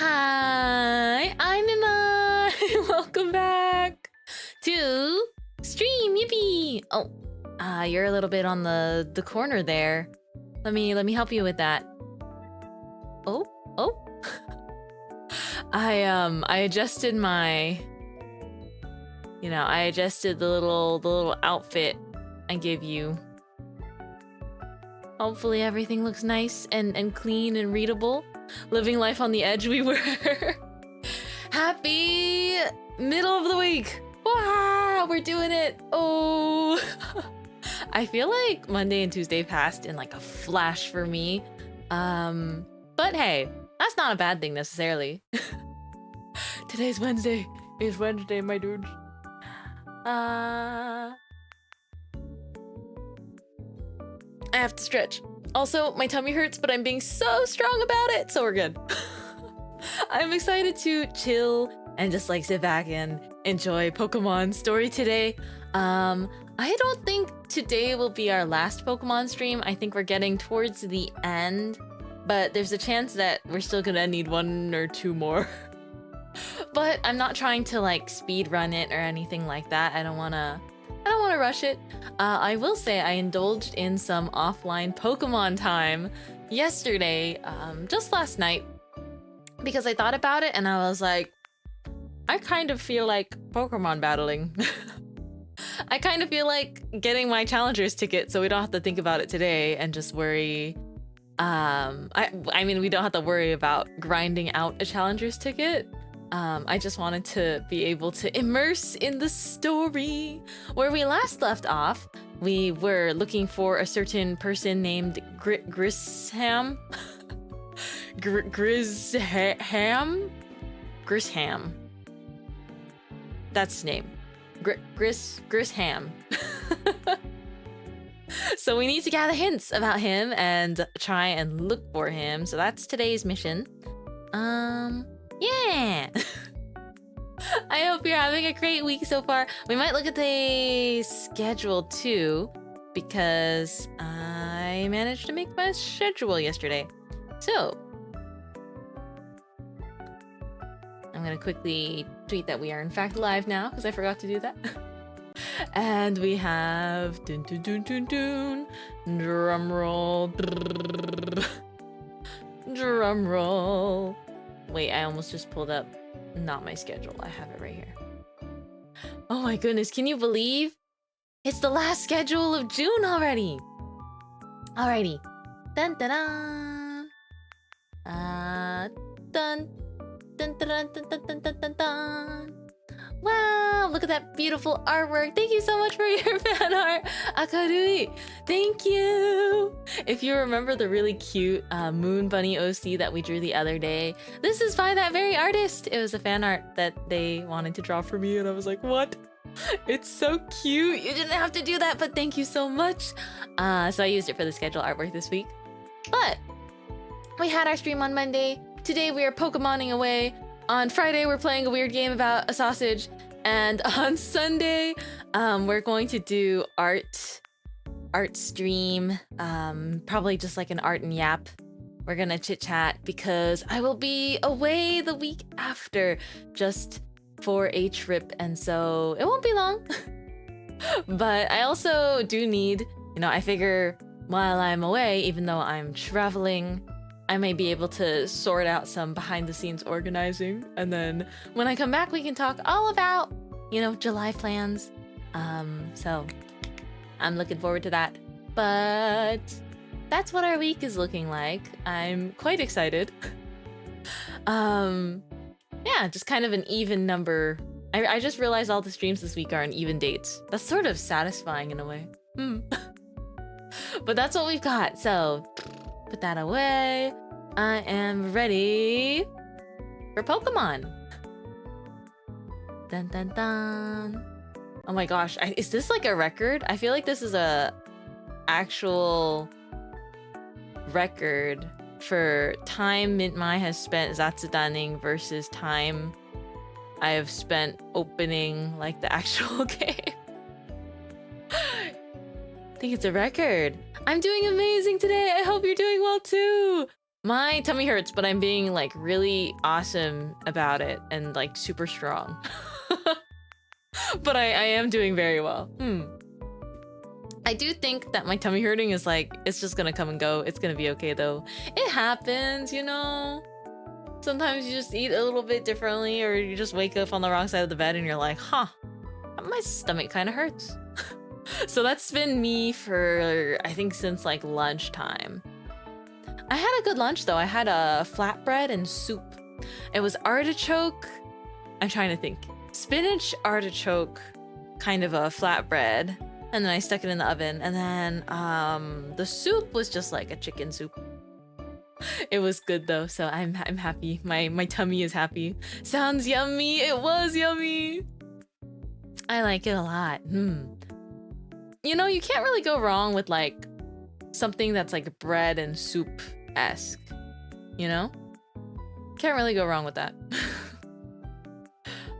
Hi, I'm Mintmai. Welcome back to stream. Yippee! Oh, you're a little bit on the corner there. Let me help you with that. Oh. I adjusted my, I adjusted the little outfit I gave you. Hopefully everything looks nice and clean and readable. Living life on the edge we were. Happy middle of the week. Wow, we're doing it. Oh. I feel like Monday and Tuesday passed in like a flash for me. But hey, that's not a bad thing necessarily. Today's Wednesday. It's Wednesday, my dudes. I have to stretch. Also, my tummy hurts, but I'm being so strong about it, so we're good. I'm excited to chill and just like sit back and enjoy Pokemon story today. I don't think today will be our last Pokemon stream. I think we're getting towards the end, but there's a chance that we're still gonna need one or two more. But I'm not trying to like speed run it or anything like that. I don't wanna rush it. I will say I indulged in some offline Pokemon time yesterday, just last night, because I thought about it and I was like, I kind of feel like Pokemon battling. I kind of feel like getting my Challengers ticket so we don't have to think about it today and just worry. I mean, we don't have to worry about grinding out a Challengers ticket. I just wanted to be able to immerse in the story. Where we last left off, we were looking for a certain person named Grisham. Grisham. That's his name. Grisham. So we need to gather hints about him and try and look for him. So that's today's mission. Yeah. I hope you're having a great week so far. We might look at the schedule too, because I managed to make my schedule yesterday. So I'm gonna quickly tweet that we are in fact live now, because I forgot to do that. And we have dun, dun, dun, dun, dun, drum roll. Drum roll. Wait, I almost just pulled up not my schedule. I have it right here. Oh my goodness, can you believe it's the last schedule of June already? Alrighty. Dun dun dun. Dun dun dun dun dun dun dun dun. Wow, look at that beautiful artwork. Thank you so much for your fan art, Akarui. Thank you. If you remember the really cute Moon Bunny OC that we drew the other day, this is by that very artist. It was a fan art that they wanted to draw for me, and I was like, what? It's so cute. You didn't have to do that, but thank you so much. So I used it for the schedule artwork this week. But we had our stream on Monday. Today we are Pokemoning away. On Friday, we're playing a weird game about a sausage. And on Sunday, we're going to do art stream. Probably just like an art and yap. We're gonna chit chat because I will be away the week after just for a trip. And so it won't be long. But I also do need, I figure while I'm away, even though I'm traveling, I may be able to sort out some behind the scenes organizing. And then when I come back, we can talk all about, July plans. So I'm looking forward to that. But that's what our week is looking like. I'm quite excited. Yeah, just kind of an even number. I just realized all the streams this week are on even dates. That's sort of satisfying in a way. But that's what we've got. So put that away. I am ready for Pokemon. Dun dun dun. Oh my gosh, is this like a record? I feel like this is a actual record for time Mintmai has spent Zatsudaning versus time I have spent opening like the actual game. I think it's a record. I'm doing amazing today. I hope you're doing well too. My tummy hurts, but I'm being like really awesome about it and like super strong. But I am doing very well. I do think that my tummy hurting is like, it's just gonna come and go. It's gonna be okay though. It happens, you know? Sometimes you just eat a little bit differently, or you just wake up on the wrong side of the bed and you're like, huh, my stomach kind of hurts. So that's been me for, I think, since like lunchtime. I had a good lunch though. I had a flatbread and soup. It was artichoke. I'm trying to think. Spinach artichoke, kind of a flatbread. And then I stuck it in the oven. And then the soup was just like a chicken soup. It was good though, so I'm happy. My tummy is happy. Sounds yummy. It was yummy. I like it a lot. You know, you can't really go wrong with like something that's like bread and soup-esque. You know? Can't really go wrong with that.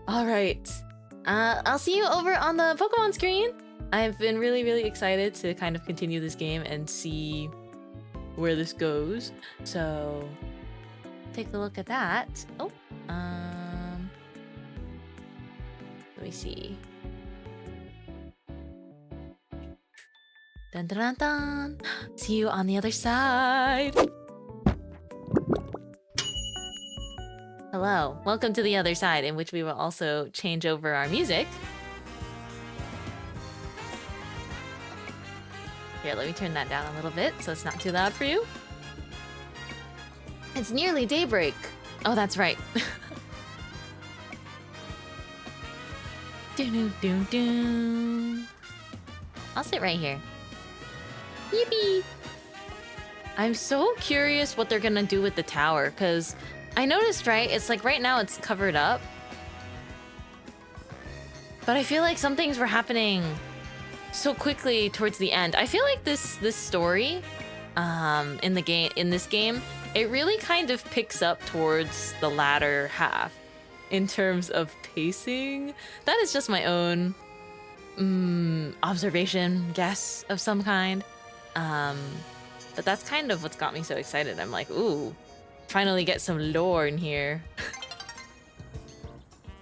All right. I'll see you over on the Pokemon screen. I've been really, really excited to kind of continue this game and see where this goes. So take a look at that. Oh, let me see. Dun dun dun dun. See you on the other side. Hello, welcome to the other side, in which we will also change over our music. Here, let me turn that down a little bit so it's not too loud for you. It's nearly daybreak. Oh, that's right. Do-do-do-do. I'll sit right here. Yippee! I'm so curious what they're gonna do with the tower, because I noticed, right? It's like right now it's covered up. But I feel like some things were happening so quickly towards the end. I feel like this story in this game, it really kind of picks up towards the latter half in terms of pacing. That is just my own observation, guess of some kind. But that's kind of what's got me so excited. I'm like, ooh, finally get some lore in here.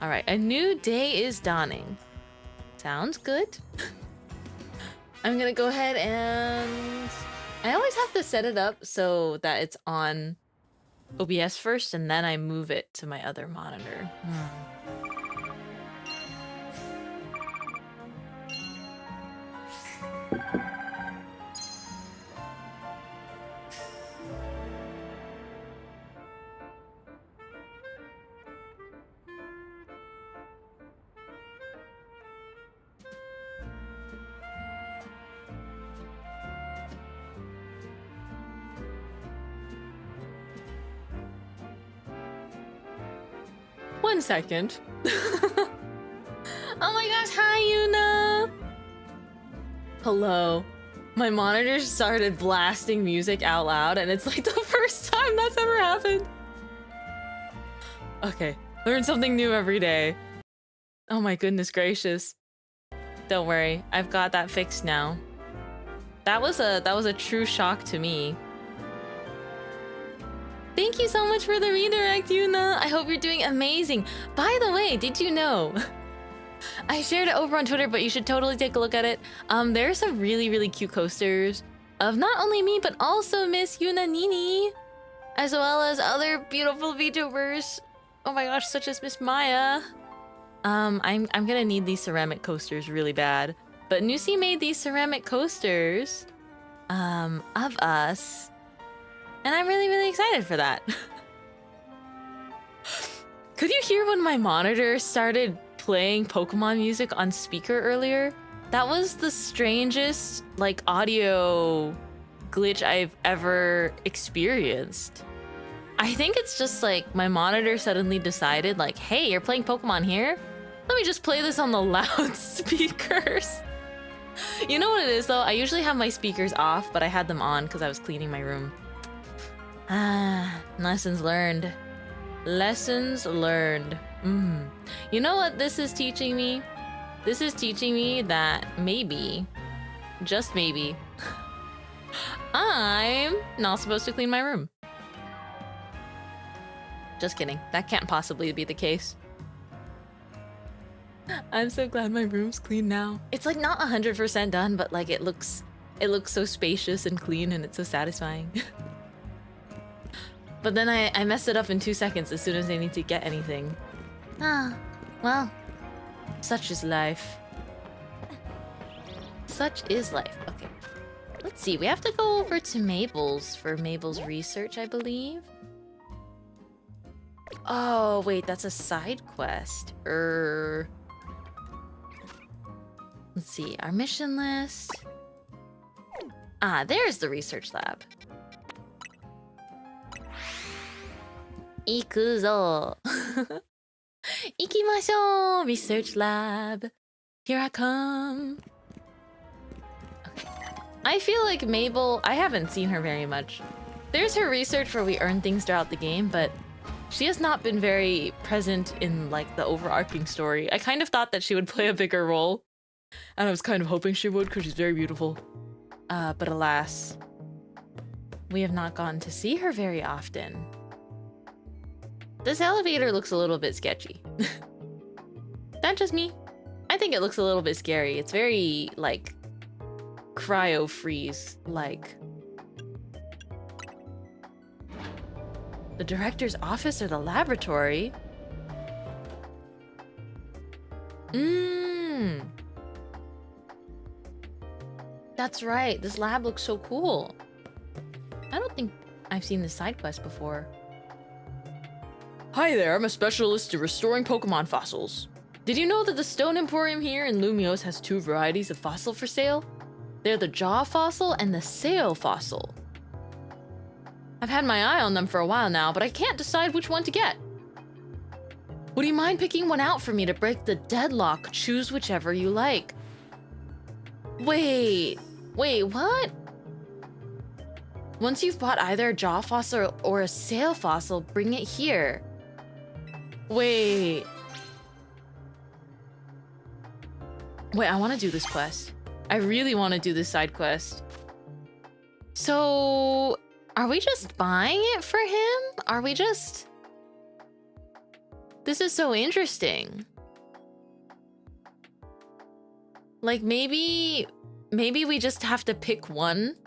All right, a new day is dawning. Sounds good. I'm gonna go ahead and I always have to set it up so that it's on OBS first and then I move it to my other monitor. 1 second. Oh my gosh, hi Yuna! Hello. My monitor started blasting music out loud and it's like the first time that's ever happened. Okay, learn something new every day. Oh my goodness gracious. Don't worry, I've got that fixed now. That was a true shock to me. Thank you so much for the redirect, Yuna. I hope you're doing amazing. By the way, did you know? I shared it over on Twitter, but you should totally take a look at it. There's some really, really cute coasters of not only me, but also Miss Yuna Nini, as well as other beautiful VTubers. Oh my gosh, such as Miss Maya. I'm gonna need these ceramic coasters really bad. But Nusi made these ceramic coasters of us. And I'm really, really excited for that. Could you hear when my monitor started playing Pokemon music on speaker earlier? That was the strangest, like, audio glitch I've ever experienced. I think it's just like my monitor suddenly decided like, hey, you're playing Pokemon here? Let me just play this on the loudspeakers. You know what it is though? I usually have my speakers off, but I had them on because I was cleaning my room. Ah, lessons learned. Lessons learned. You know what this is teaching me? This is teaching me that maybe, just maybe, I'm not supposed to clean my room. Just kidding. That can't possibly be the case. I'm so glad my room's clean now. It's like not 100% done, but like it looks so spacious and clean, and it's so satisfying. But then I mess it up in 2 seconds as soon as I need to get anything. Ah, well, such is life. Such is life. Okay. Let's see, we have to go over to Mabel's for Mabel's research, I believe. Oh, wait, that's a side quest. Let's see, our mission list. Ah, there's the research lab. Ikuzo. Ikimashou, research lab. Here I come. Okay. I feel like Mabel, I haven't seen her very much. There's her research where we earn things throughout the game, but she has not been very present in like the overarching story. I kind of thought that she would play a bigger role, and I was kind of hoping she would because she's very beautiful. But alas, we have not gotten to see her very often. This elevator looks a little bit sketchy. That's just me. I think it looks a little bit scary. It's very, like, cryo-freeze-like. The director's office or the laboratory? That's right. This lab looks so cool. I don't think I've seen this side quest before. Hi there, I'm a specialist in restoring Pokemon fossils. Did you know that the Stone Emporium here in Lumiose has 2 varieties of fossil for sale? They're the Jaw fossil and the Sail fossil. I've had my eye on them for a while now, but I can't decide which one to get. Would you mind picking one out for me to break the deadlock? Choose whichever you like. Wait, what? Once you've bought either a Jaw fossil or a Sail fossil, bring it here. Wait, I want to do this quest. I really want to do this side quest. So, are we just buying it for him? Are we just... This is so interesting. Like, maybe we just have to pick one.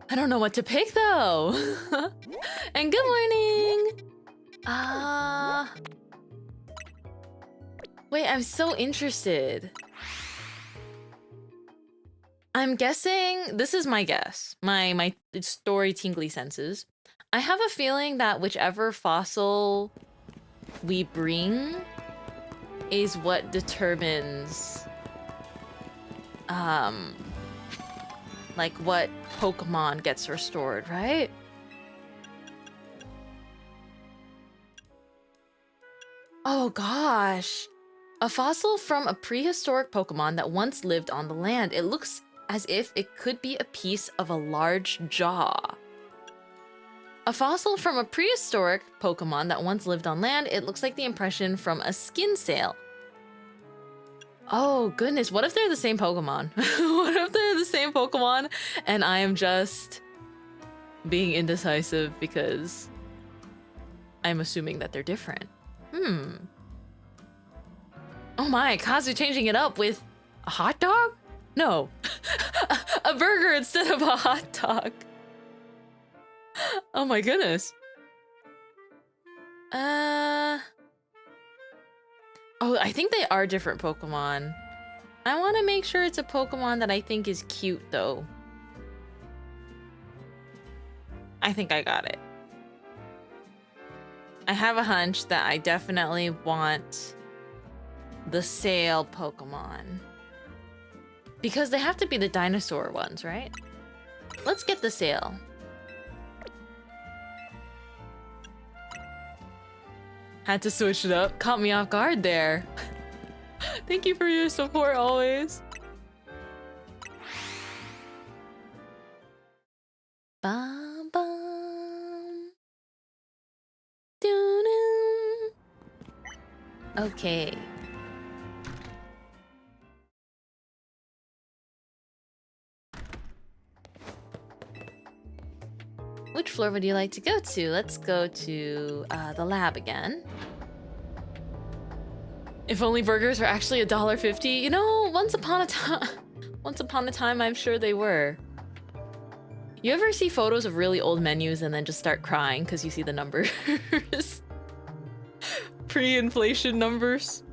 I don't know what to pick, though. And good morning. Wait, I'm so interested. I'm guessing, this is my guess, my story tingly senses. I have a feeling that whichever fossil we bring is what determines, like what Pokemon gets restored, right? Oh gosh. A fossil from a prehistoric Pokemon that once lived on the land. It looks as if it could be a piece of a large jaw. A fossil from a prehistoric Pokemon that once lived on land. It looks like the impression from a skin sail. Oh goodness, what if they're the same Pokemon? What if they're the same Pokemon and I am just being indecisive because I'm assuming that they're different? Oh my, Kazu changing it up with a hot dog? No, a burger instead of a hot dog. Oh my goodness. Oh, I think they are different Pokemon. I want to make sure it's a Pokemon that I think is cute though. I think I got it. I have a hunch that I definitely want the Sail Pokemon. Because they have to be the dinosaur ones, right? Let's get the Sail. Had to switch it up. Caught me off guard there. Thank you for your support always. Bum, bum. Doo-doo. Okay. Which floor would you like to go to? Let's go to the lab again. If only burgers were actually $1.50. You know, once upon a time, I'm sure they were. You ever see photos of really old menus and then just start crying because you see the numbers? Pre-inflation numbers.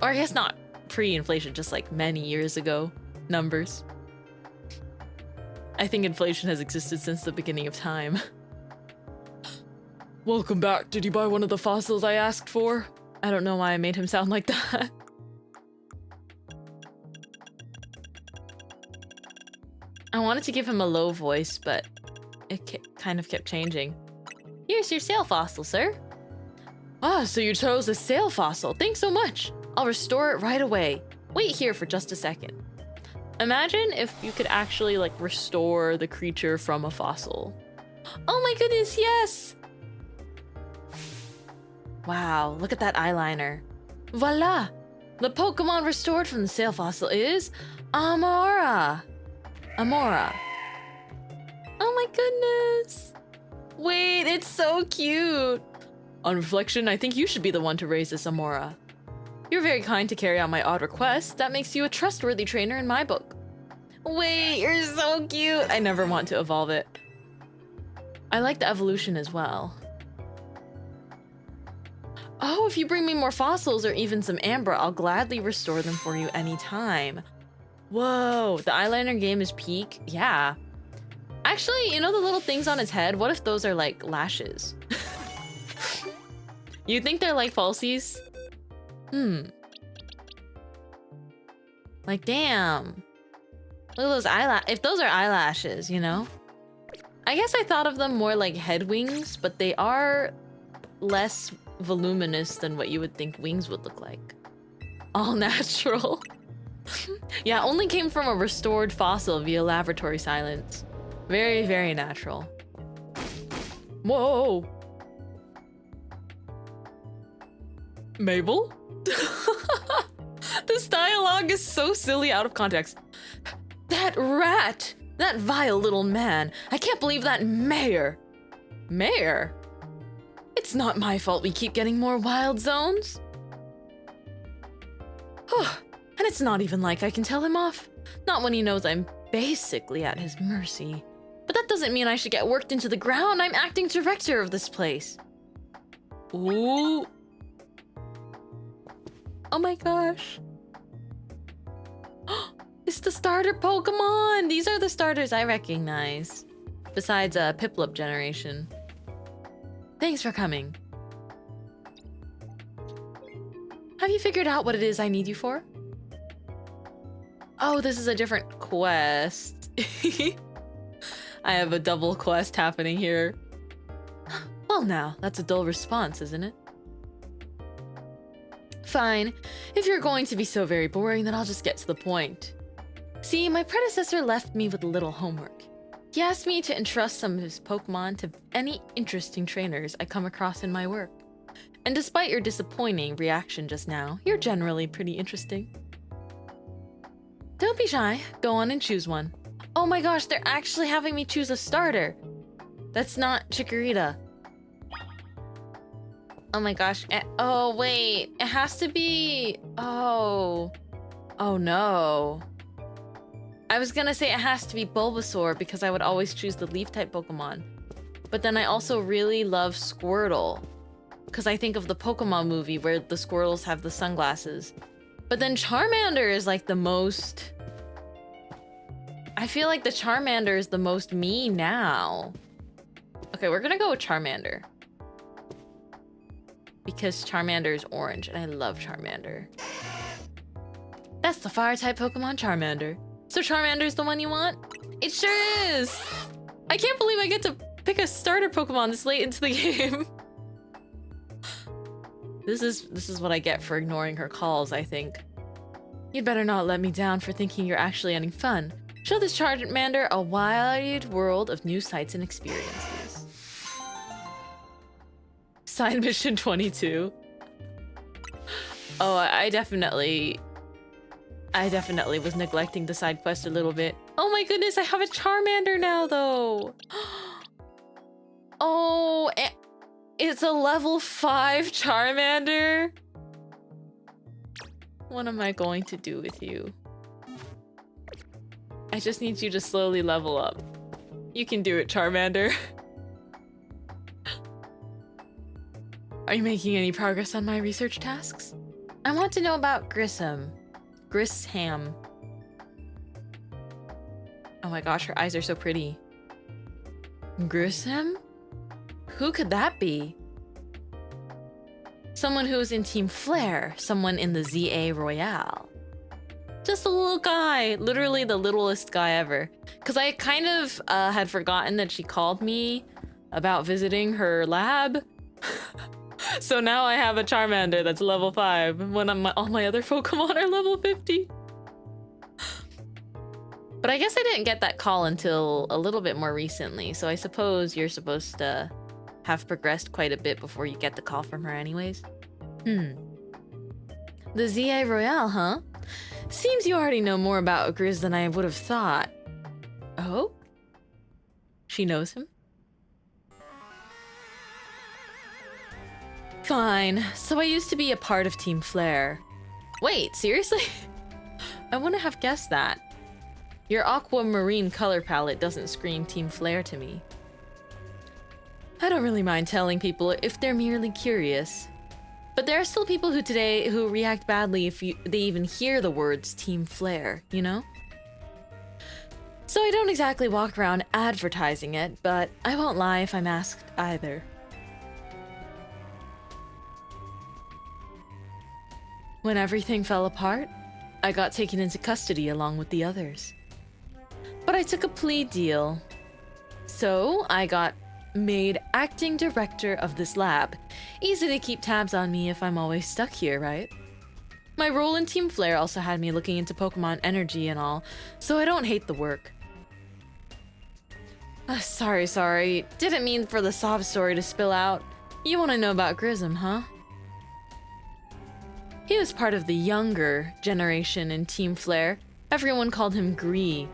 Or I guess not pre-inflation, just like many years ago numbers. I think inflation has existed since the beginning of time. Welcome back. Did you buy one of the fossils I asked for? I don't know why I made him sound like that. I wanted to give him a low voice, but it kind of kept changing. Here's your sail fossil, sir. Ah, so you chose a sail fossil. Thanks so much. I'll restore it right away. Wait here for just a second. Imagine if you could actually, like, restore the creature from a fossil. Oh my goodness, yes! Wow, look at that eyeliner. Voila! The Pokemon restored from the sail fossil is Amora. Amora. Oh my goodness. Wait, it's so cute. On reflection, I think you should be the one to raise this Amora. You're very kind to carry out my odd request. That makes you a trustworthy trainer in my book. Wait, you're so cute. I never want to evolve it. I like the evolution as well. Oh, if you bring me more fossils or even some amber, I'll gladly restore them for you anytime. Whoa, the eyeliner game is peak? Yeah. Actually, you know the little things on his head? What if those are like lashes? You think they're like falsies? Like, damn. Look at those eyelashes. If those are eyelashes, you know? I guess I thought of them more like head wings, but they are less voluminous than what you would think wings would look like. All natural. Yeah, only came from a restored fossil via laboratory science. Very, very natural. Whoa! Mabel? This dialogue is so silly out of context. That rat! That vile little man! I can't believe that mayor! Mayor? It's not my fault we keep getting more wild zones. And it's not even like I can tell him off. Not when he knows I'm basically at his mercy. But that doesn't mean I should get worked into the ground. I'm acting director of this place. Ooh. Oh my gosh. It's the starter Pokemon! These are the starters I recognize. Besides Piplup generation. Thanks for coming. Have you figured out what it is I need you for? Oh, this is a different quest. I have a double quest happening here. Well now, that's a dull response, isn't it? Fine. If you're going to be so very boring, then I'll just get to the point. See, my predecessor left me with a little homework. He asked me to entrust some of his Pokemon to any interesting trainers I come across in my work. And despite your disappointing reaction just now, you're generally pretty interesting. Don't be shy. Go on and choose one. Oh my gosh, they're actually having me choose a starter. That's not Chikorita. Oh my gosh. Oh, wait. It has to be... Oh. Oh no. I was gonna say it has to be Bulbasaur because I would always choose the leaf-type Pokemon. But then I also really love Squirtle. Because I think of the Pokemon movie where the Squirtles have the sunglasses. But then Charmander is like the most... I feel like the Charmander is the most me now. Okay, we're gonna go with Charmander. Because Charmander is orange, and I love Charmander. That's the fire-type Pokemon, Charmander. So Charmander's the one you want? It sure is! I can't believe I get to pick a starter Pokemon this late into the game. This is what I get for ignoring her calls, I think. You'd better not let me down for thinking you're actually having fun. Show this Charmander a wide world of new sights and experiences. Side mission 22. Oh, I definitely was neglecting the side quest a little bit. Oh my goodness, I have a Charmander now, though. Oh, it's a level 5 Charmander. What am I going to do with you? I just need you to slowly level up. You can do it, Charmander. Are you making any progress on my research tasks? I want to know about Grisham. Oh my gosh, her eyes are so pretty. Grisham? Who could that be? Someone who's in Team Flare, someone in the ZA Royale. Just a little guy, literally the littlest guy ever. Because I kind of had forgotten that she called me about visiting her lab. So now I have a Charmander that's level 5 when all my other Pokemon are level 50. But I guess I didn't get that call until a little bit more recently, so I suppose you're supposed to have progressed quite a bit before you get the call from her anyways. The ZA Royale, huh? Seems you already know more about Grizz than I would have thought. Oh? She knows him? Fine. So I used to be a part of Team Flare. Wait, seriously? I wouldn't have guessed that. Your aquamarine color palette doesn't scream Team Flare to me. I don't really mind telling people if they're merely curious. But there are still people who react badly if they even hear the words Team Flare, you know? So I don't exactly walk around advertising it, but I won't lie if I'm asked either. When everything fell apart, I got taken into custody along with the others. But I took a plea deal. So I got made acting director of this lab. Easy to keep tabs on me if I'm always stuck here, right? My role in Team Flare also had me looking into Pokemon energy and all, so I don't hate the work. Sorry. Didn't mean for the sob story to spill out. You want to know about Grisham, huh? He was part of the younger generation in Team Flare. Everyone called him Gree.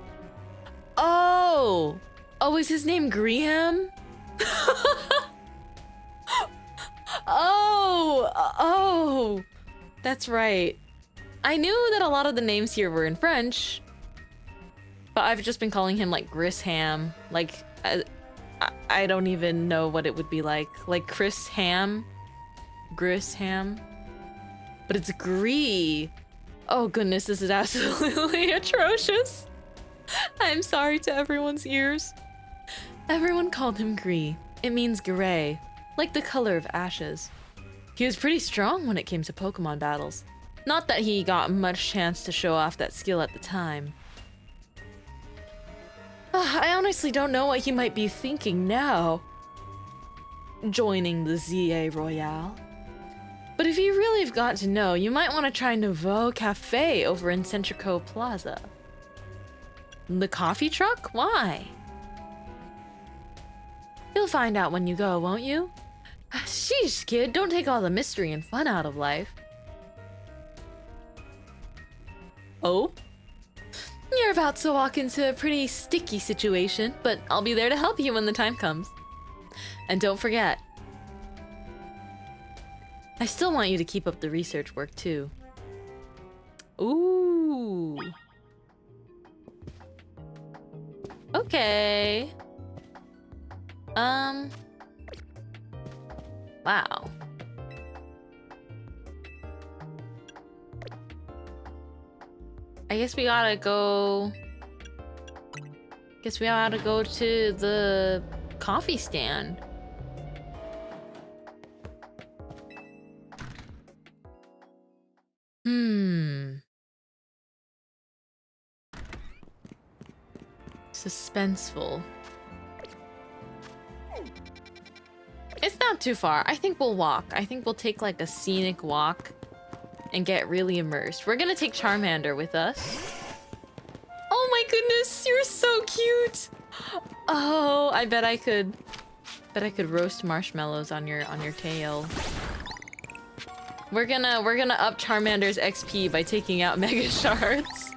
Oh, is his name Grisham? Oh, that's right. I knew that a lot of the names here were in French, but I've just been calling him like Grisham. Like, I don't even know what it would be like Chris Ham, Grisham, but it's Gree. Oh goodness, this is absolutely atrocious. I'm sorry to everyone's ears. Everyone called him Gree. It means gray, like the color of ashes. He was pretty strong when it came to Pokemon battles. Not that he got much chance to show off that skill at the time. I honestly don't know what he might be thinking now, joining the ZA Royale. But if you really have got to know, you might want to try Nouveau Cafe over in Centrico Plaza. The coffee truck? Why? You'll find out when you go, won't you? Sheesh, kid, don't take all the mystery and fun out of life. Oh? You're about to walk into a pretty sticky situation, but I'll be there to help you when the time comes. And don't forget, I still want you to keep up the research work too. Ooh. Okay. Wow. I guess we gotta go... Guess we gotta go to the coffee stand. Suspenseful. It's not too far. I think we'll walk. I think we'll take like a scenic walk and get really immersed. We're gonna take Charmander with us. Oh my goodness, you're so cute. Oh, I bet I could roast marshmallows on your tail. We're gonna up Charmander's XP by taking out Mega Shards.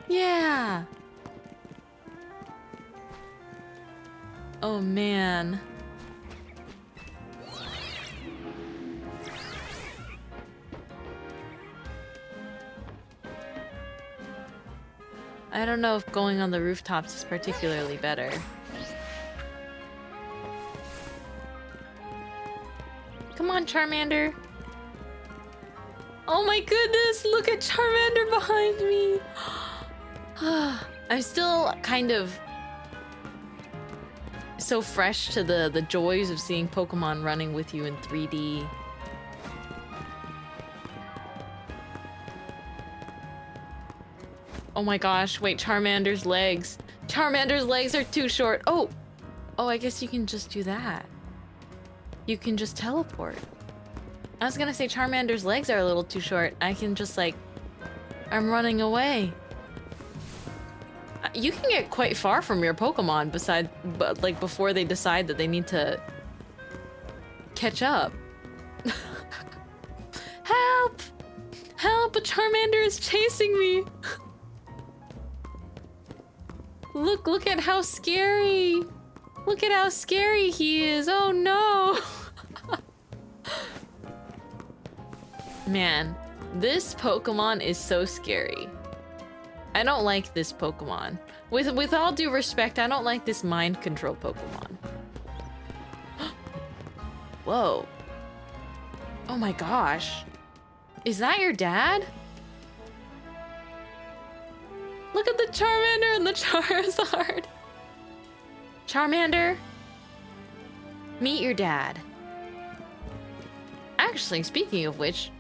Yeah. Oh man. I don't know if going on the rooftops is particularly better. Come on, Charmander. Oh my goodness, look at Charmander behind me. I'm still kind of so fresh to the joys of seeing Pokemon running with you in 3D. Oh my gosh, wait, Charmander's legs. Charmander's legs are too short. Oh, I guess you can just do that. You can just teleport. I was gonna say Charmander's legs are a little too short. I can just like, I'm running away. You can get quite far from your Pokemon but like before they decide that they need to catch up. Help! Help! A Charmander is chasing me! Look at how scary! Look at how scary he is! Oh no! Man, this Pokemon is so scary. I don't like this Pokemon. With all due respect, I don't like this mind control Pokemon. Whoa. Oh my gosh. Is that your dad? Look at the Charmander and the Charizard. Charmander, meet your dad. Actually, speaking of which,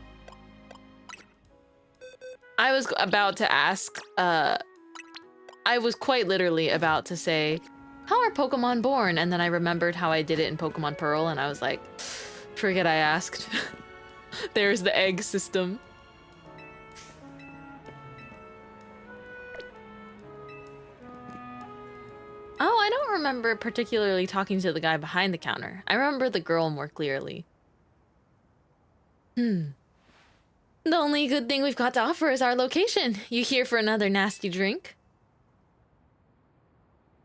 I was about to ask, I was quite literally about to say, how are Pokemon born? And then I remembered how I did it in Pokemon Pearl, and I was like, forget I asked. There's the egg system. Oh, I don't remember particularly talking to the guy behind the counter. I remember the girl more clearly. The only good thing we've got to offer is our location. You here for another nasty drink?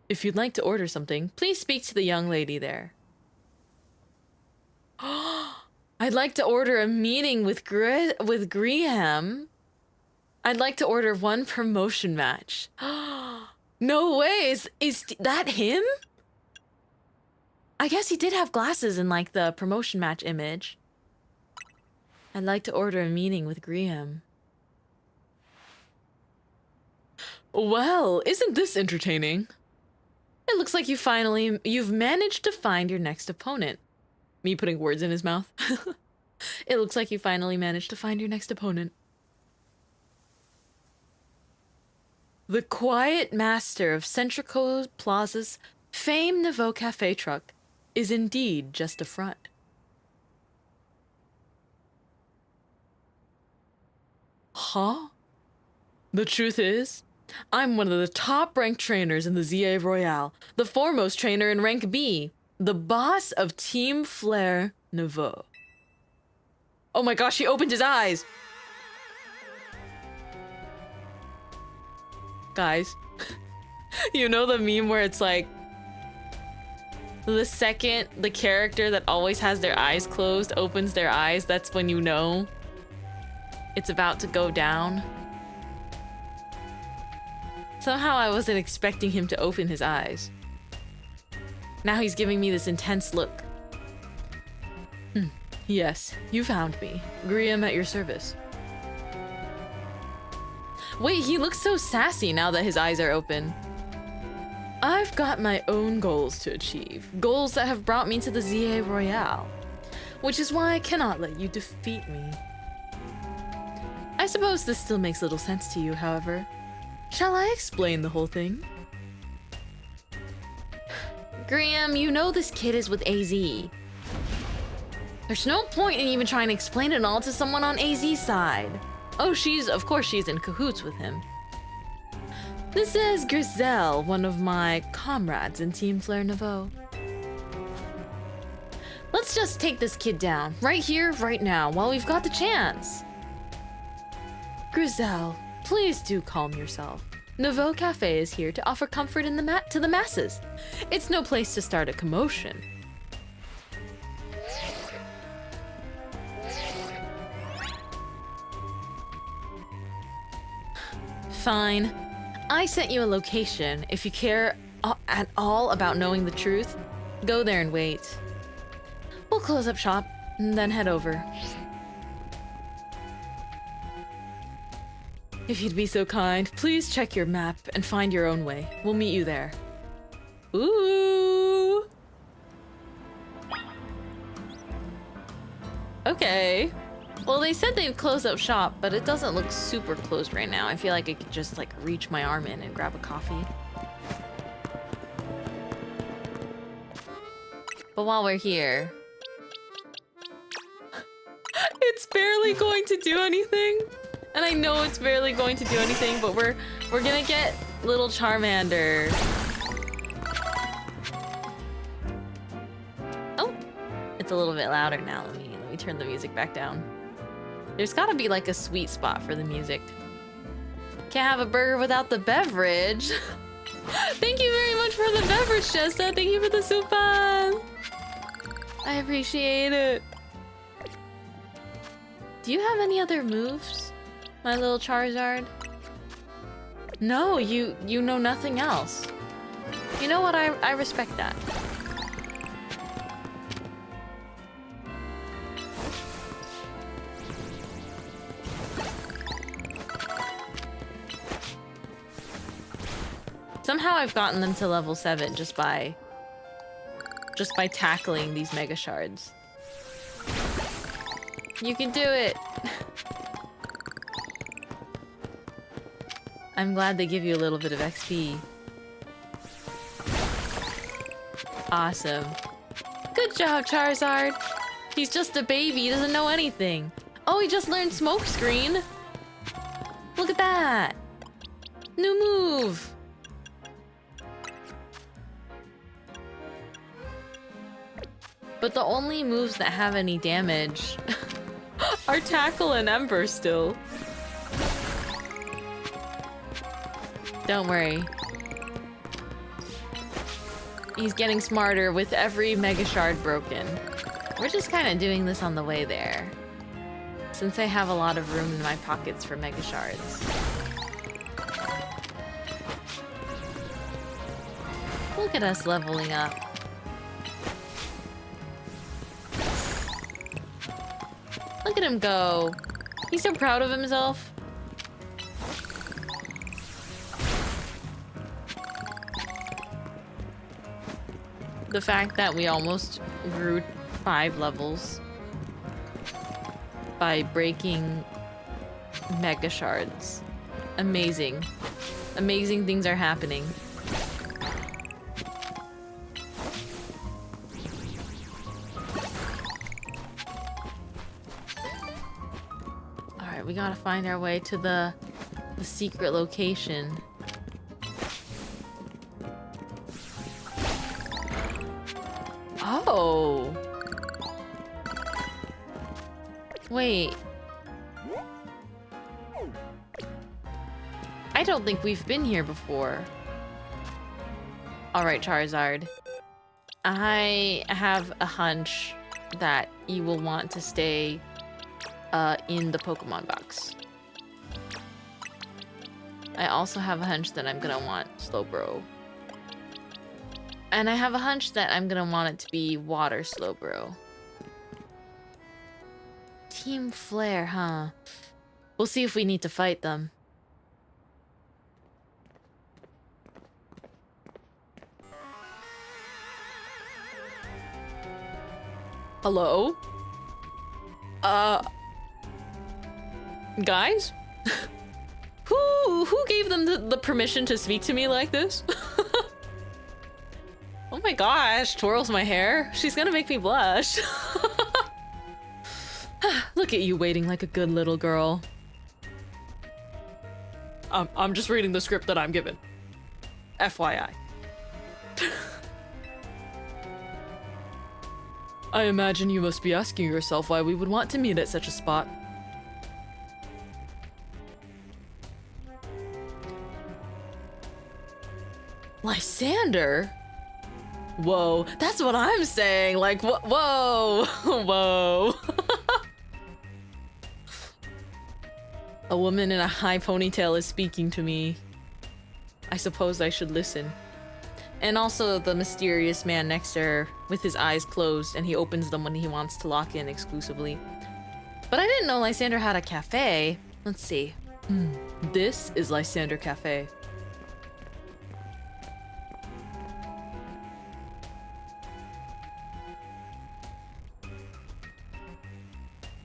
If you'd like to order something, please speak to the young lady there. I'd like to order a meeting with Grisham. I'd like to order one promotion match. No way! Is that him? I guess he did have glasses in like the promotion match image. I'd like to order a meeting with Grisham. Well, isn't this entertaining? It looks like you've managed to find your next opponent. Me putting words in his mouth. It looks like you finally managed to find your next opponent. The quiet master of Centrico Plaza's famed Nouveau Cafe truck is indeed just a front. Huh? The truth is, I'm one of the top-ranked trainers in the ZA Royale, the foremost trainer in rank B, the boss of Team Flare Nouveau. Oh my gosh, he opened his eyes! Guys, you know the meme where it's like, the second the character that always has their eyes closed opens their eyes, that's when you know it's about to go down. Somehow I wasn't expecting him to open his eyes. Now he's giving me this intense look. Yes, you found me. Grisham at your service. Wait, he looks so sassy now that his eyes are open. I've got my own goals to achieve. Goals that have brought me to the ZA Royale. Which is why I cannot let you defeat me. I suppose this still makes little sense to you, however. Shall I explain the whole thing? Grisham, you know this kid is with AZ. There's no point in even trying to explain it all to someone on AZ's side. Oh, of course she's in cahoots with him. This is Griselle, one of my comrades in Team Flare Nouveau. Let's just take this kid down, right here, right now, while we've got the chance. Griselle, please do calm yourself. Nouveau Cafe is here to offer comfort in the to the masses. It's no place to start a commotion. Fine. I sent you a location. If you care at all about knowing the truth, go there and wait. We'll close up shop and then head over. If you'd be so kind, please check your map and find your own way. We'll meet you there. Ooh. Okay. Well, they said they'd close up shop, but it doesn't look super closed right now. I feel like I could just like reach my arm in and grab a coffee. But while we're here, it's barely going to do anything. And I know it's barely going to do anything, but we're gonna get little Charmander. Oh, it's a little bit louder now. Let me turn the music back down. There's gotta be like a sweet spot for the music. Can't have a burger without the beverage. Thank you very much for the beverage, Jessa. Thank you for the soupan. I appreciate it. Do you have any other moves, my little Charizard? No, you know nothing else. You know what? I respect that. Somehow I've gotten them to level 7 just by tackling these mega shards. You can do it. I'm glad they give you a little bit of XP. Awesome. Good job, Charizard. He's just a baby, he doesn't know anything. Oh, he just learned Smoke Screen. Look at that. New move. But the only moves that have any damage are Tackle and Ember still. Don't worry. He's getting smarter with every Mega Shard broken. We're just kind of doing this on the way there, since I have a lot of room in my pockets for Mega Shards. Look at us leveling up. Look at him go. He's so proud of himself. The fact that we almost grew 5 levels by breaking Mega Shards. Amazing. Amazing things are happening. Alright, we gotta find our way to the secret location. Oh. Wait. I don't think we've been here before. Alright, Charizard. I have a hunch that you will want to stay in the Pokemon box. I also have a hunch that I'm gonna want Slowbro. And I have a hunch that I'm gonna want it to be Water Slowbro. Team Flare, huh? We'll see if we need to fight them. Hello? Guys? Who gave them the permission to speak to me like this? Oh my gosh, twirls my hair. She's gonna make me blush. Look at you waiting like a good little girl. I'm just reading the script that I'm given. FYI. I imagine you must be asking yourself why we would want to meet at such a spot. Lysander? Whoa, that's what I'm saying. Like, whoa, whoa. A woman in a high ponytail is speaking to me. I suppose I should listen. And also the mysterious man next to her with his eyes closed, and he opens them when he wants to lock in exclusively. But I didn't know Lysander had a cafe. Let's see. This is Lysander Cafe.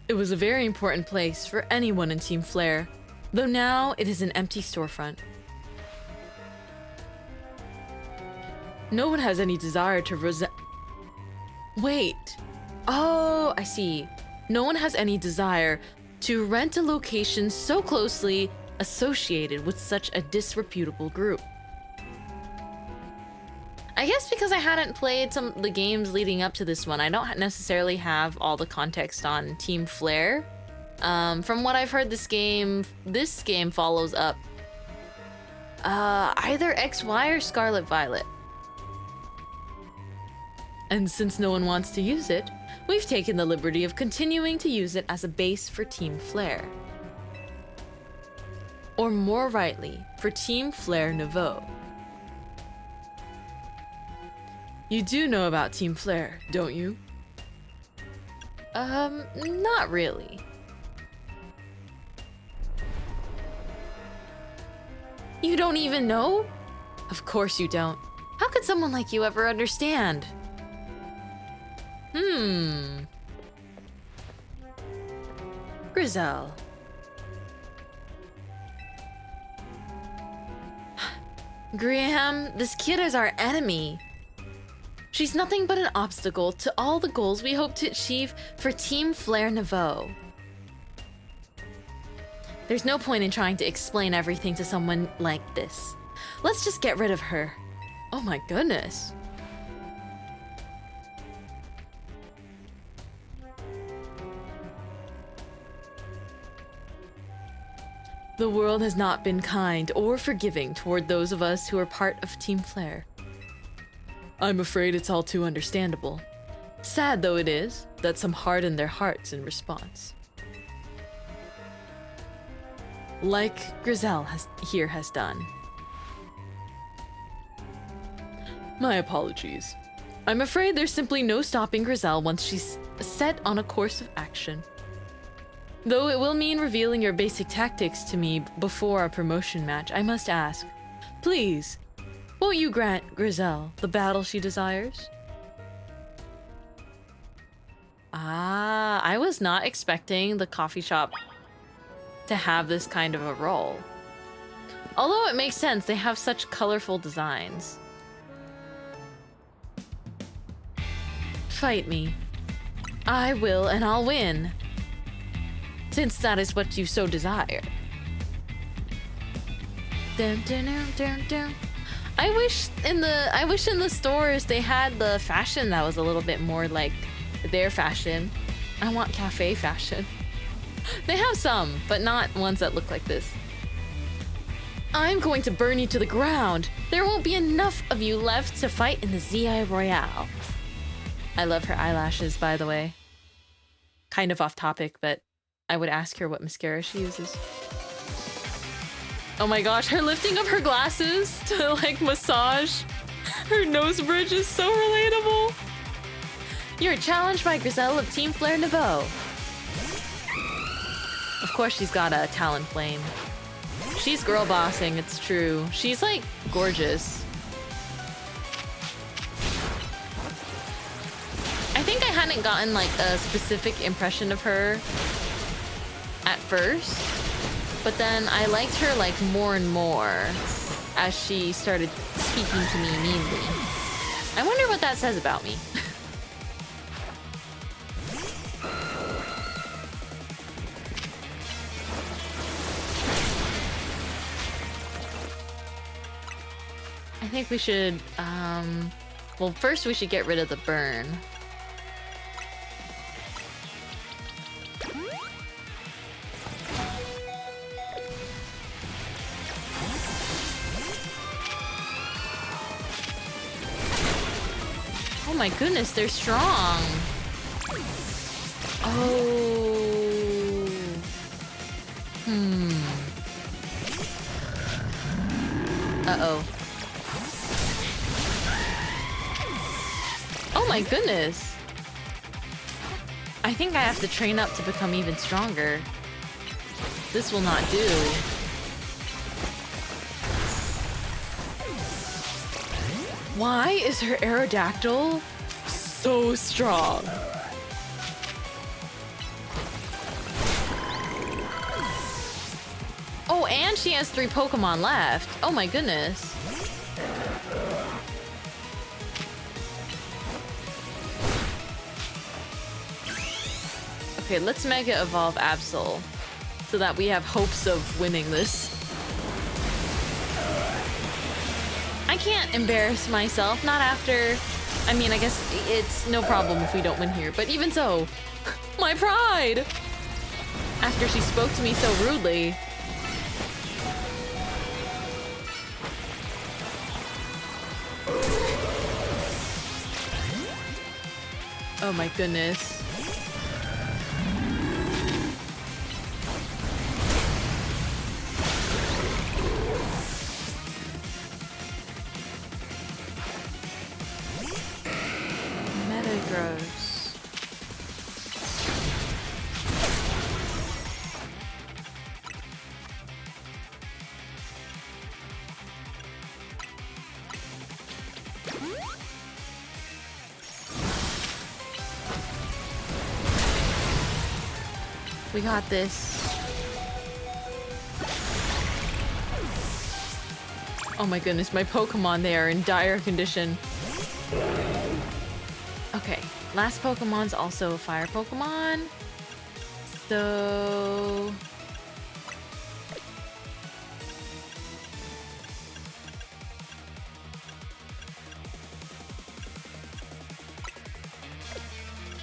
It was a very important place for anyone in Team Flare, though now it is an empty storefront. No one has any desire to Wait. Oh, I see. No one has any desire to rent a location so closely associated with such a disreputable group. I guess because I hadn't played some of the games leading up to this one, I don't necessarily have all the context on Team Flare. From what I've heard, this game follows up either XY or Scarlet Violet. And since no one wants to use it, we've taken the liberty of continuing to use it as a base for Team Flare. Or more rightly, for Team Flare Nouveau. You do know about Team Flare, don't you? Not really. You don't even know? Of course you don't. How could someone like you ever understand? Grizel. Graham, this kid is our enemy. She's nothing but an obstacle to all the goals we hope to achieve for Team Flare Nouveau. There's no point in trying to explain everything to someone like this. Let's just get rid of her. Oh my goodness. The world has not been kind or forgiving toward those of us who are part of Team Flare. I'm afraid it's all too understandable. Sad though it is, that some harden their hearts in response. Like Grizel has done. My apologies. I'm afraid there's simply no stopping Grizel once she's set on a course of action. Though it will mean revealing your basic tactics to me before our promotion match, I must ask, please, won't you grant Grizel the battle she desires? Ah, I was not expecting the coffee shop to have this kind of a role. Although it makes sense, they have such colorful designs. Fight me. I will, and I'll win. Since that is what you so desire. Dun, dun, dun, dun, dun. I wish in the stores they had the fashion that was a little bit more like their fashion. I want cafe fashion. They have some, but not ones that look like this. I'm going to burn you to the ground. There won't be enough of you left to fight in the ZI Royale. I love her eyelashes, by the way. Kind of off topic, but I would ask her what mascara she uses. Oh my gosh, her lifting of her glasses to like massage her nose bridge is so relatable. You're challenged by Grizel of Team Flare Nouveau. Of course she's got a talent plane. She's girl bossing, it's true. She's like gorgeous. I think I hadn't gotten like a specific impression of her at first, but then I liked her like more and more as she started speaking to me meanly. I wonder what that says about me. I think we should, well, first we should get rid of the burn. my goodness, they're strong. Oh. Uh-oh. Oh my goodness. I think I have to train up to become even stronger. This will not do. Why is her Aerodactyl so strong? Oh, and she has 3 Pokemon left. Oh my goodness. Okay, let's Mega Evolve Absol so that we have hopes of winning this. I can't embarrass myself, not after... I mean, I guess it's no problem if we don't win here, but even so, my pride! After she spoke to me so rudely. Oh my goodness. Metagross. We got this. Oh my goodness, my Pokemon, they are in dire condition. Okay, last Pokemon's also a fire Pokemon. So...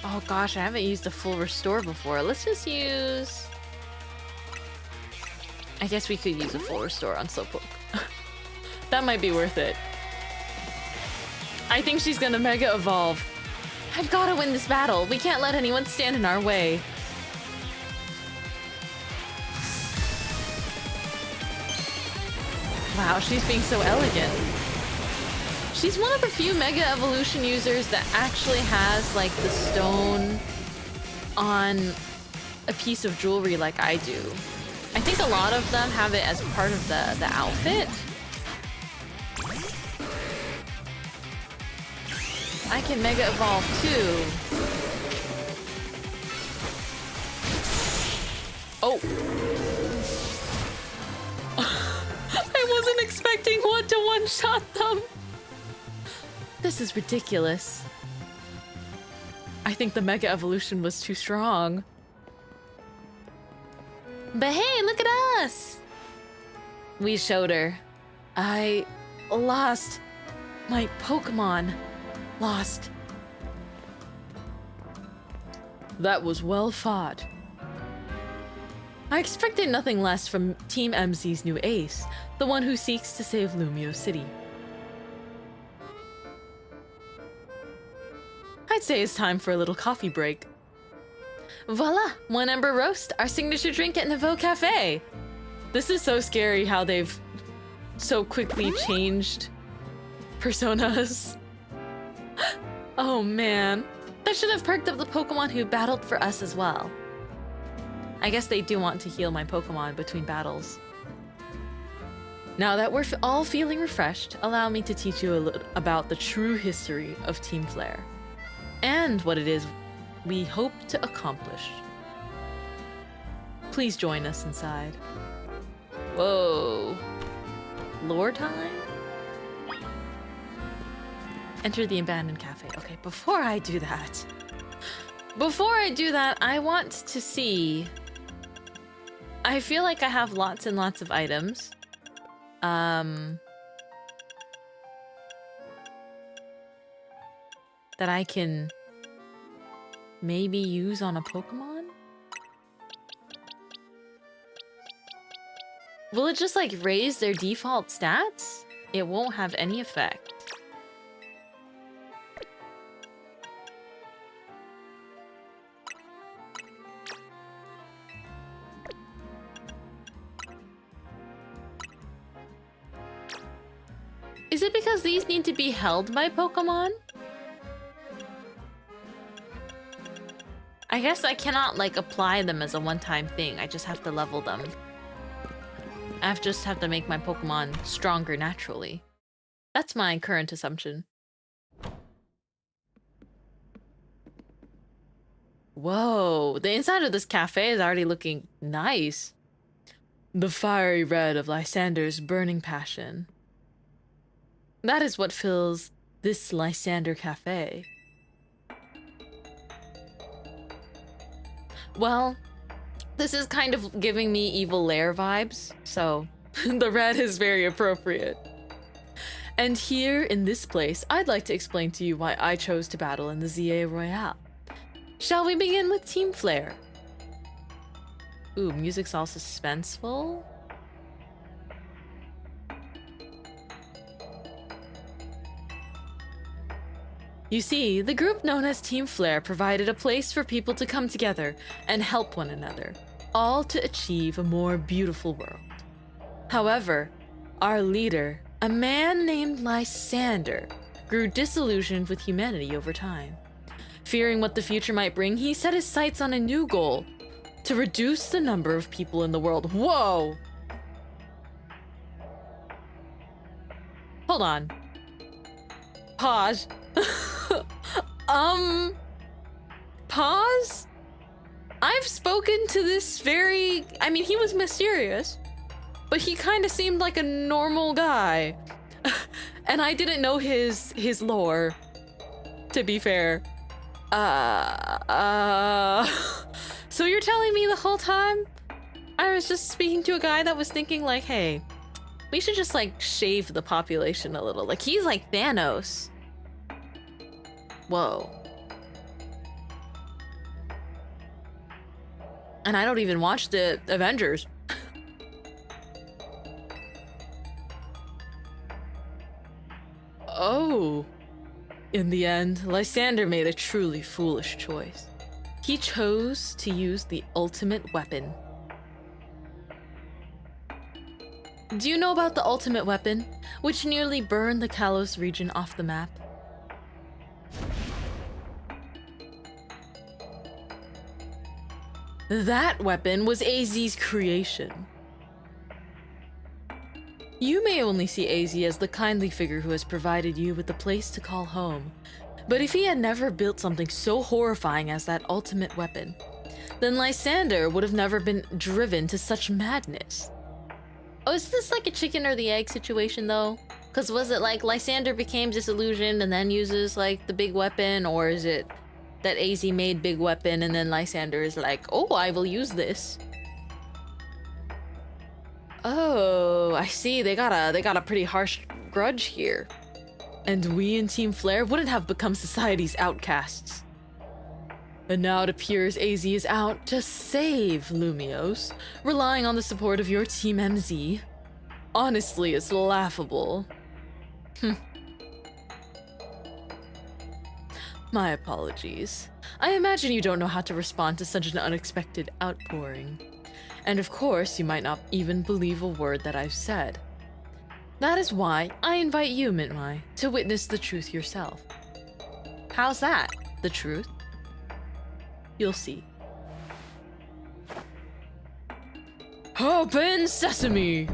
oh gosh, I haven't used a full restore before. Let's just use... I guess we could use a full restore on Slowpoke. That might be worth it. I think she's gonna Mega Evolve. I've gotta win this battle. We can't let anyone stand in our way. Wow, she's being so elegant. She's one of the few Mega Evolution users that actually has, like, the stone on a piece of jewelry like I do. I think a lot of them have it as part of the outfit. I can Mega Evolve too. Oh. I wasn't expecting one to one-shot them. This is ridiculous. I think the Mega Evolution was too strong. But hey, look at us! We showed her. I lost my Pokemon. Lost. That was well fought. I expected nothing less from Team MZ's new ace, the one who seeks to save Lumio City. I'd say it's time for a little coffee break. Voila! One Ember Roast, our signature drink at Nouveau Cafe! This is so scary how they've so quickly changed personas. Oh man. That should have perked up the Pokemon who battled for us as well. I guess they do want to heal my Pokemon between battles. Now that we're all feeling refreshed, allow me to teach you a little about the true history of Team Flare. And what it is we hope to accomplish. Please join us inside. Whoa. Lore time? Enter the abandoned cafe. Okay, before I do that, I want to see... I feel like I have lots and lots of items. That I can maybe use on a Pokemon? Will it just like raise their default stats? It won't have any effect. Is it because these need to be held by Pokemon? I guess I cannot, like, apply them as a one-time thing. I just have to level them. I just have to make my Pokemon stronger naturally. That's my current assumption. Whoa, the inside of this cafe is already looking nice. The fiery red of Lysander's burning passion. That is what fills this Lysander cafe. Well, this is kind of giving me Evil Lair vibes, so the red is very appropriate. And here in this place, I'd like to explain to you why I chose to battle in the ZA Royale. Shall we begin with Team Flare? Ooh, music's all suspenseful. You see, the group known as Team Flare provided a place for people to come together and help one another, all to achieve a more beautiful world. However, our leader, a man named Lysander, grew disillusioned with humanity over time. Fearing what the future might bring, he set his sights on a new goal: to reduce the number of people in the world. Whoa! Hold on. Pause. Pause? I've spoken to this very... I mean, he was mysterious, but he kind of seemed like a normal guy. And I didn't know his lore, to be fair. So you're telling me the whole time I was just speaking to a guy that was thinking like, hey, we should just like shave the population a little. Like he's like Thanos. Whoa. And I don't even watch the Avengers. Oh. In the end, Lysander made a truly foolish choice. He chose to use the ultimate weapon. Do you know about the ultimate weapon, which nearly burned the Kalos region off the map? That weapon was AZ's creation. You may only see AZ as the kindly figure who has provided you with a place to call home, but if he had never built something so horrifying as that ultimate weapon, then Lysander would have never been driven to such madness. Oh, is this like a chicken or the egg situation though? Because was it like Lysander became disillusioned and then uses like the big weapon, or is it that AZ made big weapon and then Lysander is like, oh, I will use this? Oh, I see. They got a pretty harsh grudge here. And we in Team Flare wouldn't have become society's outcasts. But now it appears AZ is out to save Lumiose, relying on the support of your Team MZ. Honestly, it's laughable. My apologies. I imagine you don't know how to respond to such an unexpected outpouring. And of course, you might not even believe a word that I've said. That is why I invite you, Mintmai, to witness the truth yourself. How's that? The truth? You'll see. Open sesame!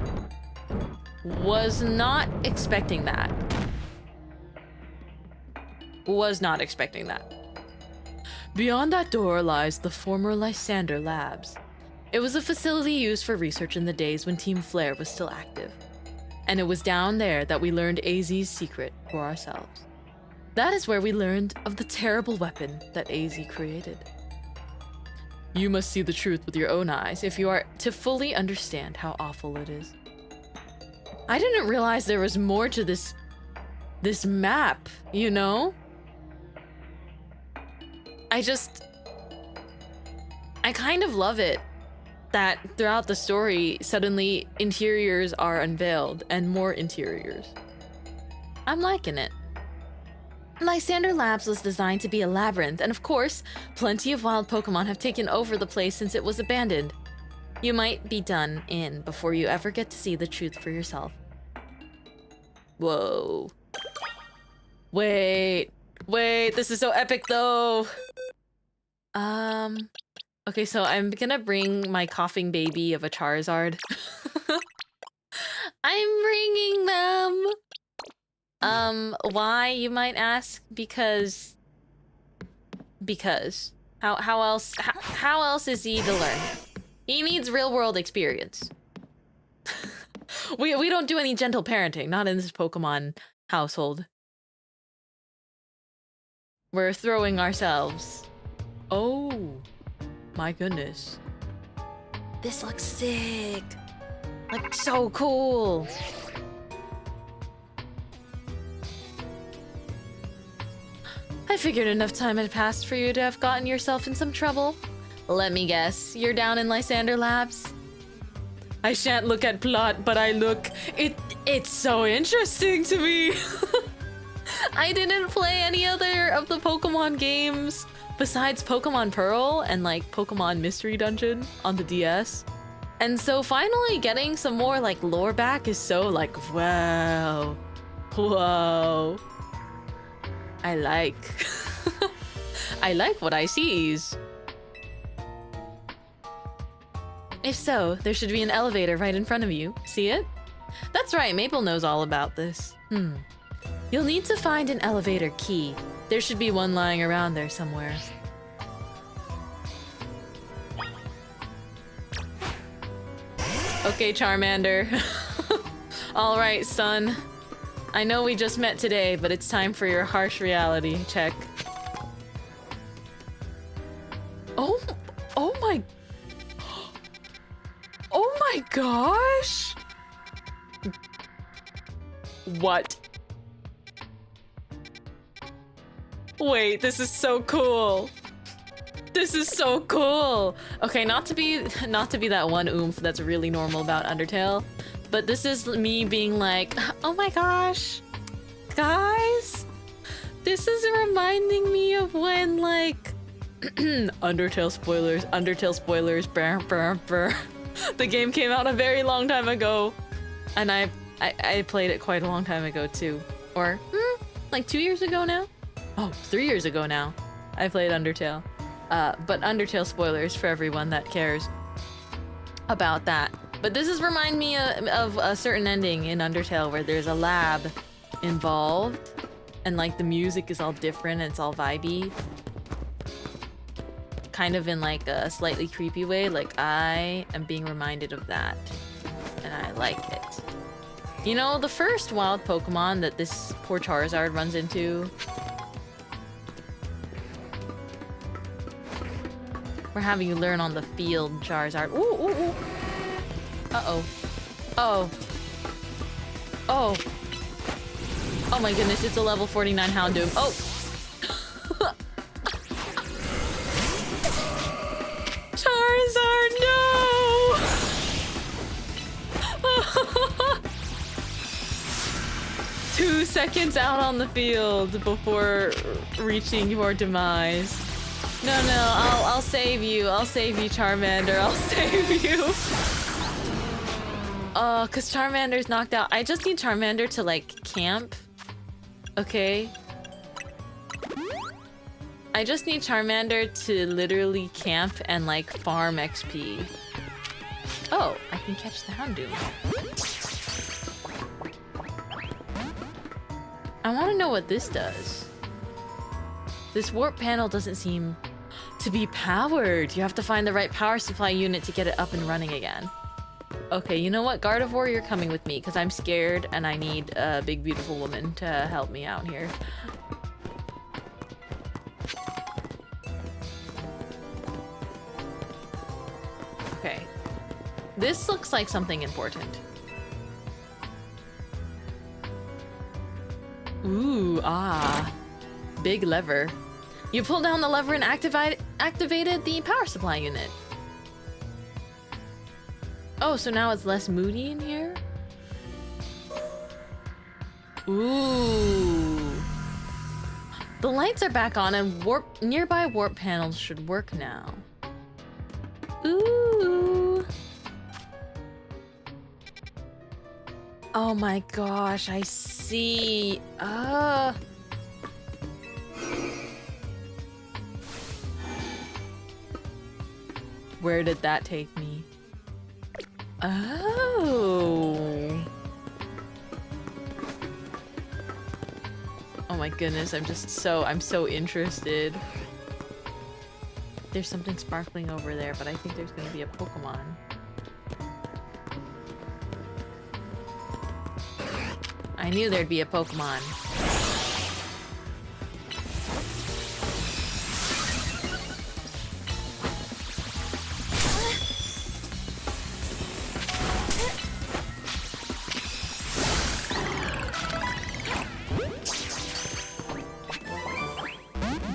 Was not expecting that. Was not expecting that. Beyond that door lies the former Lysander Labs. It was a facility used for research in the days when Team Flare was still active. And it was down there that we learned AZ's secret for ourselves. That is where we learned of the terrible weapon that AZ created. You must see the truth with your own eyes if you are to fully understand how awful it is. I didn't realize there was more to this map, you know? I kind of love it that throughout the story, suddenly interiors are unveiled and more interiors. I'm liking it. Lysander Labs was designed to be a labyrinth, and of course, plenty of wild Pokemon have taken over the place since it was abandoned. You might be done in before you ever get to see the truth for yourself. Whoa. Wait. Wait, this is so epic though. Okay, so I'm gonna bring my coughing baby of a Charizard. I'm bringing them. Why, you might ask? Because how else is he to learn? He needs real world experience. we don't do any gentle parenting, not in this Pokemon household. We're throwing ourselves. Oh my goodness. This looks sick. Like, so cool. I figured enough time had passed for you to have gotten yourself in some trouble. Let me guess, you're down in Lysander Labs? I shan't look at plot, but I look... It's so interesting to me. I didn't play any other of the Pokemon games besides Pokemon Pearl and like Pokemon Mystery Dungeon on the DS. And so finally getting some more like lore back is so like, wow. Whoa. I like. I like what I sees. If so, there should be an elevator right in front of you. See it? That's right, Maple knows all about this. You'll need to find an elevator key. There should be one lying around there somewhere. Okay, Charmander. All right, son. I know we just met today, but it's time for your harsh reality check. Oh my... Oh my gosh! What? Wait, this is so cool. This is so cool. Okay, not to be that one oomph that's really normal about Undertale, but this is me being like, oh my gosh, guys, this is reminding me of when like Undertale spoilers, brr, brr, brr. The game came out a very long time ago, and I played it quite a long time ago too, or like 2 years ago now. Oh, 3 years ago now. I played Undertale. But Undertale spoilers for everyone that cares about that. But this is remind me of a certain ending in Undertale where there's a lab involved and like the music is all different and it's all vibey. Kind of in like a slightly creepy way. Like I am being reminded of that and I like it. You know, the first wild Pokemon that this poor Charizard runs into. We're having you learn on the field, Charizard. Ooh, ooh, ooh. Uh-oh. Oh. Oh. Oh my goodness, it's a level 49 Houndoom. Oh! Charizard, no! 2 seconds out on the field before reaching your demise. No, I'll save you. I'll save you, Charmander. I'll save you. Oh, cause Charmander's knocked out. I just need Charmander to like camp. Okay. I just need Charmander to literally camp and like farm XP. Oh, I can catch the Houndoom. I want to know what this does. This warp panel doesn't seem to be powered. You have to find the right power supply unit to get it up and running again. Okay, you know what? Gardevoir, you're coming with me because I'm scared and I need a big, beautiful woman to help me out here. Okay. This looks like something important. Ooh, ah. Big lever. You pull down the lever and activated the power supply unit. Oh, so now it's less moody in here? Ooh. The lights are back on and nearby warp panels should work now. Ooh. Oh my gosh, I see. see. Where did that take me? Oh. Oh my goodness, I'm so interested. There's something sparkling over there, but I think there's gonna be a Pokemon. I knew there'd be a Pokemon.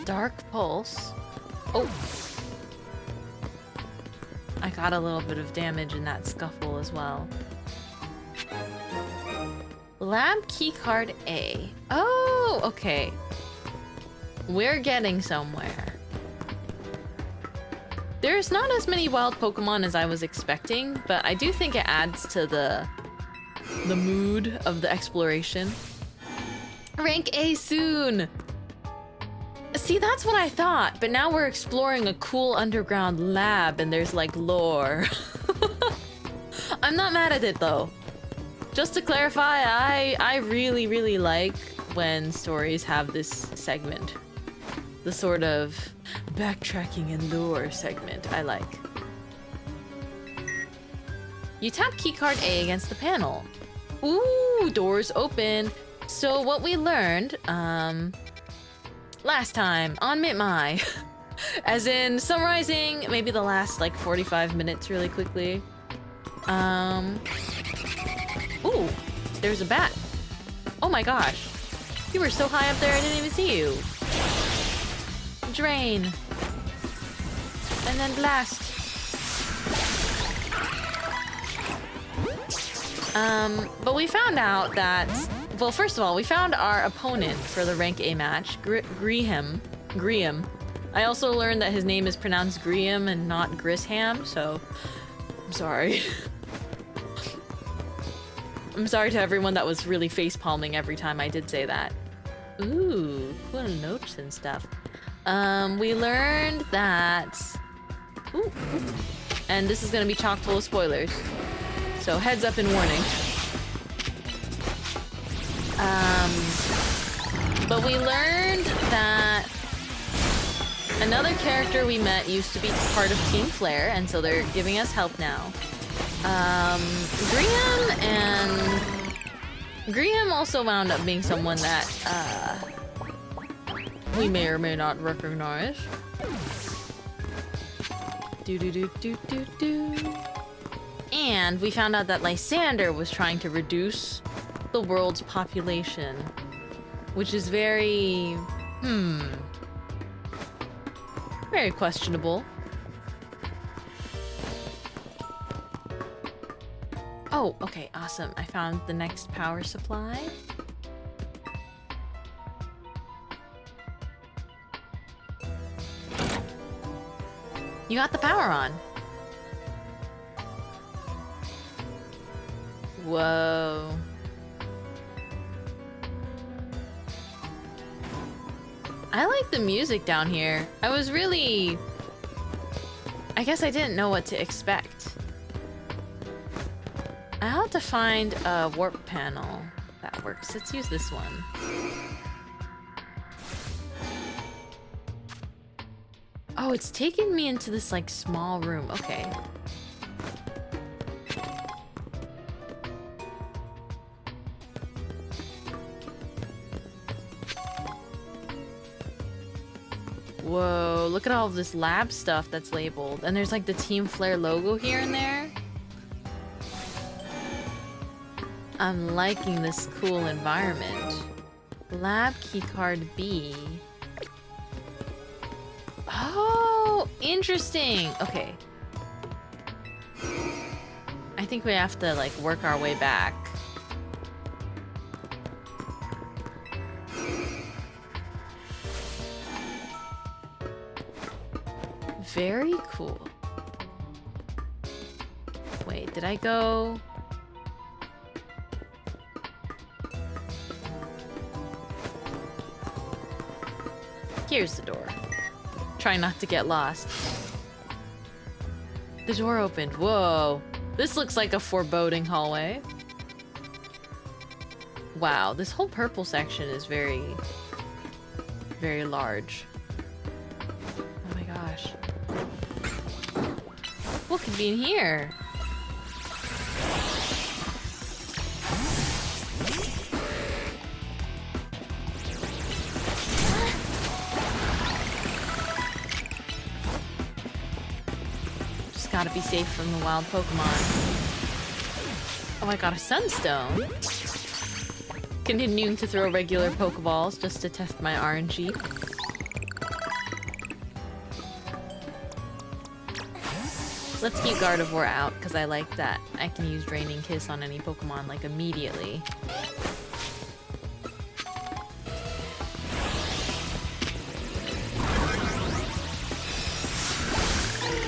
Dark Pulse. Oh. I got a little bit of damage in that scuffle as well. Lab keycard A. Oh, okay. We're getting somewhere. There's not as many wild Pokemon as I was expecting, but I do think it adds to the mood of the exploration. Rank A soon! See, that's what I thought, but now we're exploring a cool underground lab and there's like lore. I'm not mad at it though. Just to clarify, I really, really like when stories have this segment. The sort of backtracking and lore segment I like. You tap keycard A against the panel. Ooh, doors open. So what we learned, last time on Mintmai, as in summarizing maybe the last like 45 minutes really quickly. Ooh, there's a bat. Oh my gosh. You were so high up there I didn't even see you. Drain. And then blast. But we found out that, well, first of all, we found our opponent for the rank A match, Grisham. I also learned that his name is pronounced Grisham and not Grisham, so I'm sorry. I'm sorry to everyone that was really face-palming every time I did say that. Ooh, cool notes and stuff. We learned that... Ooh. And this is gonna be chock full of spoilers. So heads up and warning. But we learned that another character we met used to be part of Team Flare, and so they're giving us help now. Grisham also wound up being someone that we may or may not recognize. And we found out that Lysander was trying to reduce the world's population, which is very, very questionable. Oh, okay, awesome. I found the next power supply. You got the power on. Whoa. I like the music down here. I guess I didn't know what to expect. I have to find a warp panel that works. Let's use this one. Oh, it's taking me into this like small room. Okay. Whoa, look at all of this lab stuff that's labeled. And there's like the Team Flare logo here and there. I'm liking this cool environment. Lab keycard B. Oh, interesting. Okay. I think we have to like work our way back. Very cool. Wait, did I go? Here's the door. Try not to get lost. The door opened. Whoa. This looks like a foreboding hallway. Wow, this whole purple section is very, very large. Oh my gosh. What could be in here? Just gotta be safe from the wild Pokemon. Oh, I got a Sunstone. Continuing to throw regular Pokeballs just to test my RNG. Let's keep Gardevoir out, because I like that I can use Draining Kiss on any Pokemon, like, immediately.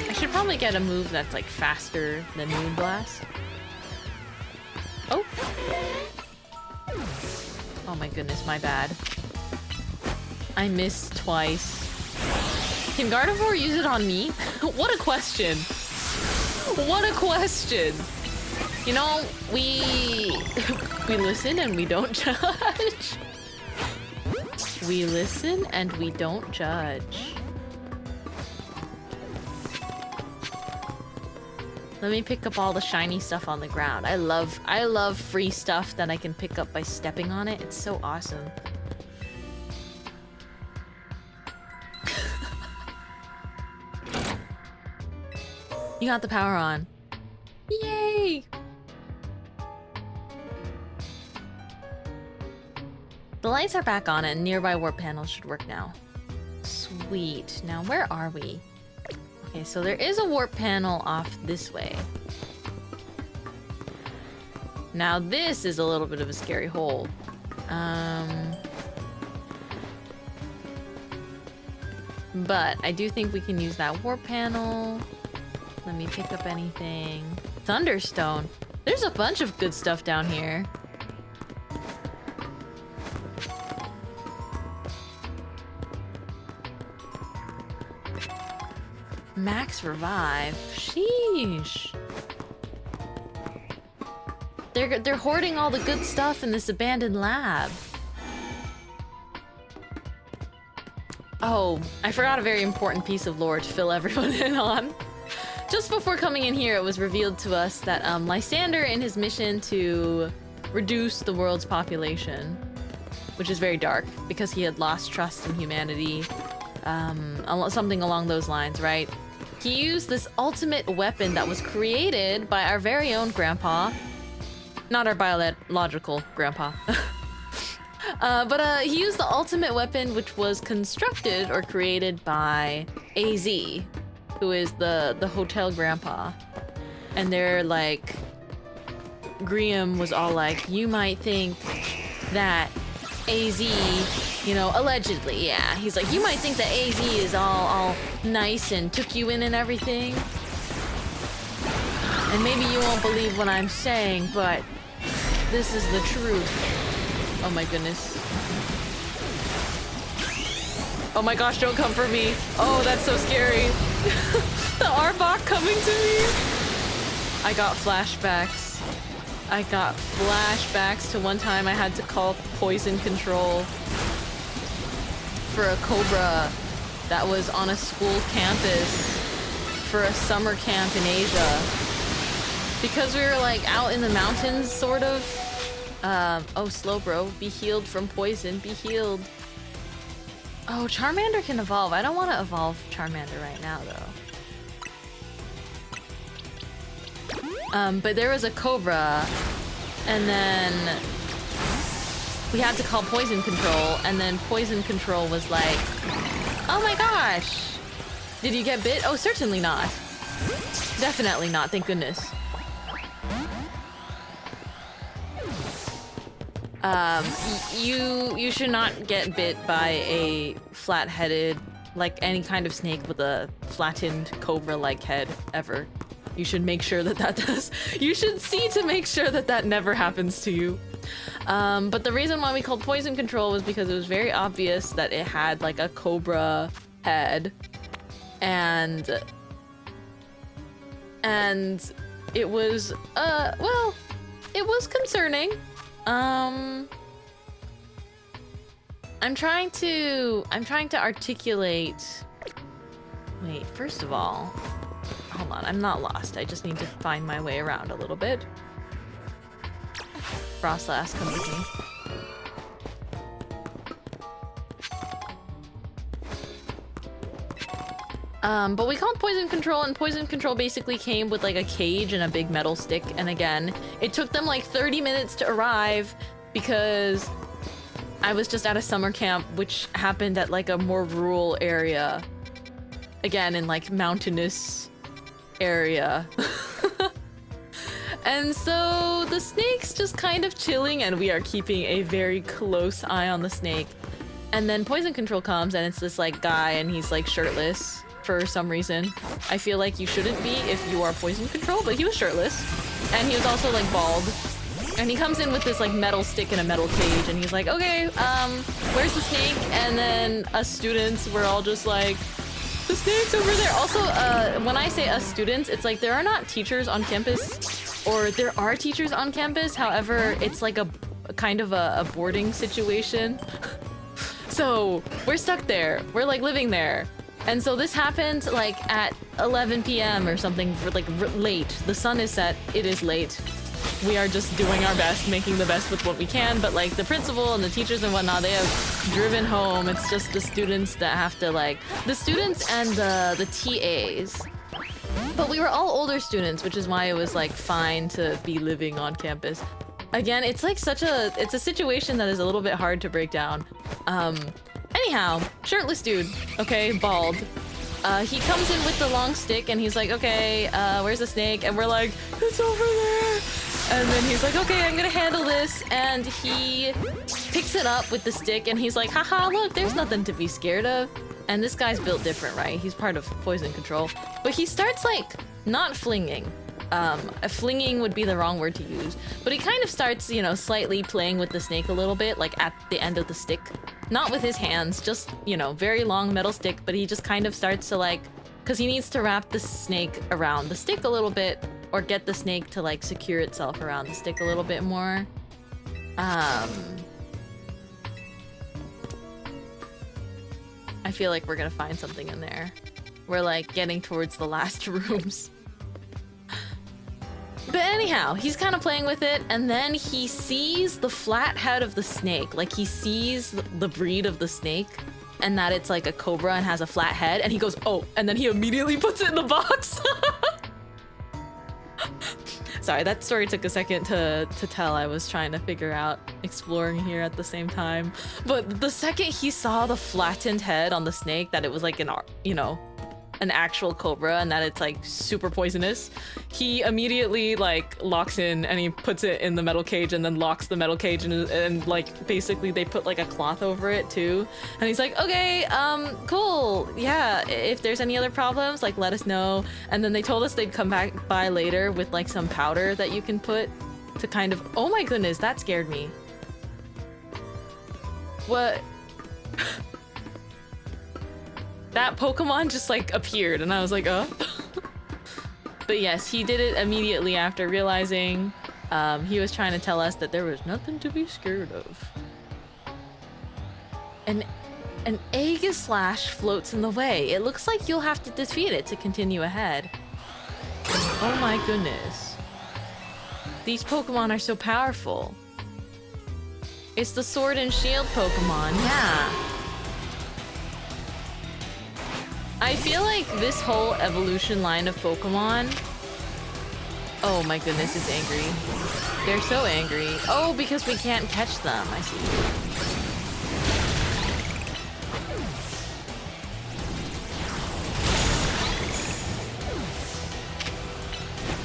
I should probably get a move that's, like, faster than Moonblast. Oh! Oh my goodness, my bad. I missed twice. Can Gardevoir use it on me? What a question! What a question! You know, we listen and we don't judge. We listen and we don't judge. Let me pick up all the shiny stuff on the ground. I love free stuff that I can pick up by stepping on it. It's so awesome. You got the power on. Yay! The lights are back on and nearby warp panels should work now. Sweet. Now where are we? Okay, so there is a warp panel off this way. Now this is a little bit of a scary hole. But I do think we can use that warp panel. Let me pick up anything. Thunderstone. There's a bunch of good stuff down here. Max revive. Sheesh. They're hoarding all the good stuff in this abandoned lab. Oh, I forgot a very important piece of lore to fill everyone in on. Just before coming in here, it was revealed to us that Lysander, in his mission to reduce the world's population, which is very dark because he had lost trust in humanity, something along those lines, right? He used this ultimate weapon that was created by our very own grandpa. Not our biological grandpa. But he used the ultimate weapon which was constructed or created by AZ, who is the hotel grandpa. And they're like... Grisham was all like, you might think that AZ, you know, allegedly, yeah. He's like, you might think that AZ is all nice and took you in and everything. And maybe you won't believe what I'm saying, but this is the truth. Oh my goodness. Oh my gosh, don't come for me. Oh, that's so scary. The Arbok coming to me. I got flashbacks. I got flashbacks to one time I had to call poison control for a cobra that was on a school campus for a summer camp in Asia. Because we were like out in the mountains, sort of. Oh, Slowbro, be healed from poison, be healed. Oh, Charmander can evolve. I don't want to evolve Charmander right now, though. But there was a cobra, and then we had to call poison control, and then poison control was like, oh my gosh, did you get bit? Oh, certainly not. Definitely not, thank goodness. You should not get bit by a flat-headed, like any kind of snake with a flattened cobra-like head ever. You should make sure that does. You should see to make sure that that never happens to you. But the reason why we called poison control was because it was very obvious that it had like a cobra head, and it was well, it was concerning. I'm trying to articulate. Wait, first of all, hold on, I'm not lost. I just need to find my way around a little bit. Frostlass, come with me. But we called poison control, and poison control basically came with like a cage and a big metal stick. And again, it took them like 30 minutes to arrive because I was just at a summer camp, which happened at like a more rural area. Again, in like mountainous area. And so the snake's just kind of chilling, and we are keeping a very close eye on the snake. And then poison control comes, and it's this like guy, and he's like shirtless for some reason. I feel like you shouldn't be if you are poison control, but he was shirtless. And he was also like bald. And he comes in with this like metal stick in a metal cage, and he's like, okay, where's the snake? And then us students were all just like, the snake's over there. Also, when I say us students, it's like there are not teachers on campus. Or there are teachers on campus, however, it's like a kind of a boarding situation. So we're stuck there. We're like living there. And so this happened like at 11 p.m. or something, like late. The sun is set, it is late. We are just doing our best, making the best with what we can, but like the principal and the teachers and whatnot, they have driven home. It's just the students that have to like, the students and the TAs. But we were all older students, which is why it was like fine to be living on campus. Again, it's like it's a situation that is a little bit hard to break down. Anyhow, shirtless dude, okay, bald. He comes in with the long stick and he's like, okay, where's the snake? And we're like, it's over there. And then he's like, okay, I'm gonna handle this. And he picks it up with the stick and he's like, haha, look, there's nothing to be scared of. And this guy's built different, right? He's part of poison control. But he starts like not flinging. Flinging would be the wrong word to use. But he kind of starts, you know, slightly playing with the snake a little bit, like at the end of the stick. Not with his hands, just, you know, very long metal stick, but he just kind of starts to like, because he needs to wrap the snake around the stick a little bit, or get the snake to like secure itself around the stick a little bit more. I feel like we're gonna find something in there. We're like getting towards the last rooms. But anyhow, he's kind of playing with it, and then he sees the flat head of the snake. Like he sees the breed of the snake, and that it's like a cobra and has a flat head, and he goes, oh, and then he immediately puts it in the box. Sorry, that story took a second to tell. I was trying to figure out, exploring here at the same time. But the second he saw the flattened head on the snake, that it was like an, you know, an actual cobra and that it's like super poisonous, he immediately like locks in and he puts it in the metal cage and then locks the metal cage and like basically they put like a cloth over it too. And he's like, okay, cool, yeah, if there's any other problems, like let us know. And then they told us they'd come back by later with like some powder that you can put to kind of, oh my goodness, that scared me. What? That Pokemon just like appeared and I was like, oh. But yes, he did it immediately after realizing he was trying to tell us that there was nothing to be scared of. An Aegislash floats in the way. It looks like you'll have to defeat it to continue ahead. Oh my goodness. These Pokemon are so powerful. It's the Sword and Shield Pokemon, yeah. I feel like this whole evolution line of Pokemon... Oh my goodness, it's angry. They're so angry. Oh, because we can't catch them, I see.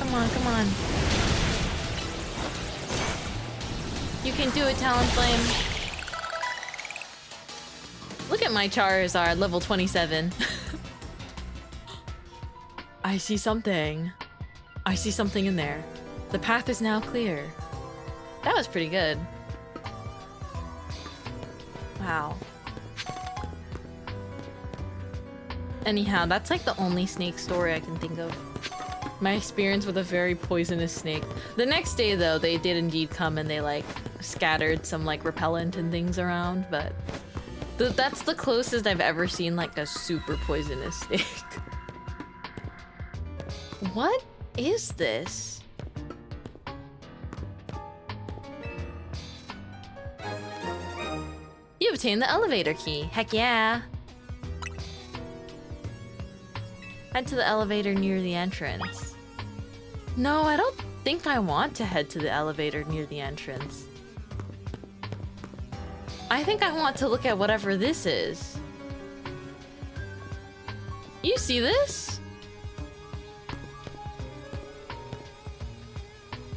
Come on, come on. You can do it, Talonflame. Look at my Charizard, level 27. I see something. I see something in there. The path is now clear. That was pretty good. how. Anyhow, that's like the only snake story I can think of. My experience with a very poisonous snake. The next day though, they did indeed come and they like scattered some like repellent and things around, but that's the closest I've ever seen like a super poisonous snake. What is this? You obtained the elevator key. Heck yeah. Head to the elevator near the entrance. No, I don't think I want to head to the elevator near the entrance. I think I want to look at whatever this is. You see this?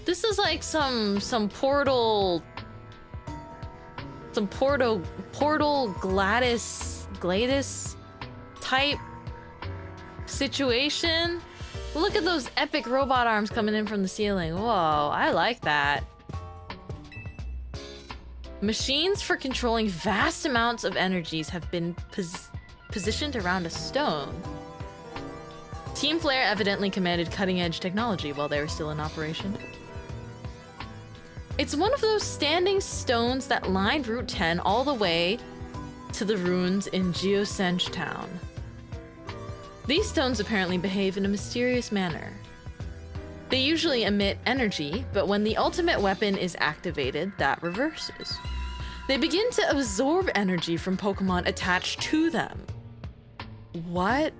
This is like some portal Gladys type situation. Look at those epic robot arms coming in from the ceiling. Whoa, I like that. Machines for controlling vast amounts of energies have been positioned around a stone. Team Flare evidently commanded cutting-edge technology while they were still in operation. It's one of those standing stones that lined Route 10 all the way to the ruins in Geosench Town. These stones apparently behave in a mysterious manner. They usually emit energy, but when the ultimate weapon is activated, that reverses. They begin to absorb energy from Pokémon attached to them. What?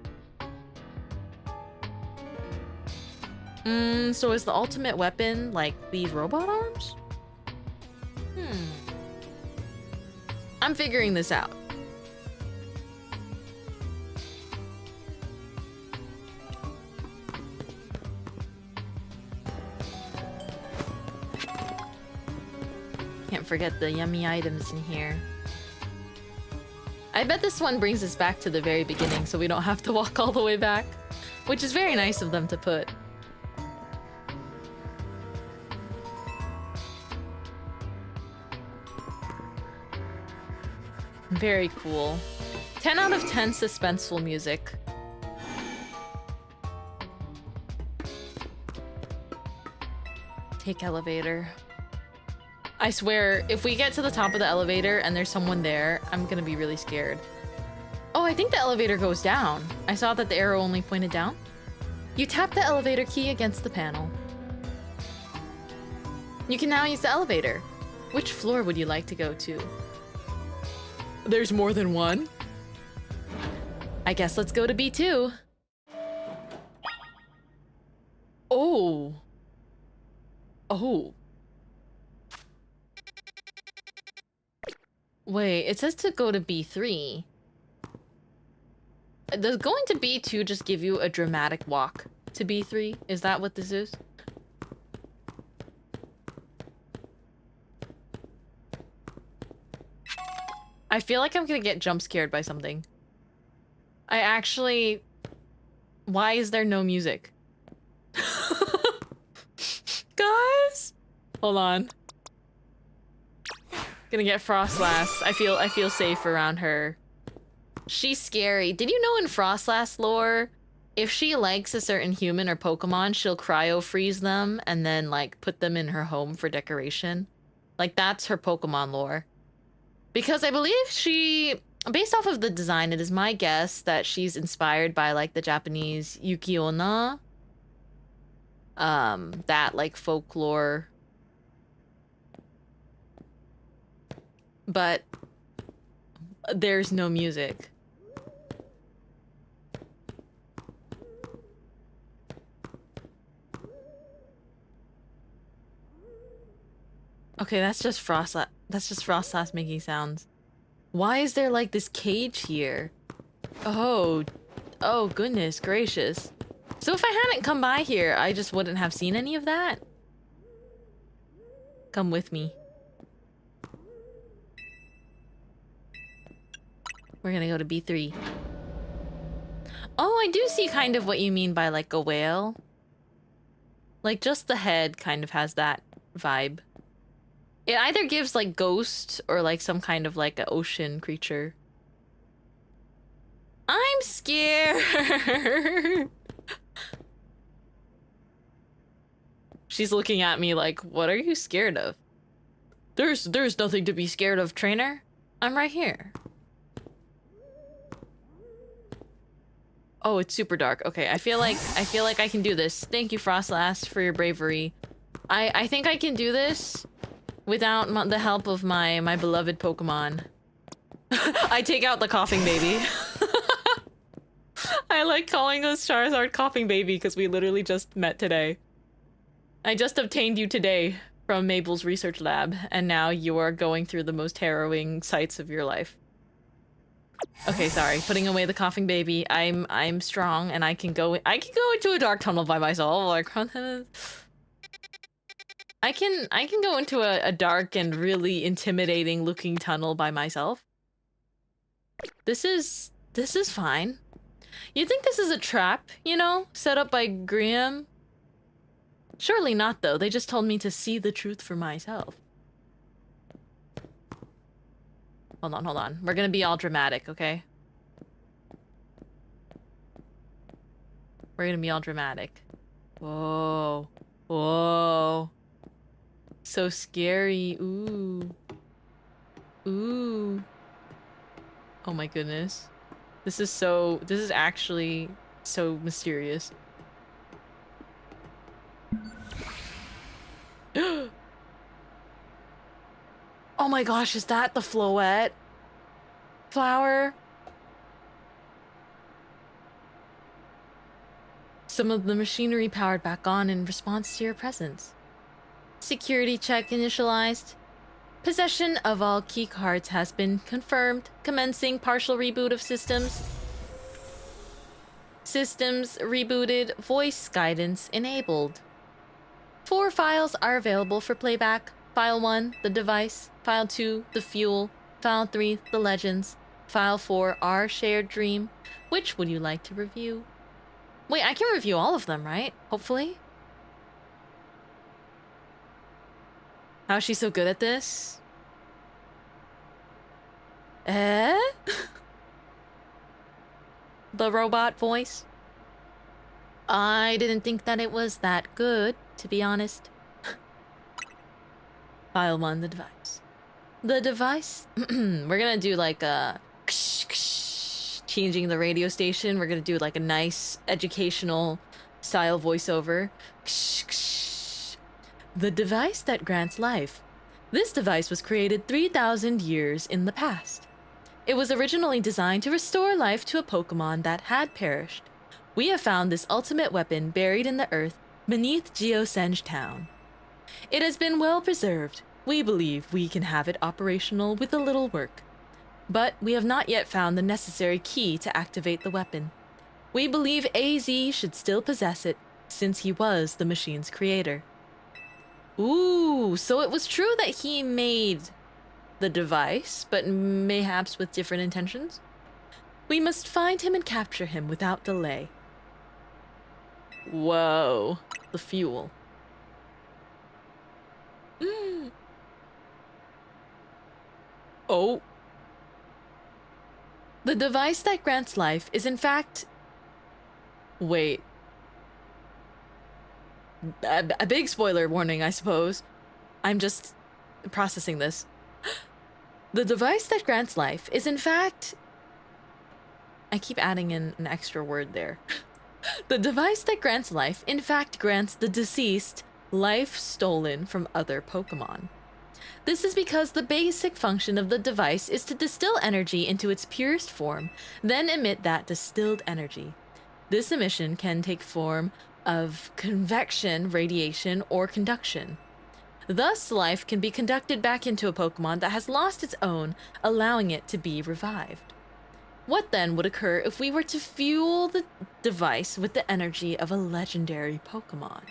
So is the ultimate weapon like these robot arms? I'm figuring this out. Can't forget the yummy items in here. I bet this one brings us back to the very beginning so we don't have to walk all the way back, which is very nice of them to put. Very cool. 10 out of 10 suspenseful music. Take elevator. I swear, if we get to the top of the elevator and there's someone there, I'm gonna be really scared. Oh, I think the elevator goes down. I saw that the arrow only pointed down. You tap the elevator key against the panel. You can now use the elevator. Which floor would you like to go to? There's more than one. I guess let's go to B2. Oh. Oh. Wait, it says to go to B3. Does going to B2 just give you a dramatic walk to B3? Is that what this is? I feel like I'm gonna get jump scared by something. I actually... Why is there no music? Guys? Hold on. Gonna get Frostlass. I feel safe around her. She's scary. Did you know in Frostlass lore, if she likes a certain human or Pokemon, she'll cryo-freeze them and then, like, put them in her home for decoration? Like, that's her Pokemon lore. Because I believe she... Based off of the design, it is my guess that she's inspired by, like, the Japanese Yuki-onna. That, like, folklore. But there's no music. Okay, that's just Frostlass. That's just Frostlass making sounds. Why is there like this cage here? Oh goodness gracious. So if I hadn't come by here, I just wouldn't have seen any of that? Come with me. We're gonna go to B3. Oh, I do see kind of what you mean by like a whale. Like just the head kind of has that vibe. It either gives like ghost or like some kind of like an ocean creature. I'm scared. She's looking at me like, what are you scared of? There's nothing to be scared of, trainer. I'm right here. Oh, it's super dark. Okay, I feel like I can do this. Thank you, Frostlass, for your bravery. I think I can do this without the help of my beloved Pokemon. I take out the coughing baby. I like calling this Charizard coughing baby because we literally just met today. I just obtained you today from Mabel's research lab, and now you are going through the most harrowing sights of your life. Okay, sorry. Putting away the coughing baby. I'm strong, and I can go into a dark tunnel by myself. Like, I can go into a dark and really intimidating looking tunnel by myself. This is fine. You think this is a trap, you know, set up by Grisham? Surely not, though. They just told me to see the truth for myself. Hold on. We're gonna be all dramatic, okay? We're gonna be all dramatic. Whoa. Whoa. So scary. Ooh. Ooh. Oh my goodness. This is actually so mysterious. Oh my gosh, is that the Floette flower? Some of the machinery powered back on in response to your presence. Security check initialized. Possession of all keycards has been confirmed. Commencing partial reboot of systems. Systems rebooted. Voice guidance enabled. 4 files are available for playback. File 1, the device. File 2, the fuel. File 3, the legends. File 4, our shared dream. Which would you like to review? Wait, I can review all of them, right? Hopefully? How's she so good at this? The robot voice? I didn't think that it was that good, to be honest. File 1, the device. The device? We're gonna do like a... changing the radio station. We're gonna do like a nice educational style voiceover. The device that grants life. This device was created 3,000 years in the past. It was originally designed to restore life to a Pokemon that had perished. We have found this ultimate weapon buried in the earth beneath Geosenge Town. It has been well preserved. We believe we can have it operational with a little work. But we have not yet found the necessary key to activate the weapon. We believe AZ should still possess it, since he was the machine's creator. Ooh, so it was true that he made the device, but mayhaps with different intentions? We must find him and capture him without delay. Whoa, the fuel. Oh. The device that grants life is in fact... Wait. A big spoiler warning, I suppose. I'm just processing this. The device that grants life is in fact... I keep adding in an extra word there. The device that grants life in fact grants the deceased life stolen from other Pokemon. This is because the basic function of the device is to distill energy into its purest form, then emit that distilled energy. This emission can take form of convection, radiation, or conduction. Thus, life can be conducted back into a Pokemon that has lost its own, allowing it to be revived. What then would occur if we were to fuel the device with the energy of a legendary Pokemon?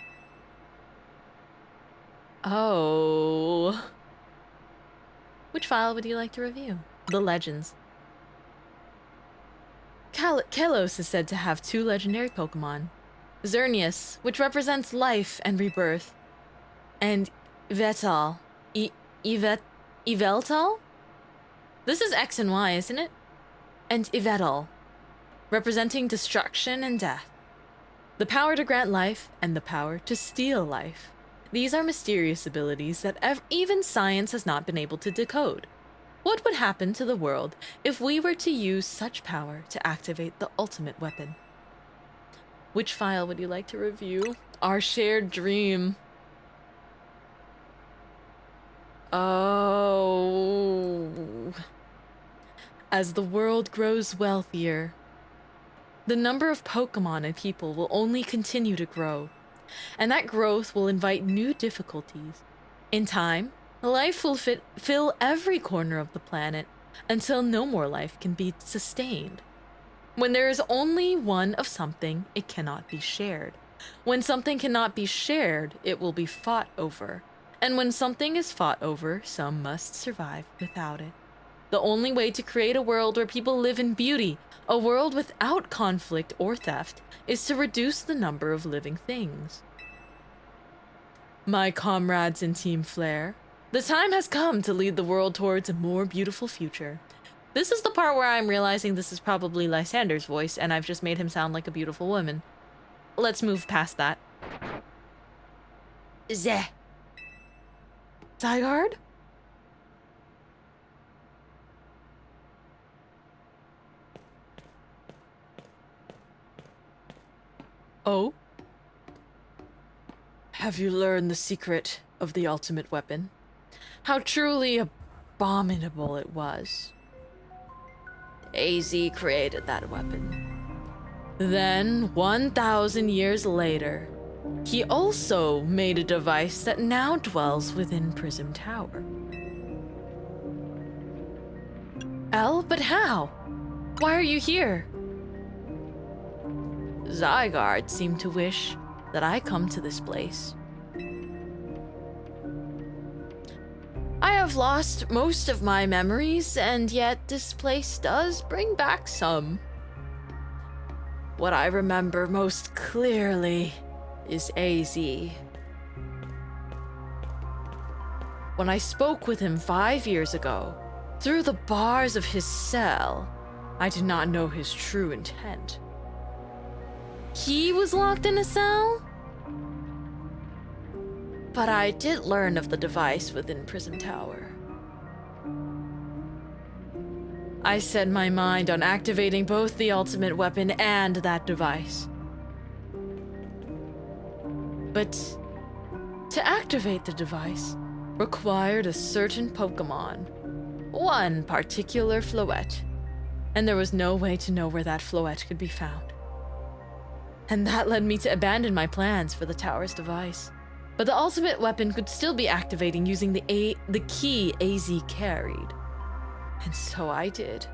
Oh. Which file would you like to review? The Legends. Kalos is said to have 2 legendary Pokemon. Xerneas, which represents life and rebirth, and Vetal, Yveltal? This is X and Y, isn't it? And Yvetal, representing destruction and death. The power to grant life and the power to steal life. These are mysterious abilities that even science has not been able to decode. What would happen to the world if we were to use such power to activate the ultimate weapon? Which file would you like to review? Our shared dream. Oh. As the world grows wealthier, the number of Pokemon and people will only continue to grow, and that growth will invite new difficulties. In time, life will fill every corner of the planet until no more life can be sustained. When there is only one of something, it cannot be shared. When something cannot be shared, it will be fought over. And when something is fought over, some must survive without it. The only way to create a world where people live in beauty, a world without conflict or theft, is to reduce the number of living things. My comrades in Team Flare, the time has come to lead the world towards a more beautiful future. This is the part where I'm realizing this is probably Lysander's voice, and I've just made him sound like a beautiful woman. Let's move past that. Zeh. Zygarde? Oh? Have you learned the secret of the ultimate weapon? How truly abominable it was. AZ created that weapon. Then, 1,000 years later, he also made a device that now dwells within Prism Tower. Elle, but how? Why are you here? Zygarde seemed to wish that I come to this place. I have lost most of my memories, and yet this place does bring back some. What I remember most clearly is AZ. When I spoke with him 5 years ago, through the bars of his cell, I did not know his true intent. He was locked in a cell? But I did learn of the device within Prism Tower. I set my mind on activating both the ultimate weapon and that device. But to activate the device required a certain Pokémon, one particular Floette, and there was no way to know where that Floette could be found. And that led me to abandon my plans for the tower's device. But the ultimate weapon could still be activating using the key AZ carried. And so I did.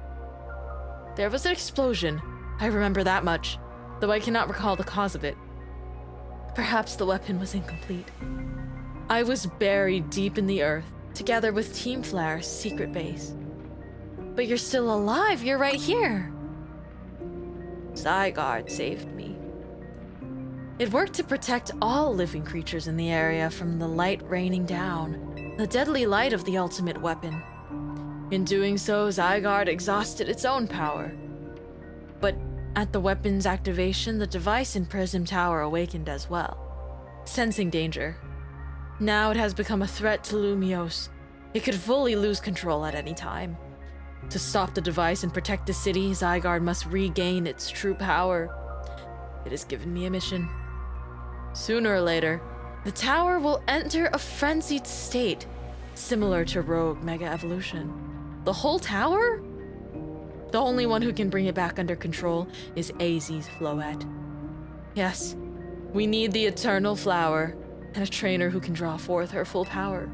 There was an explosion, I remember that much, though I cannot recall the cause of it. Perhaps the weapon was incomplete. I was buried deep in the earth, together with Team Flare's secret base. But you're still alive, you're right here. Zygarde saved me. It worked to protect all living creatures in the area from the light raining down, the deadly light of the ultimate weapon. In doing so, Zygarde exhausted its own power. But at the weapon's activation, the device in Prism Tower awakened as well, sensing danger. Now it has become a threat to Lumiose. It could fully lose control at any time. To stop the device and protect the city, Zygarde must regain its true power. It has given me a mission. Sooner or later, the tower will enter a frenzied state, similar to Rogue Mega Evolution. The whole tower? The only one who can bring it back under control is AZ's Floette. Yes, we need the Eternal Flower, and a trainer who can draw forth her full power.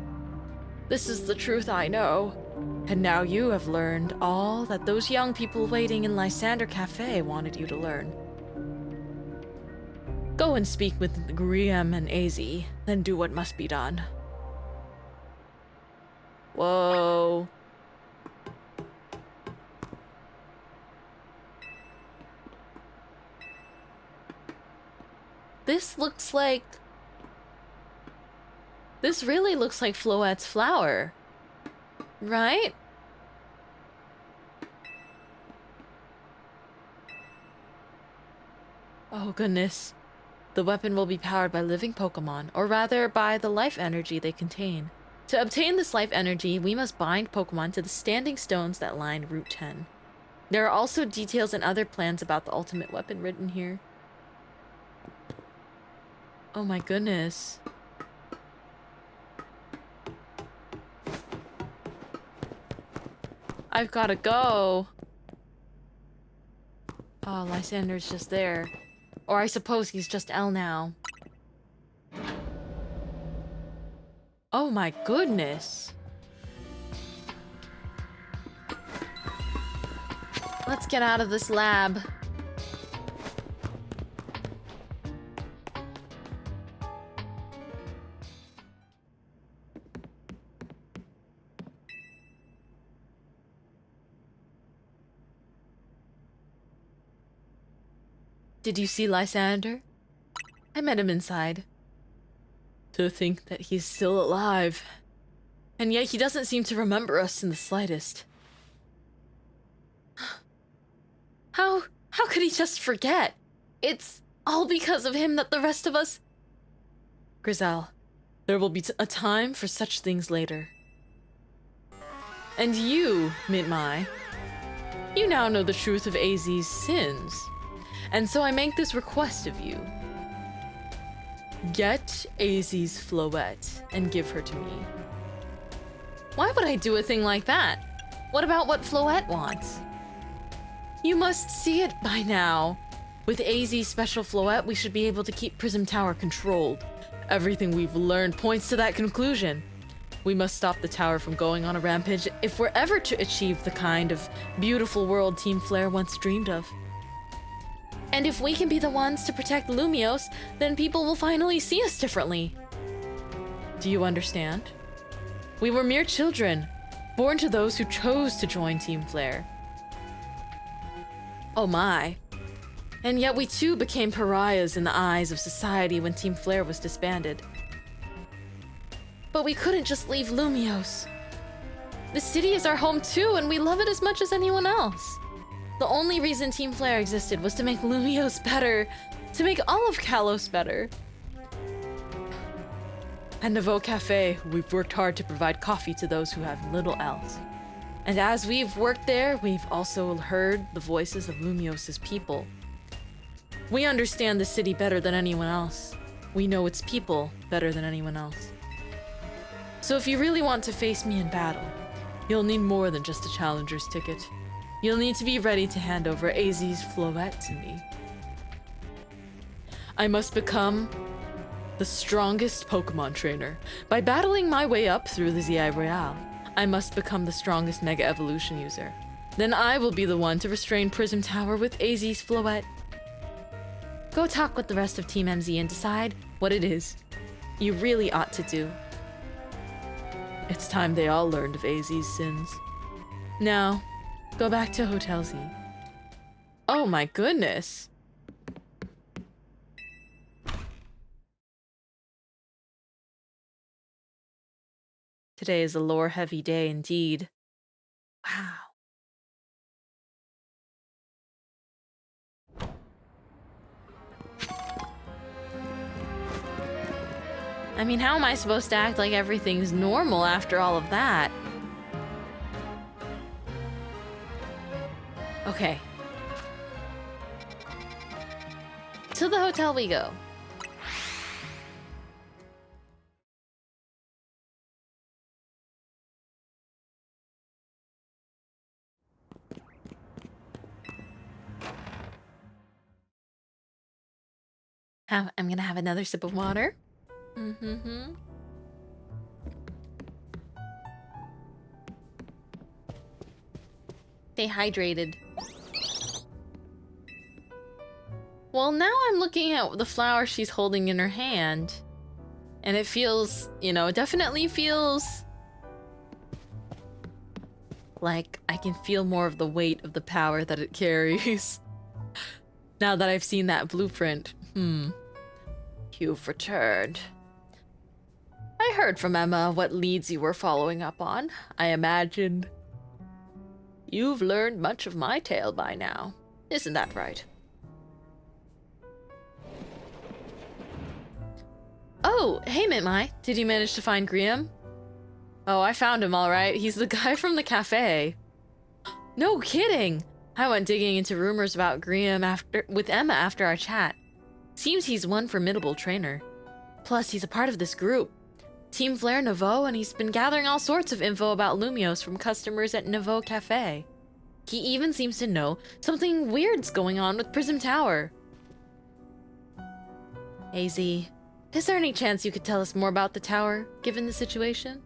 This is the truth I know, and now you have learned all that those young people waiting in Lysander Cafe wanted you to learn. Go and speak with Grisham and AZ, then do what must be done. Whoa. This looks like... This really looks like Floette's flower. Right? Oh goodness. The weapon will be powered by living Pokemon, or rather by the life energy they contain. To obtain this life energy, we must bind Pokemon to the standing stones that line Route 10. There are also details and other plans about the ultimate weapon written here. Oh my goodness. I've gotta go. Oh, Lysander's just there. Or I suppose he's just L now. Oh my goodness. Let's get out of this lab. Did you see Lysander? I met him inside. To think that he's still alive. And yet he doesn't seem to remember us in the slightest. How could he just forget? It's all because of him that the rest of us... Grizel, there will be a time for such things later. And you, Mintmai, you now know the truth of AZ's sins. And so I make this request of you. Get AZ's Floette and give her to me. Why would I do a thing like that? What about what Floette wants? You must see it by now. With AZ's special Floette, we should be able to keep Prism Tower controlled. Everything we've learned points to that conclusion. We must stop the tower from going on a rampage if we're ever to achieve the kind of beautiful world Team Flare once dreamed of. And if we can be the ones to protect Lumiose, then people will finally see us differently. Do you understand? We were mere children, born to those who chose to join Team Flare. Oh my. And yet we too became pariahs in the eyes of society when Team Flare was disbanded. But we couldn't just leave Lumiose. The city is our home too, and we love it as much as anyone else. The only reason Team Flare existed was to make Lumiose better, to make all of Kalos better. At Nouveau Cafe, we've worked hard to provide coffee to those who have little else. And as we've worked there, we've also heard the voices of Lumiose's people. We understand the city better than anyone else. We know its people better than anyone else. So if you really want to face me in battle, you'll need more than just a challenger's ticket. You'll need to be ready to hand over AZ's Floette to me. I must become the strongest Pokemon trainer. By battling my way up through the ZI Royale, I must become the strongest Mega Evolution user. Then I will be the one to restrain Prism Tower with AZ's Floette. Go talk with the rest of Team MZ and decide what it is you really ought to do. It's time they all learned of AZ's sins. Now, go back to Hotel Z. Oh my goodness. Today is a lore-heavy day indeed. Wow. I mean, how am I supposed to act like everything's normal after all of that? Okay. To the hotel we go. I'm gonna have another sip of water. Stay hydrated. Well, now I'm looking at the flower she's holding in her hand. And it feels, you know, it definitely feels like I can feel more of the weight of the power that it carries. Now that I've seen that blueprint. You've returned. I I heard from Emma what leads you were following up on. I imagined you've learned much of my tale by now. Isn't that right? Oh, hey Mintmai. Did you manage to find Grisham? Oh, I found him all right. He's the guy from the cafe. No kidding! I went digging into rumors about Grisham with Emma after our chat. Seems he's one formidable trainer. Plus, he's a part of this group, Team Flare Nouveau, and he's been gathering all sorts of info about Lumios from customers at Nouveau Cafe. He even seems to know something weird's going on with Prism Tower. AZ, is there any chance you could tell us more about the tower, given the situation?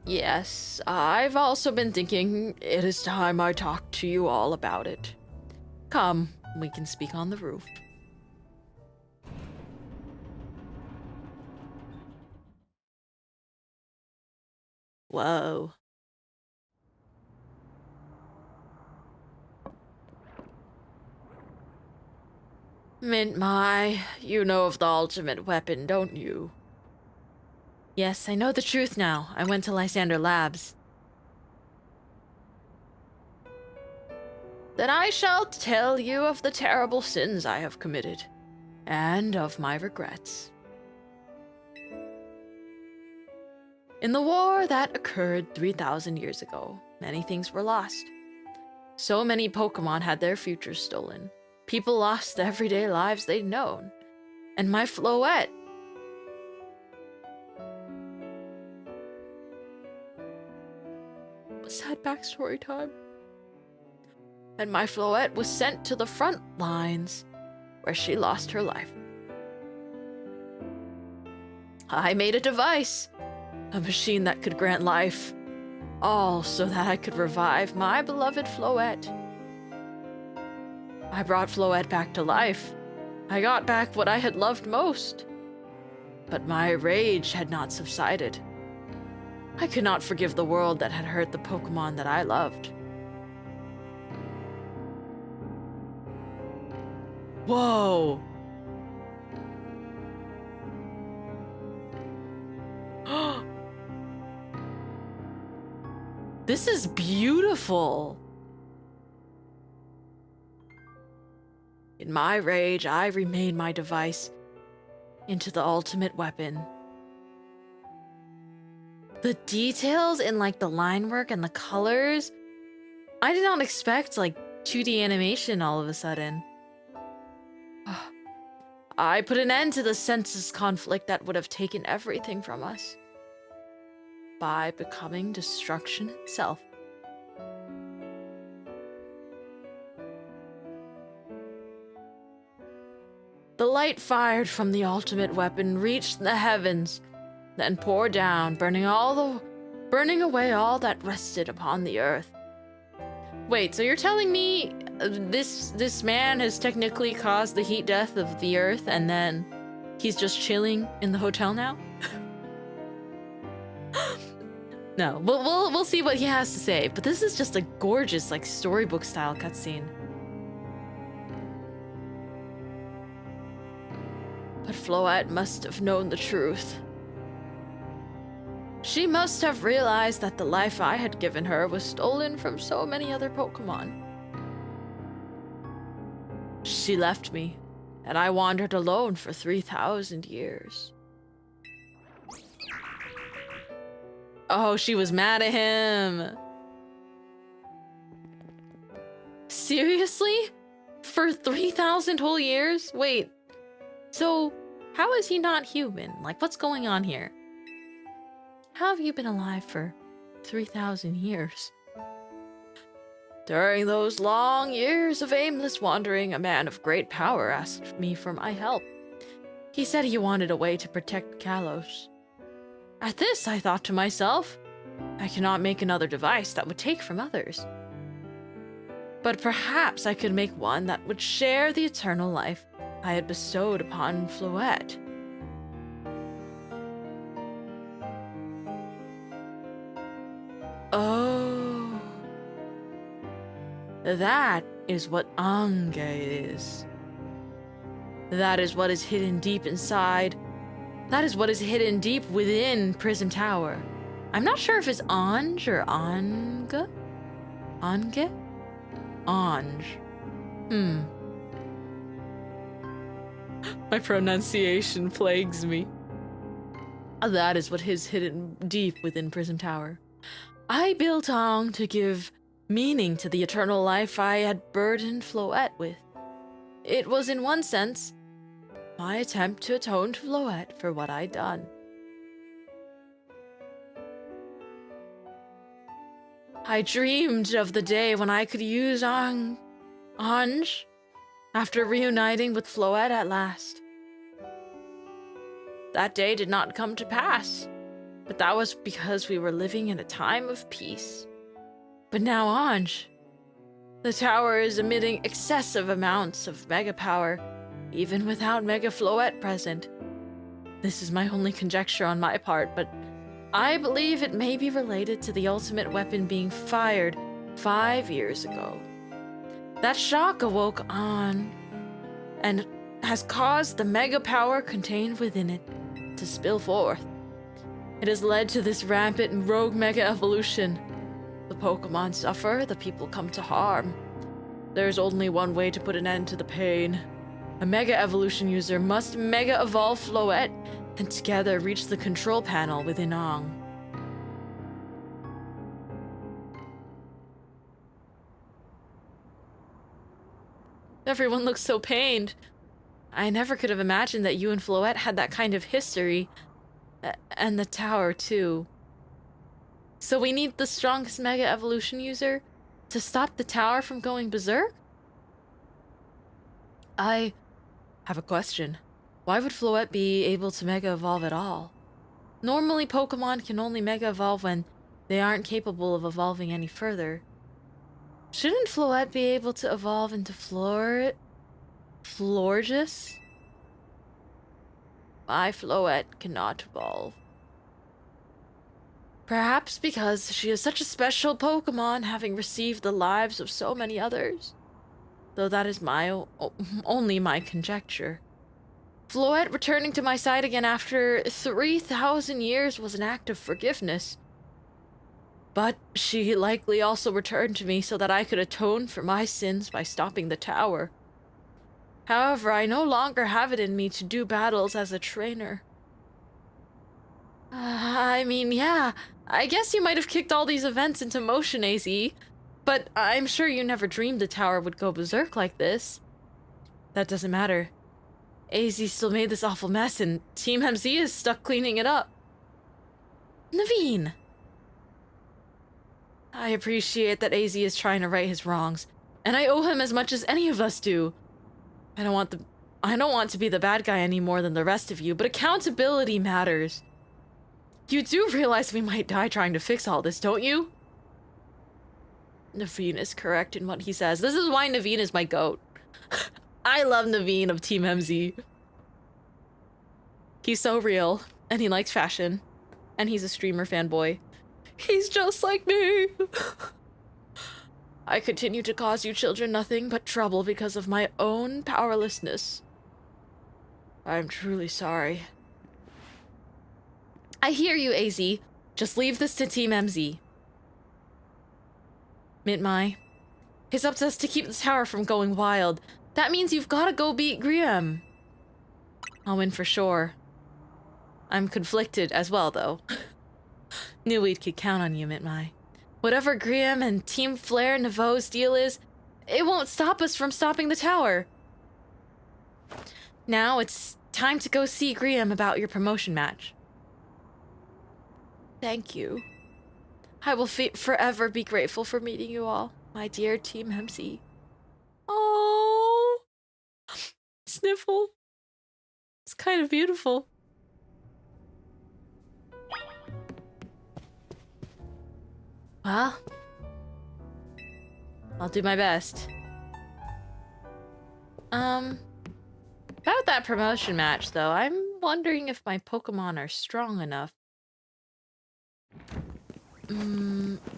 Yes, I've also been thinking it is time I talked to you all about it. Come, we can speak on the roof. Whoa. Mintmai, you know of the ultimate weapon, don't you? Yes, I know the truth now. I went to Lysander Labs. Then I shall tell you of the terrible sins I have committed, and of my regrets. In the war that occurred 3,000 years ago, many things were lost. So many Pokémon had their futures stolen. People lost the everyday lives they'd known. And my Floette. Sad backstory time. And my Floette was sent to the front lines, where she lost her life. I made a device, a machine that could grant life, all so that I could revive my beloved Floette. I brought Floette back to life. I got back what I had loved most. But my rage had not subsided. I could not forgive the world that had hurt the Pokémon that I loved. Whoa! This is beautiful! In my rage, I remade my device into the ultimate weapon. The details in like the line work and the colors, I did not expect like 2D animation all of a sudden. I put an end to the senseless conflict that would have taken everything from us by becoming destruction itself. The light fired from the ultimate weapon reached the heavens, then poured down, burning away all that rested upon the earth. Wait, so you're telling me this man has technically caused the heat death of the earth, and then he's just chilling in the hotel now? No, we'll see what he has to say. But this is just a gorgeous, like, storybook style cutscene. But Floette must have known the truth. She must have realized that the life I had given her was stolen from so many other Pokémon. She left me, and I wandered alone for 3,000 years. Oh, she was mad at him. Seriously? For 3,000 whole years? Wait, so how is he not human? Like, what's going on here? How have you been alive for 3,000 years? During those long years of aimless wandering, a man of great power asked me for my help. He said he wanted a way to protect Kalos. At this, I thought to myself, I cannot make another device that would take from others. But perhaps I could make one that would share the eternal life I had bestowed upon Floette. Oh. That is what Ange is. That is what is hidden deep inside That is what is hidden deep within Prism Tower. I'm not sure if it's Ange or Anga? Ange? Ange. My pronunciation plagues me. That is what is hidden deep within Prism Tower. I built Ang to give meaning to the eternal life I had burdened Floette with. It was, in one sense, my attempt to atone to Floette for what I'd done. I dreamed of the day when I could use Ange after reuniting with Floette at last. That day did not come to pass, but that was because we were living in a time of peace. But now Ange, the tower is emitting excessive amounts of mega power, even without Mega Floette present. This is my only conjecture on my part, but I believe it may be related to the ultimate weapon being fired 5 years ago. That shock awoke Ange and has caused the mega power contained within it to spill forth. It has led to this rampant and rogue mega evolution. The Pokemon suffer, the people come to harm. There's only one way to put an end to the pain. A mega evolution user must mega evolve Floette and together reach the control panel within Ange. Everyone looks so pained. I never could have imagined that you and Floette had that kind of history. And the tower, too. So we need the strongest Mega Evolution user to stop the tower from going berserk? I have a question. Why would Floette be able to Mega Evolve at all? Normally, Pokemon can only Mega Evolve when they aren't capable of evolving any further. Shouldn't Floette be able to evolve into Florges? My Floette cannot evolve. Perhaps because she is such a special Pokemon, having received the lives of so many others. Though that is only my conjecture. Floette returning to my side again after 3,000 years was an act of forgiveness. But she likely also returned to me so that I could atone for my sins by stopping the tower. However, I no longer have it in me to do battles as a trainer. I mean, yeah, I guess you might have kicked all these events into motion, AZ, but I'm sure you never dreamed the tower would go berserk like this. That doesn't matter. AZ still made this awful mess, and Team MZ is stuck cleaning it up. Naveen! I appreciate that AZ is trying to right his wrongs, and I owe him as much as any of us do. I don't want to be the bad guy any more than the rest of you, but accountability matters. You do realize we might die trying to fix all this, don't you? Naveen is correct in what he says. This is why Naveen is my goat. I love Naveen of Team MZ. He's so real, and he likes fashion, and he's a streamer fanboy. He's just like me. I continue to cause you children nothing but trouble because of my own powerlessness. I'm truly sorry. I hear you, AZ. Just leave this to Team MZ. Mintmai. It's up to us to keep the tower from going wild. That means you've got to go beat Grisham. I'll win for sure. I'm conflicted as well, though. Knew we could count on you, Mintmai. Whatever Grisham and Team Flare Nouveau's deal is, it won't stop us from stopping the tower. Now it's time to go see Grisham about your promotion match. Thank you. I will forever be grateful for meeting you all, my dear Team MC. Oh, sniffle. It's kind of beautiful. Well, I'll do my best. About that promotion match, though, I'm wondering if my Pokemon are strong enough.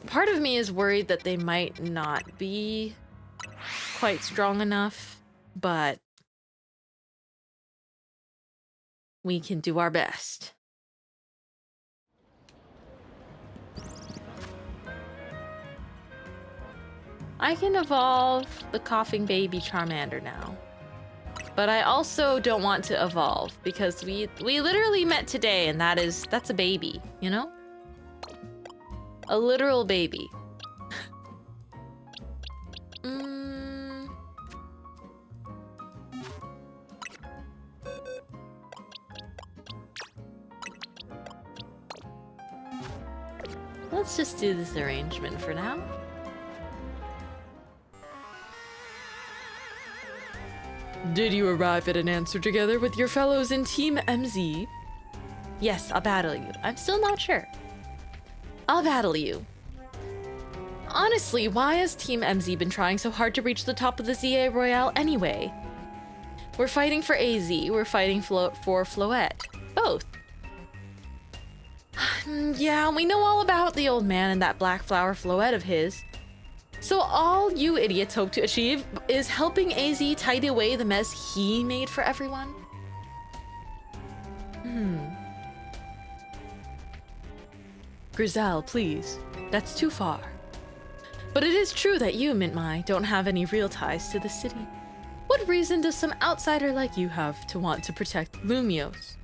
Part of me is worried that they might not be quite strong enough, but we can do our best. I can evolve the coughing baby Charmander now. But I also don't want to evolve because we literally met today and that's a baby, you know? A literal baby. Let's just do this arrangement for now. Did you arrive at an answer together with your fellows in Team MZ? Yes, I'll battle you. I'm still not sure. I'll battle you. Honestly, why has Team MZ been trying so hard to reach the top of the ZA Royale anyway? We're fighting for AZ, we're fighting for Floette. Both. Yeah, we know all about the old man and that black flower Floette of his. So all you idiots hope to achieve is helping AZ tidy away the mess he made for everyone? Grizel, please. That's too far. But it is true that you, Mintmai, don't have any real ties to the city. What reason does some outsider like you have to want to protect Lumiose?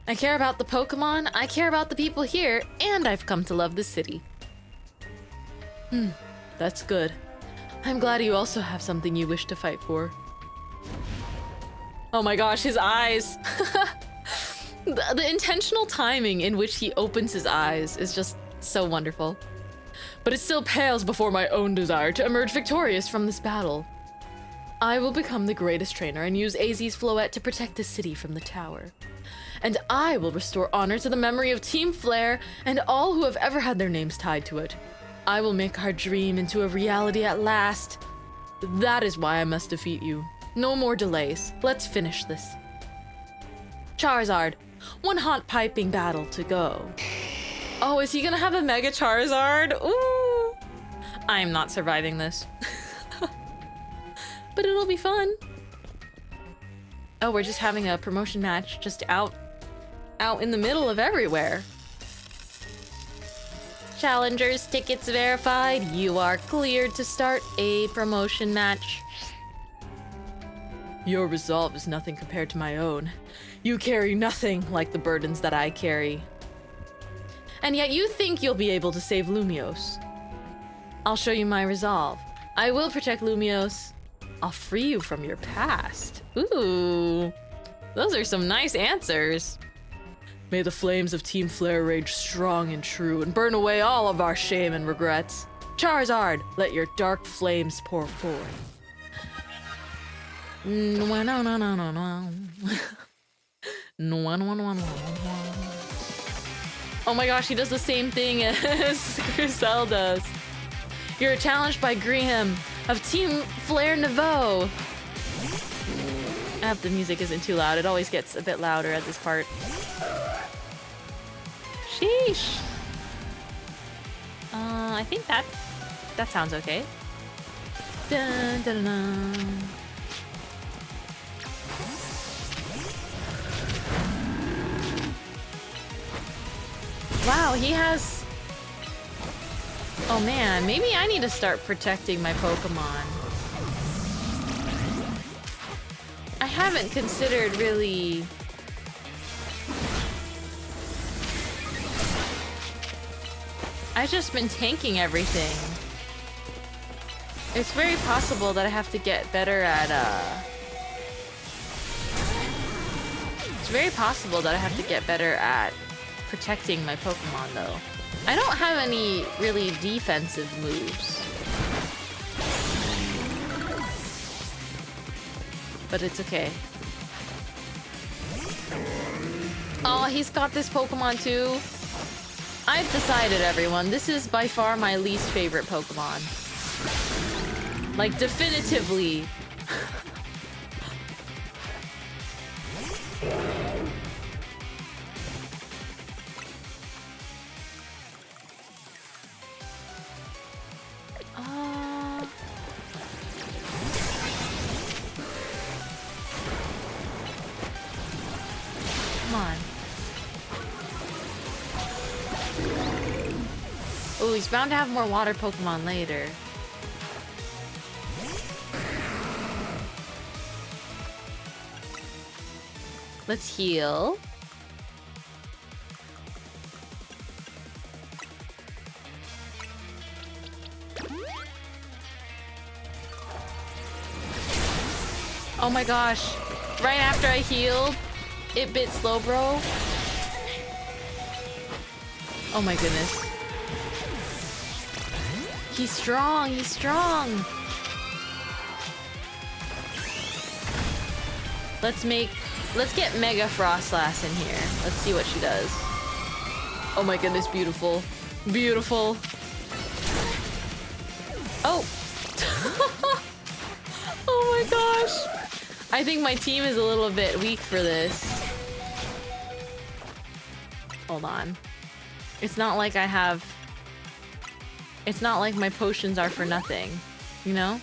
I care about the Pokémon, I care about the people here, and I've come to love the city. That's good. I'm glad you also have something you wish to fight for. Oh my gosh, his eyes! The intentional timing in which he opens his eyes is just so wonderful. But it still pales before my own desire to emerge victorious from this battle. I will become the greatest trainer and use AZ's Floette to protect the city from the tower. And I will restore honor to the memory of Team Flare and all who have ever had their names tied to it. I will make our dream into a reality at last. That is why I must defeat you. No more delays. Let's finish this. Charizard, one hot piping battle to go. Oh, is he gonna have a Mega Charizard? Ooh! I'm not surviving this. But it'll be fun. Oh, we're just having a promotion match just out in the middle of everywhere. Challengers tickets verified. You are cleared to start a promotion match. Your resolve is nothing compared to my own. You carry nothing like the burdens that I carry. And yet you think you'll be able to save Lumiose. I'll show you my resolve. I will protect Lumiose. I'll free you from your past. Ooh, those are some nice answers. May the flames of Team Flare rage strong and true and burn away all of our shame and regrets. Charizard, let your dark flames pour forth. Oh my gosh, he does the same thing as Grizel does. You're challenged by Grisham of Team Flare Nouveau. I hope the music isn't too loud. It always gets a bit louder at this part. Sheesh. I think that sounds okay. Dun, dun, dun, dun. Wow, he has... Oh man, maybe I need to start protecting my Pokemon. I haven't considered really... I've just been tanking everything. It's very possible that I have to get better at, It's very possible that I have to get better at protecting my Pokemon, though. I don't have any really defensive moves. But it's okay. Oh, he's got this Pokemon too. I've decided, everyone, this is by far my least favorite Pokemon. Like, definitively. Pokemon. Oh, he's bound to have more water Pokemon later. Let's heal. Oh my gosh. Right after I healed, it bit Slowbro. Oh my goodness. He's strong, he's strong. Let's get Mega Frostlass in here. Let's see what she does. Oh my goodness, beautiful. Beautiful. Oh. Oh my gosh. I think my team is a little bit weak for this. Hold on. It's not like I have... It's not like my potions are for nothing, you know?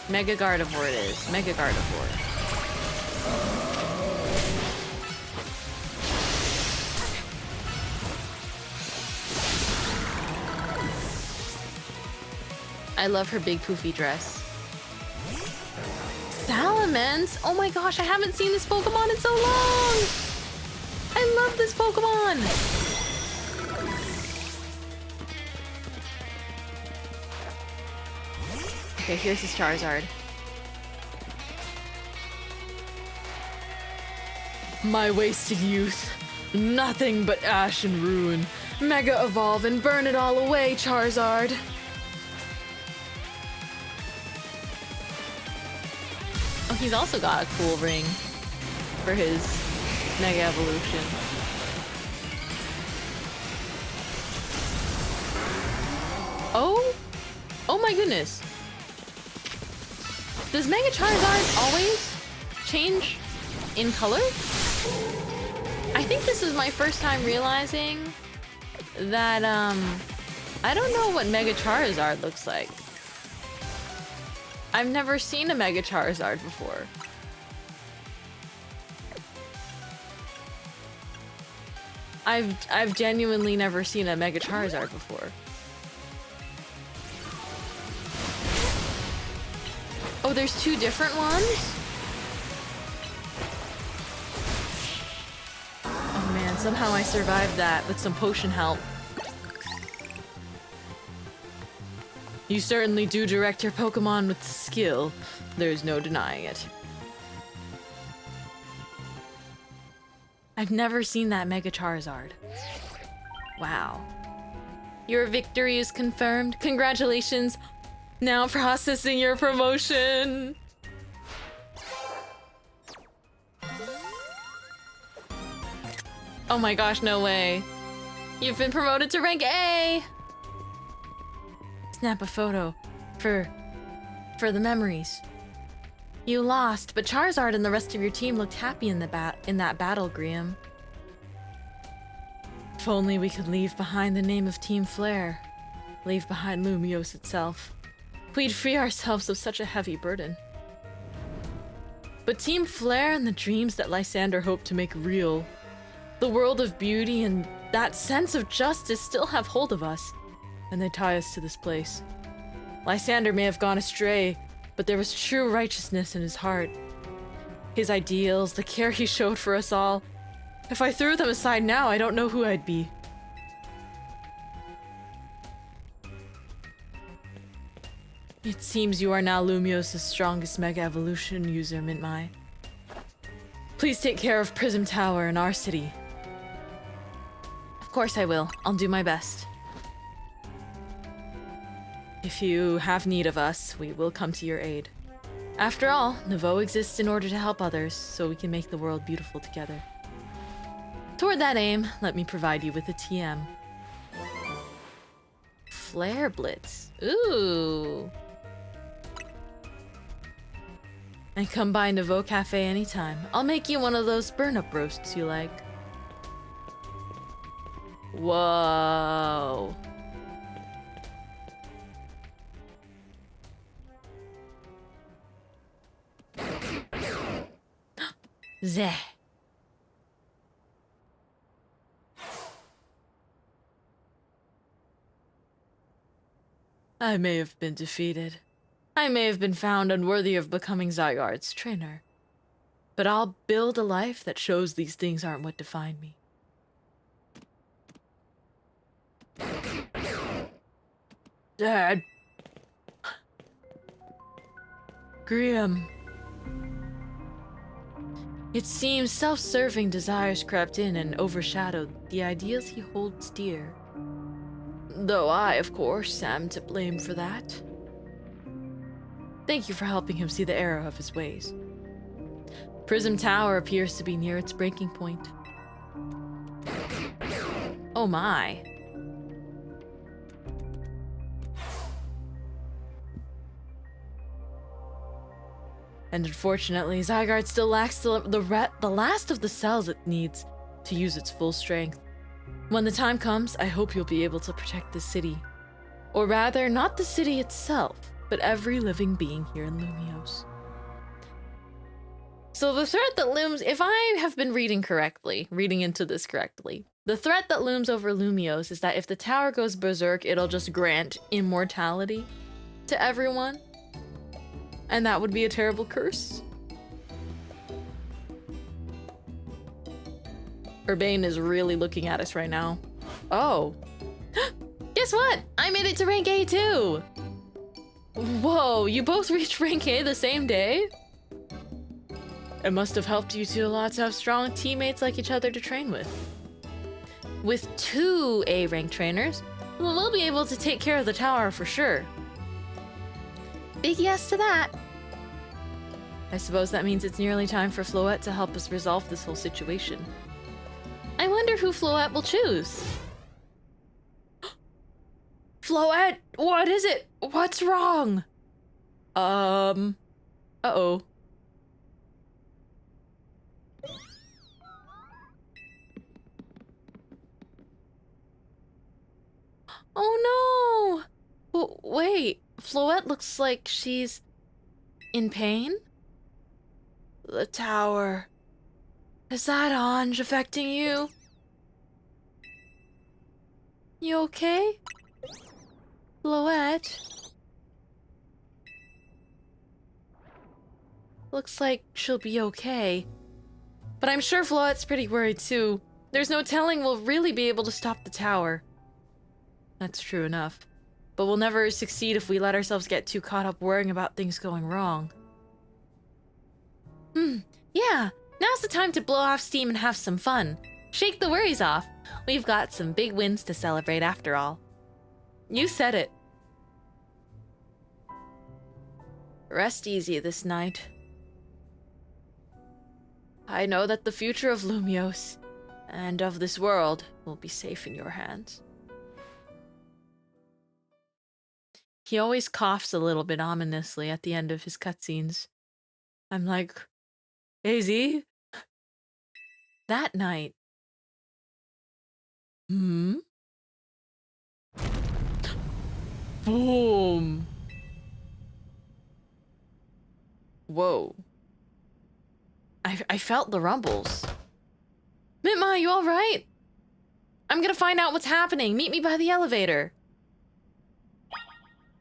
Mega Gardevoir it is. Mega Gardevoir. I love her big poofy dress. Salamence? Oh my gosh, I haven't seen this Pokemon in so long! I love this Pokemon! Okay, here's his Charizard. My wasted youth. Nothing but ash and ruin. Mega Evolve and burn it all away, Charizard! Oh, he's also got a cool ring for his Mega Evolution. Oh? Oh my goodness. Does Mega Charizard always change in color? I think this is my first time realizing that, I don't know what Mega Charizard looks like. I've never seen a Mega Charizard before. I've genuinely never seen a Mega Charizard before. Oh, there's two different ones? Oh man, somehow I survived that with some potion help. You certainly do direct your Pokemon with skill. There's no denying it. I've never seen that Mega Charizard. Wow. Your victory is confirmed. Congratulations. Now processing your promotion. Oh my gosh, no way. You've been promoted to rank A! Snap a photo for the memories. You lost, but Charizard and the rest of your team looked happy in that battle, Grisham. If only we could leave behind the name of Team Flare. Leave behind Lumiose itself. We'd free ourselves of such a heavy burden. But Team Flare and the dreams that Lysander hoped to make real, the world of beauty and that sense of justice still have hold of us, and they tie us to this place. Lysander may have gone astray, but there was true righteousness in his heart. His ideals, the care he showed for us all. If I threw them aside now, I don't know who I'd be. It seems you are now Lumiose's strongest Mega Evolution user, Mintmai. Please take care of Prism Tower in our city. Of course I will. I'll do my best. If you have need of us, we will come to your aid. After all, Nouveau exists in order to help others, so we can make the world beautiful together. Toward that aim, let me provide you with a TM. Flare Blitz. Ooh. And come by Nouveau Cafe anytime. I'll make you one of those burn-up roasts you like. Whoa. Zeh. I may have been defeated. I may have been found unworthy of becoming Zygarde's trainer. But I'll build a life that shows these things aren't what define me. Dad. Grisham. It seems self-serving desires crept in and overshadowed the ideals he holds dear. Though I, of course, am to blame for that. Thank you for helping him see the error of his ways. Prism Tower appears to be near its breaking point. Oh my. And unfortunately, Zygarde still lacks the last of the cells it needs to use its full strength. When the time comes, I hope you'll be able to protect the city. Or rather, not the city itself, but every living being here in Lumiose. So the threat that looms, if I have been reading into this correctly, the threat that looms over Lumiose is that if the tower goes berserk, it'll just grant immortality to everyone. And that would be a terrible curse. Urbane is really looking at us right now. Oh. Guess what? I made it to rank A too! Whoa, you both reached rank A the same day? It must have helped you two a lot to have strong teammates like each other to train with. With 2 A rank trainers, we'll be able to take care of the tower for sure. Big yes to that. I suppose that means it's nearly time for Floette to help us resolve this whole situation. I wonder who Floette will choose. Floette, what is it? What's wrong? Uh-oh. Oh no! Wait, Floette looks like she's in pain? The tower. Is that Ange affecting you? You okay? Floette? Looks like she'll be okay. But I'm sure Floette's pretty worried too. There's no telling we'll really be able to stop the tower. That's true enough. But we'll never succeed if we let ourselves get too caught up worrying about things going wrong. Yeah, now's the time to blow off steam and have some fun. Shake the worries off. We've got some big wins to celebrate after all. You said it. Rest easy this night. I know that the future of Lumiose and of this world will be safe in your hands. He always coughs a little bit ominously at the end of his cutscenes. I'm like, AZ? That night. Boom. Whoa. I felt the rumbles. Mintmai, you alright? I'm gonna find out what's happening. Meet me by the elevator.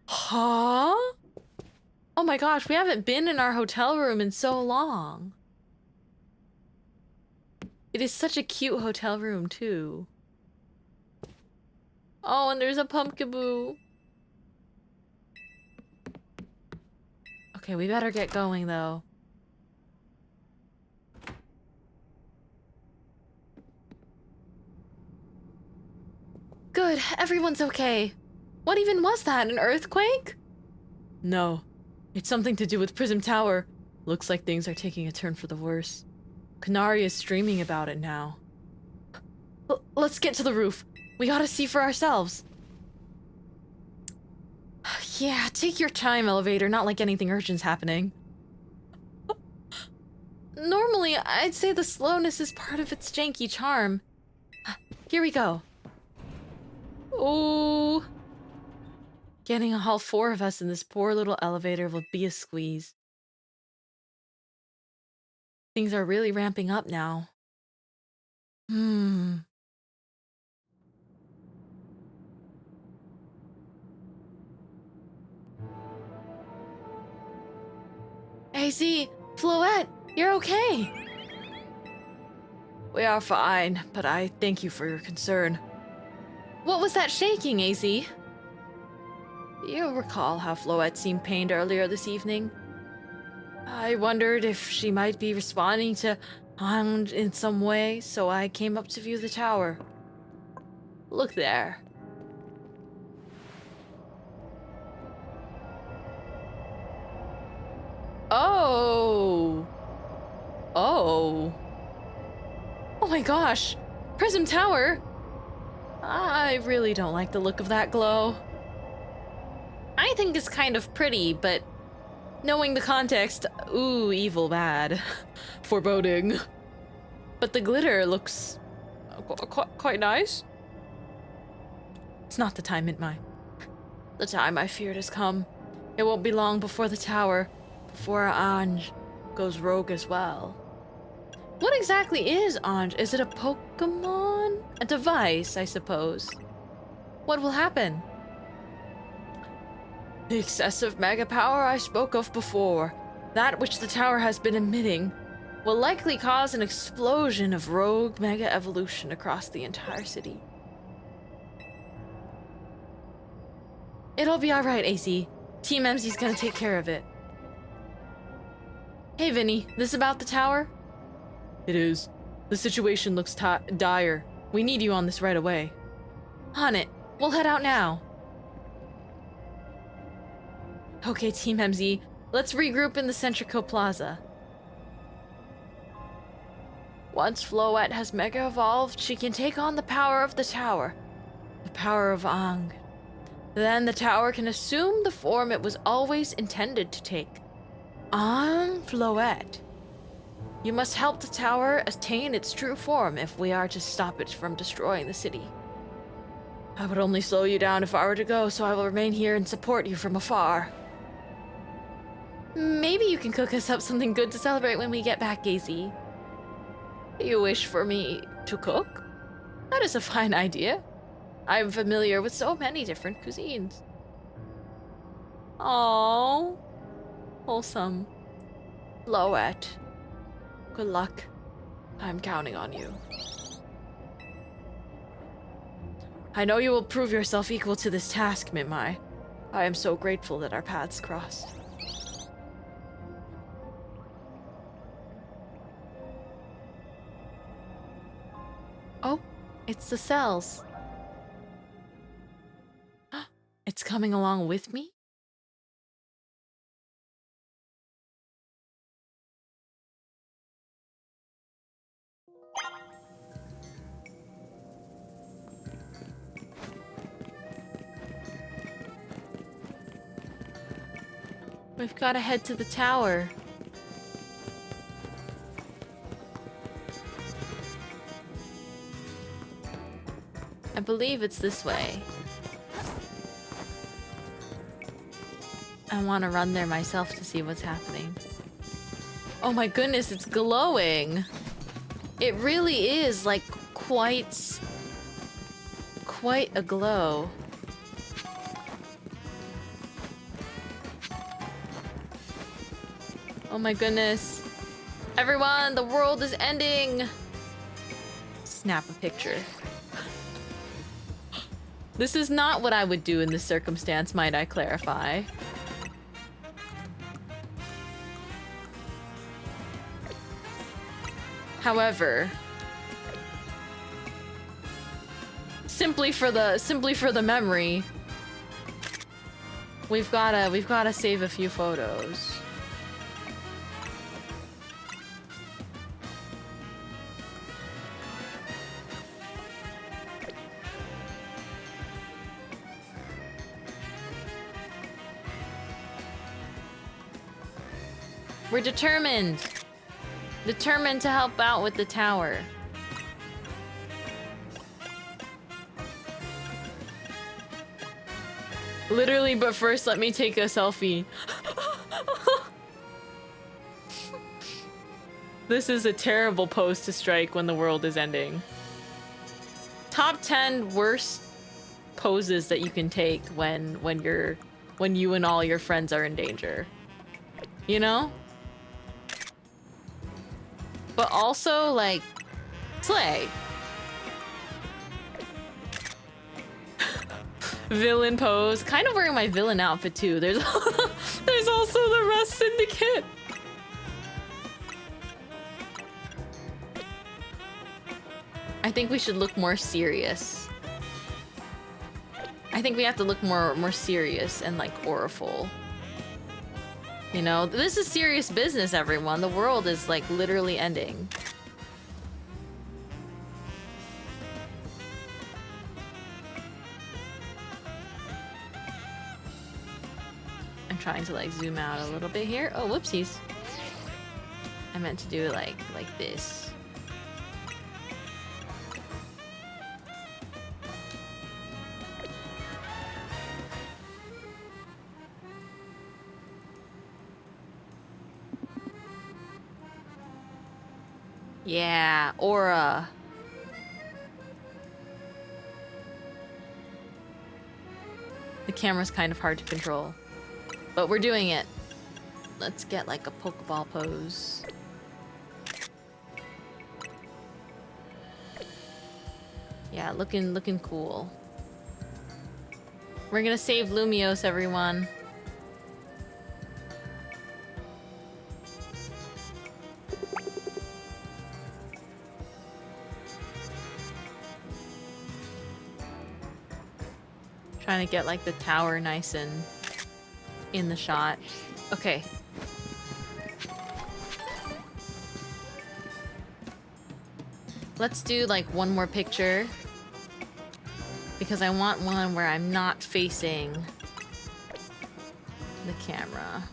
Huh? Oh my gosh, we haven't been in our hotel room in so long. It is such a cute hotel room, too. Oh, and there's a pumpkaboo. Okay, we better get going, though. Good, everyone's okay. What even was that, an earthquake? No, it's something to do with Prism Tower. Looks like things are taking a turn for the worse. Canary is streaming about it now. Let's get to the roof. We gotta see for ourselves. Yeah, take your time, elevator. Not like anything urgent's happening. Normally, I'd say the slowness is part of its janky charm. Here we go. Oh. Getting all 4 of us in this poor little elevator will be a squeeze. Things are really ramping up now. AC, Floette, you're okay. We are fine, but I thank you for your concern. What was that shaking, AZ? Do you recall how Floette seemed pained earlier this evening? I wondered if she might be responding to Hand in some way, so I came up to view the tower. Look there. Oh! Oh! Oh my gosh! Prism Tower! I really don't like the look of that glow. I think it's kind of pretty, but knowing the context, ooh, evil bad. Foreboding. But the glitter looks quite nice. It's not the time, Mintmai. The time I feared has come. It won't be long before the tower, before Ange goes rogue as well. What exactly is Ange? Is it a Pokémon? A device, I suppose. What will happen? The excessive mega power I spoke of before, that which the tower has been emitting, will likely cause an explosion of rogue mega evolution across the entire city. It'll be alright, AC. Team MZ's gonna take care of it. Hey Vinny, this about the tower? It is. The situation looks dire. We need you on this right away. On it. We'll head out now. Okay, Team MZ, let's regroup in the Centrico Plaza. Once Floette has mega evolved, she can take on the power of the tower. The power of Ang. Then the tower can assume the form it was always intended to take. Ang Floette. You must help the tower attain its true form if we are to stop it from destroying the city. I would only slow you down if I were to go, so I will remain here and support you from afar. Maybe you can cook us up something good to celebrate when we get back, Gazy. You wish for me to cook? That is a fine idea. I am familiar with so many different cuisines. Oh, wholesome. Floette. Good luck. I'm counting on you. I know you will prove yourself equal to this task, Mintmai. I am so grateful that our paths crossed. Oh, it's the cells. It's coming along with me? We've got to head to the tower. I believe it's this way. I want to run there myself to see what's happening. Oh my goodness, it's glowing! It really is like quite a glow. Oh my goodness. Everyone, the world is ending! Snap a picture. This is not what I would do in this circumstance, might I clarify. However, simply for the memory, we've gotta save a few photos. We're determined. Determined to help out with the tower. Literally, but first let me take a selfie. This is a terrible pose to strike when the world is ending. Top 10 worst poses that you can take when you and all your friends are in danger. You know? But also, like, slay. Villain pose. Kind of wearing my villain outfit too. There's there's also the Rust Syndicate. I think we should look more serious. I think we have to look more serious and like auriful. You know, this is serious business, everyone. The world is like literally ending. I'm trying to like zoom out a little bit here. Oh, whoopsies. I meant to do it like this. Yeah, aura. The camera's kind of hard to control, but we're doing it. Let's get like a Pokeball pose. Yeah, looking cool. We're gonna save Lumiose, everyone. Trying to get like the tower nice and in the shot. Okay. Let's do like one more picture because I want one where I'm not facing the camera.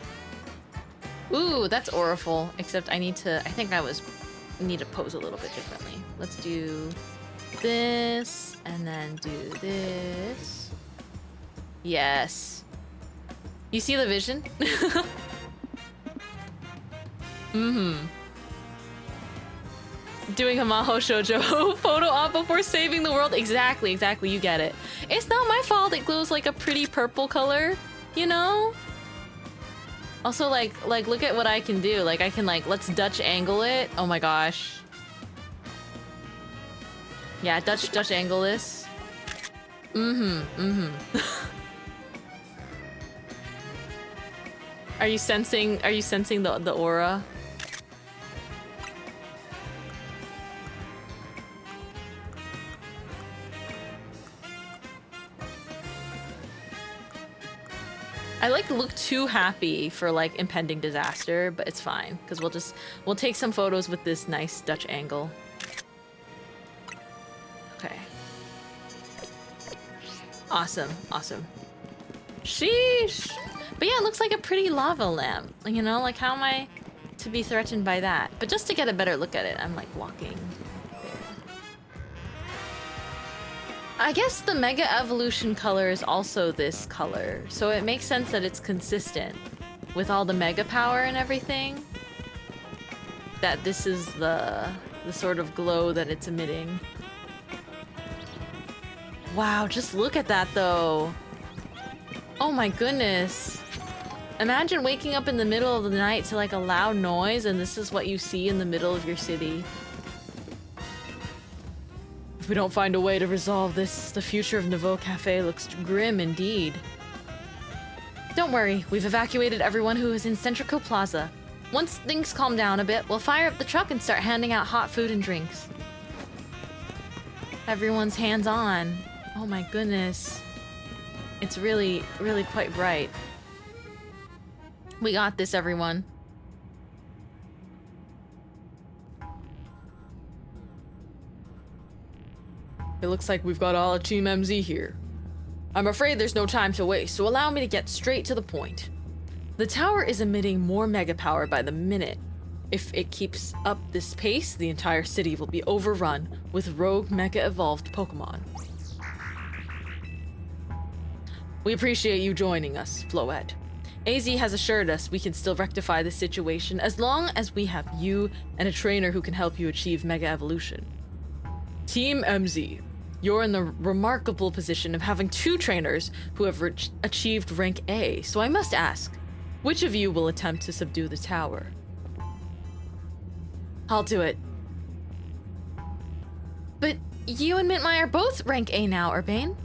Ooh, that's auriful, except I need to pose a little bit differently. Let's do this and then do this. Yes. You see the vision? Mm-hmm. Doing a Maho Shoujo photo op before saving the world. Exactly, you get it. It's not my fault it glows like a pretty purple color, you know? Also, like look at what I can do. Like, I can, like, let's Dutch angle it. Oh my gosh. Yeah, Dutch angle this. Mm-hmm. Are you sensing the aura? I like look too happy for like impending disaster, but it's fine because we'll take some photos with this nice Dutch angle. Okay. Awesome. Sheesh. But yeah, it looks like a pretty lava lamp. You know, like how am I to be threatened by that? But just to get a better look at it, I'm like walking there. I guess the Mega Evolution color is also this color, so it makes sense that it's consistent with all the Mega Power and everything. That this is the sort of glow that it's emitting. Wow, just look at that though. Oh my goodness. Imagine waking up in the middle of the night to like a loud noise and this is what you see in the middle of your city. If we don't find a way to resolve this, the future of Nouveau Cafe looks grim indeed. Don't worry, we've evacuated everyone who is in Centrico Plaza. Once things calm down a bit, we'll fire up the truck and start handing out hot food and drinks. Everyone's hands-on. Oh my goodness. It's really quite bright. We got this, everyone. It looks like we've got all of Team MZ here. I'm afraid there's no time to waste, so allow me to get straight to the point. The tower is emitting more mega power by the minute. If it keeps up this pace, the entire city will be overrun with rogue mega evolved Pokemon. We appreciate you joining us, Floette. AZ has assured us we can still rectify the situation as long as we have you and a trainer who can help you achieve Mega Evolution. Team MZ, you're in the remarkable position of having 2 trainers who have achieved rank A, so I must ask, which of you will attempt to subdue the tower? I'll do it. But you and Mintmai are both rank A now, Urbane.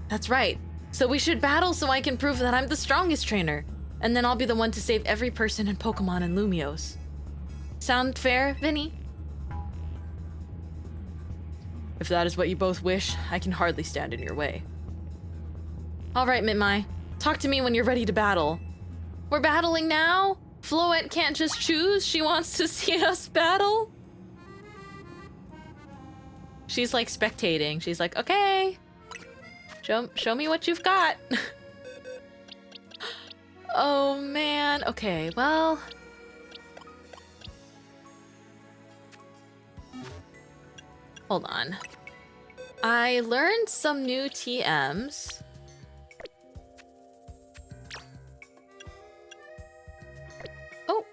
That's right. So we should battle so I can prove that I'm the strongest trainer. And then I'll be the one to save every person in Pokemon and Lumiose. Sound fair, Vinny? If that is what you both wish, I can hardly stand in your way. All right, Mintmai. Talk to me when you're ready to battle. We're battling now? Floette can't just choose. She wants to see us battle. She's like spectating. She's like, okay. Show me what you've got. Oh man. Okay, well. Hold on. I learned some new TMs. Oh,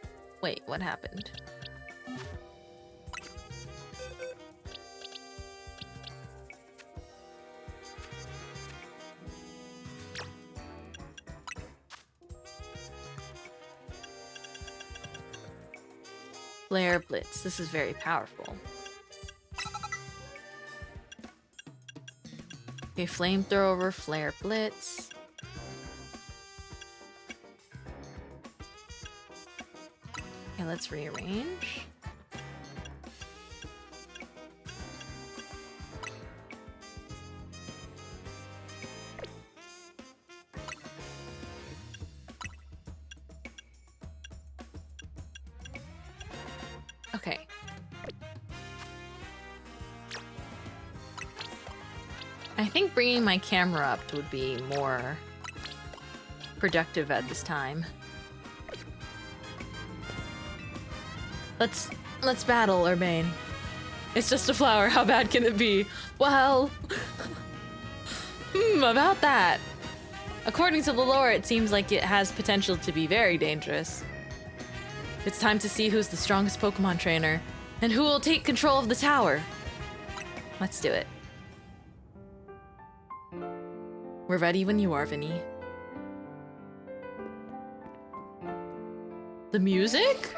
wait, what happened? Flare Blitz. This is very powerful. Okay, Flamethrower, Flare Blitz. Okay, let's rearrange. Okay. I think bringing my camera up would be more productive at this time. Let's battle, Urbane. It's just a flower, how bad can it be? Well, about that. According to the lore, it seems like it has potential to be very dangerous. It's time to see who's the strongest Pokemon trainer, and who will take control of the tower. Let's do it. We're ready when you are, Vinny. The music?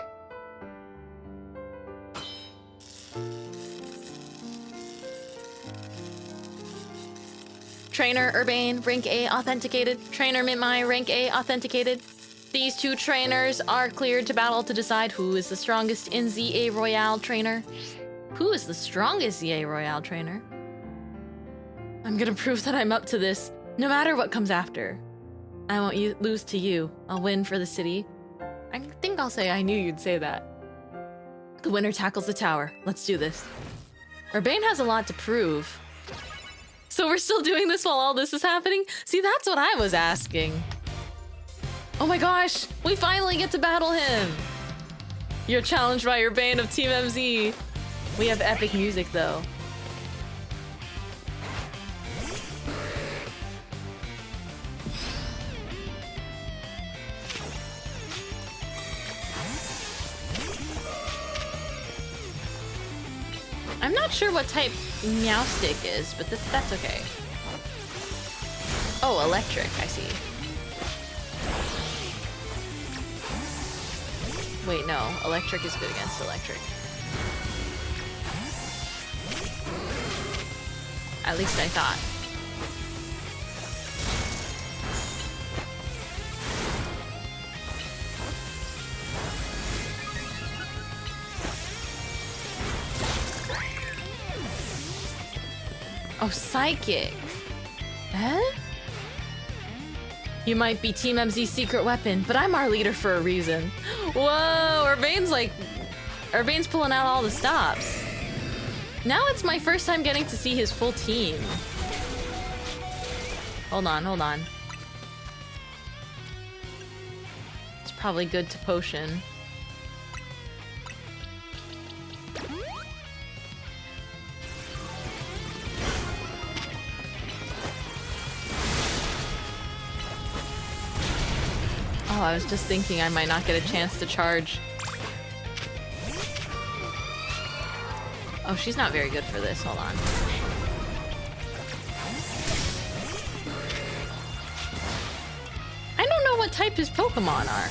Trainer Urbane, rank A authenticated. Trainer Mintmai, rank A authenticated. These 2 trainers are cleared to battle to decide who is the strongest in ZA Royale trainer. Who is the strongest ZA Royale trainer? I'm gonna prove that I'm up to this, no matter what comes after. I won't lose to you. I'll win for the city. I think I'll say I knew you'd say that. The winner tackles the tower. Let's do this. Urbane has a lot to prove. So we're still doing this while all this is happening? See, that's what I was asking. Oh my gosh, we finally get to battle him! You're challenged by Urbane of Team MZ. We have epic music though. I'm not sure what type Meowstic is, but that's okay. Oh, electric, I see. Wait, no. Electric is good against electric. At least I thought. Oh, psychic. Huh? You might be Team MZ's secret weapon, but I'm our leader for a reason. Whoa, Urbane's pulling out all the stops. Now it's my first time getting to see his full team. Hold on. It's probably good to potion. I was just thinking I might not get a chance to charge. Oh, she's not very good for this. Hold on. I don't know what type his Pokemon are.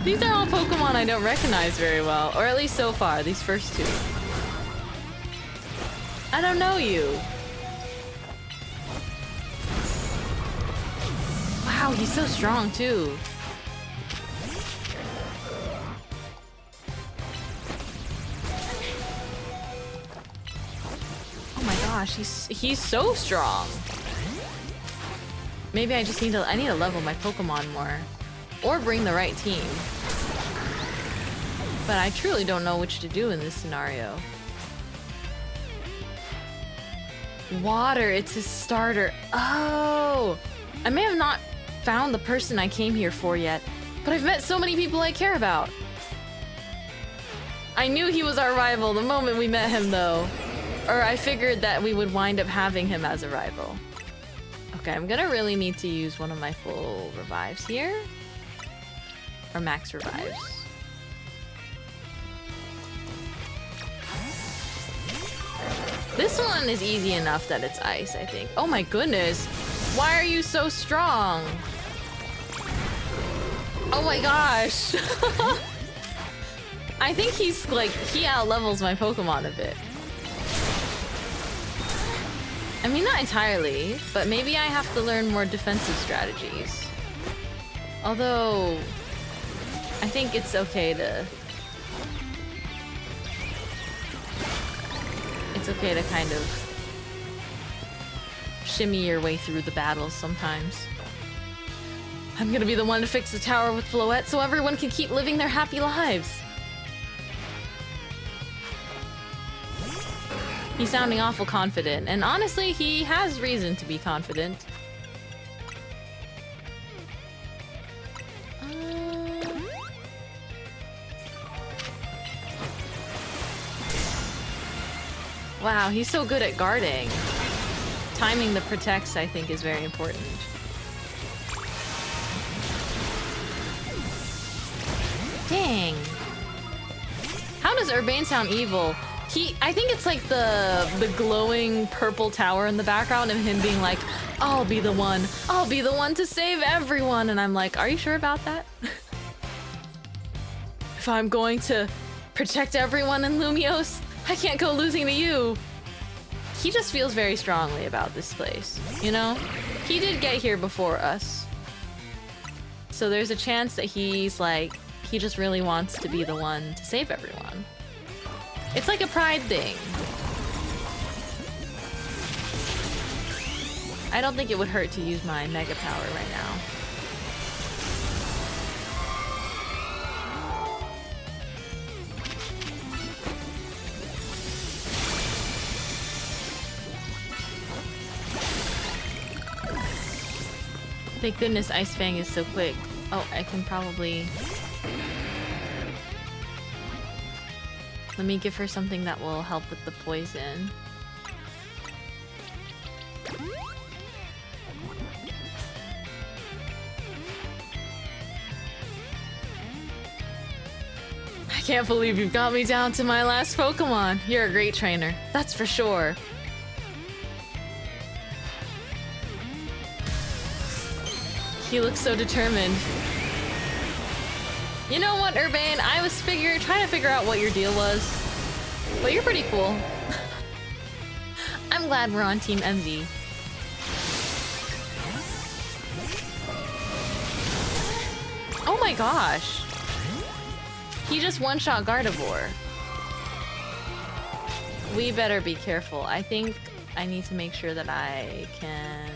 These are all Pokemon I don't recognize very well, or at least so far, these first two. I don't know you. Wow, he's so strong too. Oh my gosh, he's so strong. Maybe I just need to level my Pokemon more. Or bring the right team. But I truly don't know which to do in this scenario. Water, it's his starter. Oh! I may have not found the person I came here for yet, but I've met so many people I care about. I knew he was our rival the moment we met him though. Or I figured that we would wind up having him as a rival. Okay, I'm gonna really need to use one of my full revives here. Or max revives. This one is easy enough that it's ice, I think. Oh my goodness! Why are you so strong? Oh my gosh! I think he's like, he out-levels my Pokemon a bit. I mean, not entirely, but maybe I have to learn more defensive strategies. Although, I think it's okay to... It's okay to kind of shimmy your way through the battles sometimes. I'm gonna be the one to fix the tower with Floette so everyone can keep living their happy lives. He's sounding awful confident, and honestly, he has reason to be confident. Wow, he's so good at guarding. Timing the protects, I think, is very important. Dang. How does Urbane sound evil? I think it's like the glowing purple tower in the background and him being like, I'll be the one to save everyone. And I'm like, are you sure about that? If I'm going to protect everyone in Lumios, I can't go losing to you. He just feels very strongly about this place, you know? He did get here before us. So there's a chance that he's like, he just really wants to be the one to save everyone. It's like a pride thing. I don't think it would hurt to use my Mega Power right now. Thank goodness Ice Fang is so quick. Oh, I can probably... Let me give her something that will help with the poison. I can't believe you've got me down to my last Pokemon. You're a great trainer, that's for sure. He looks so determined. You know what, Urbane? I was trying to figure out what your deal was. But you're pretty cool. I'm glad we're on Team MZ. Oh my gosh. He just one-shot Gardevoir. We better be careful. I think I need to make sure that I can...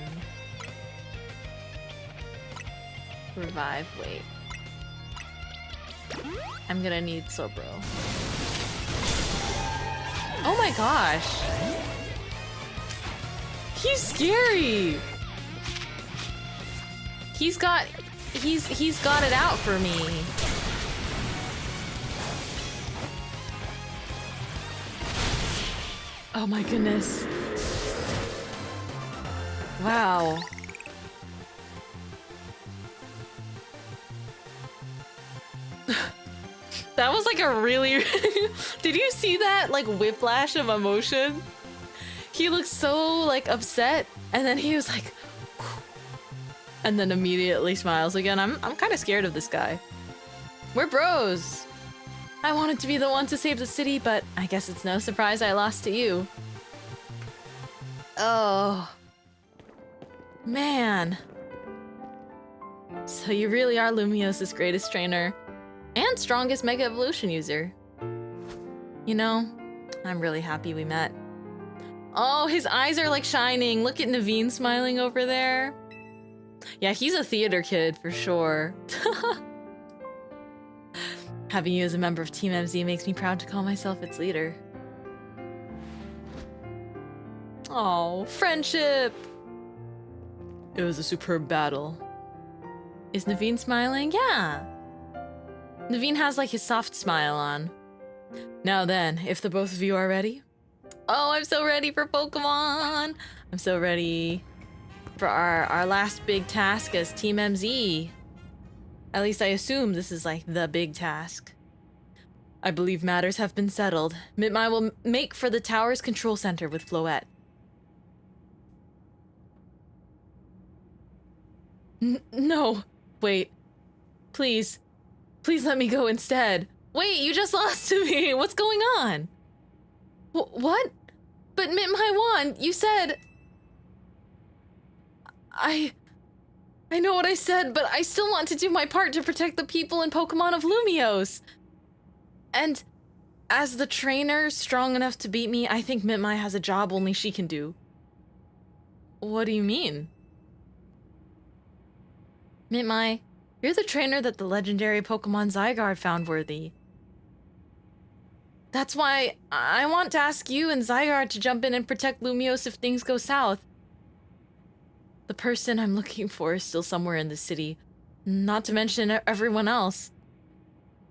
revive. Wait. I'm gonna need Slowbro. Oh my gosh! He's scary! He's got it out for me. Oh my goodness. Wow. That was like a really... Did you see that? Like whiplash of emotion? He looked so like upset, and then he was like... And then immediately smiles again. I'm kind of scared of this guy. We're bros. I wanted to be the one to save the city, but I guess it's no surprise I lost to you. Oh. Man. So you really are Lumios's greatest trainer and strongest Mega Evolution user. You know, I'm really happy we met. Oh, his eyes are like shining. Look at Naveen smiling over there. Yeah, he's a theater kid for sure. Having you as a member of Team MZ makes me proud to call myself its leader. Oh, friendship! It was a superb battle. Is Naveen smiling? Yeah. Naveen has like his soft smile on. Now then, if the both of you are ready. Oh, I'm so ready for Pokemon! I'm so ready for our last big task as Team MZ. At least I assume this is like the big task. I believe matters have been settled. Mintmai will make for the tower's control center with Floette. No, wait. Please. Please let me go instead. Wait, you just lost to me. What's going on? What? But Mintmai won. You said... I know what I said, but I still want to do my part to protect the people and Pokemon of Lumiose. And as the trainer strong enough to beat me, I think Mintmai has a job only she can do. What do you mean? Mintmai, you're the trainer that the legendary Pokemon Zygarde found worthy. That's why I want to ask you and Zygarde to jump in and protect Lumiose if things go south. The person I'm looking for is still somewhere in the city, not to mention everyone else.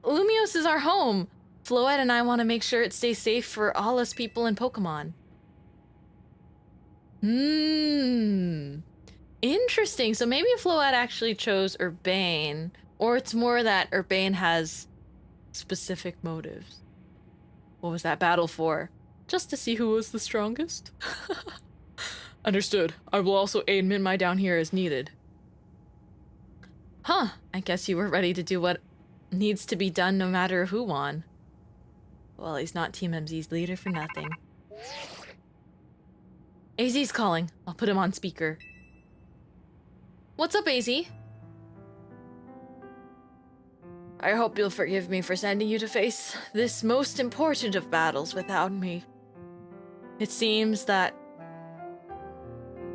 Lumiose is our home. Floette and I want to make sure it stays safe for all us people and Pokemon. Interesting. So maybe Floette actually chose Urbane, or it's more that Urbane has specific motives. What was that battle for? Just to see who was the strongest? Understood. I will also aid Mintmai down here as needed. Huh. I guess you were ready to do what needs to be done no matter who won. Well, he's not Team MZ's leader for nothing. AZ's calling. I'll put him on speaker. What's up, AZ? I hope you'll forgive me for sending you to face this most important of battles without me. It seems that...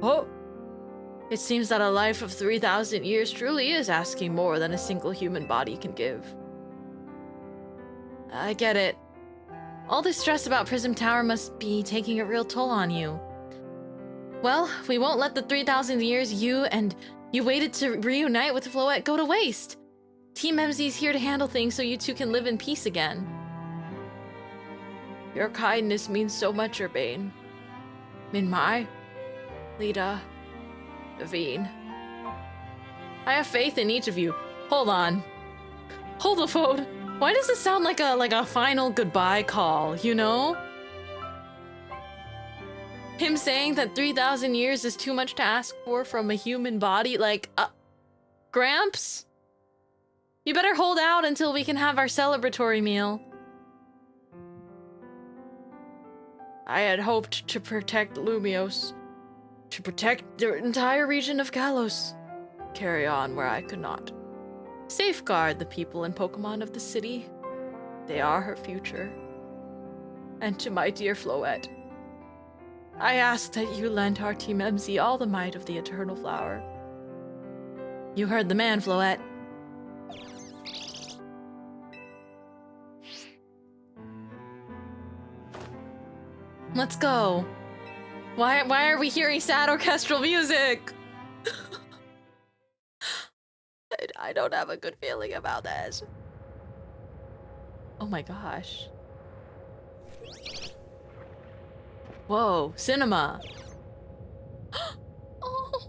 Oh! It seems that a life of 3,000 years truly is asking more than a single human body can give. I get it. All this stress about Prism Tower must be taking a real toll on you. Well, we won't let the 3,000 years you waited to reunite with Floette go to waste. Team MZ's here to handle things so you two can live in peace again. Your kindness means so much, Urbane. Mintmai, Lita, Naveen. I have faith in each of you. Hold on. Hold the phone. Why does this sound like a final goodbye call, you know? Him saying that 3,000 years is too much to ask for from a human body, like, Gramps? You better hold out until we can have our celebratory meal. I had hoped to protect Lumiose, to protect the entire region of Kalos. Carry on where I could not. Safeguard the people and Pokemon of the city. They are her future. And to my dear Floette, I ask that you lend our Team MZ all the might of the Eternal Flower. You heard the man, Floette. Let's go. Why are we hearing sad orchestral music? I don't have a good feeling about this. Oh my gosh. Whoa, cinema. Oh.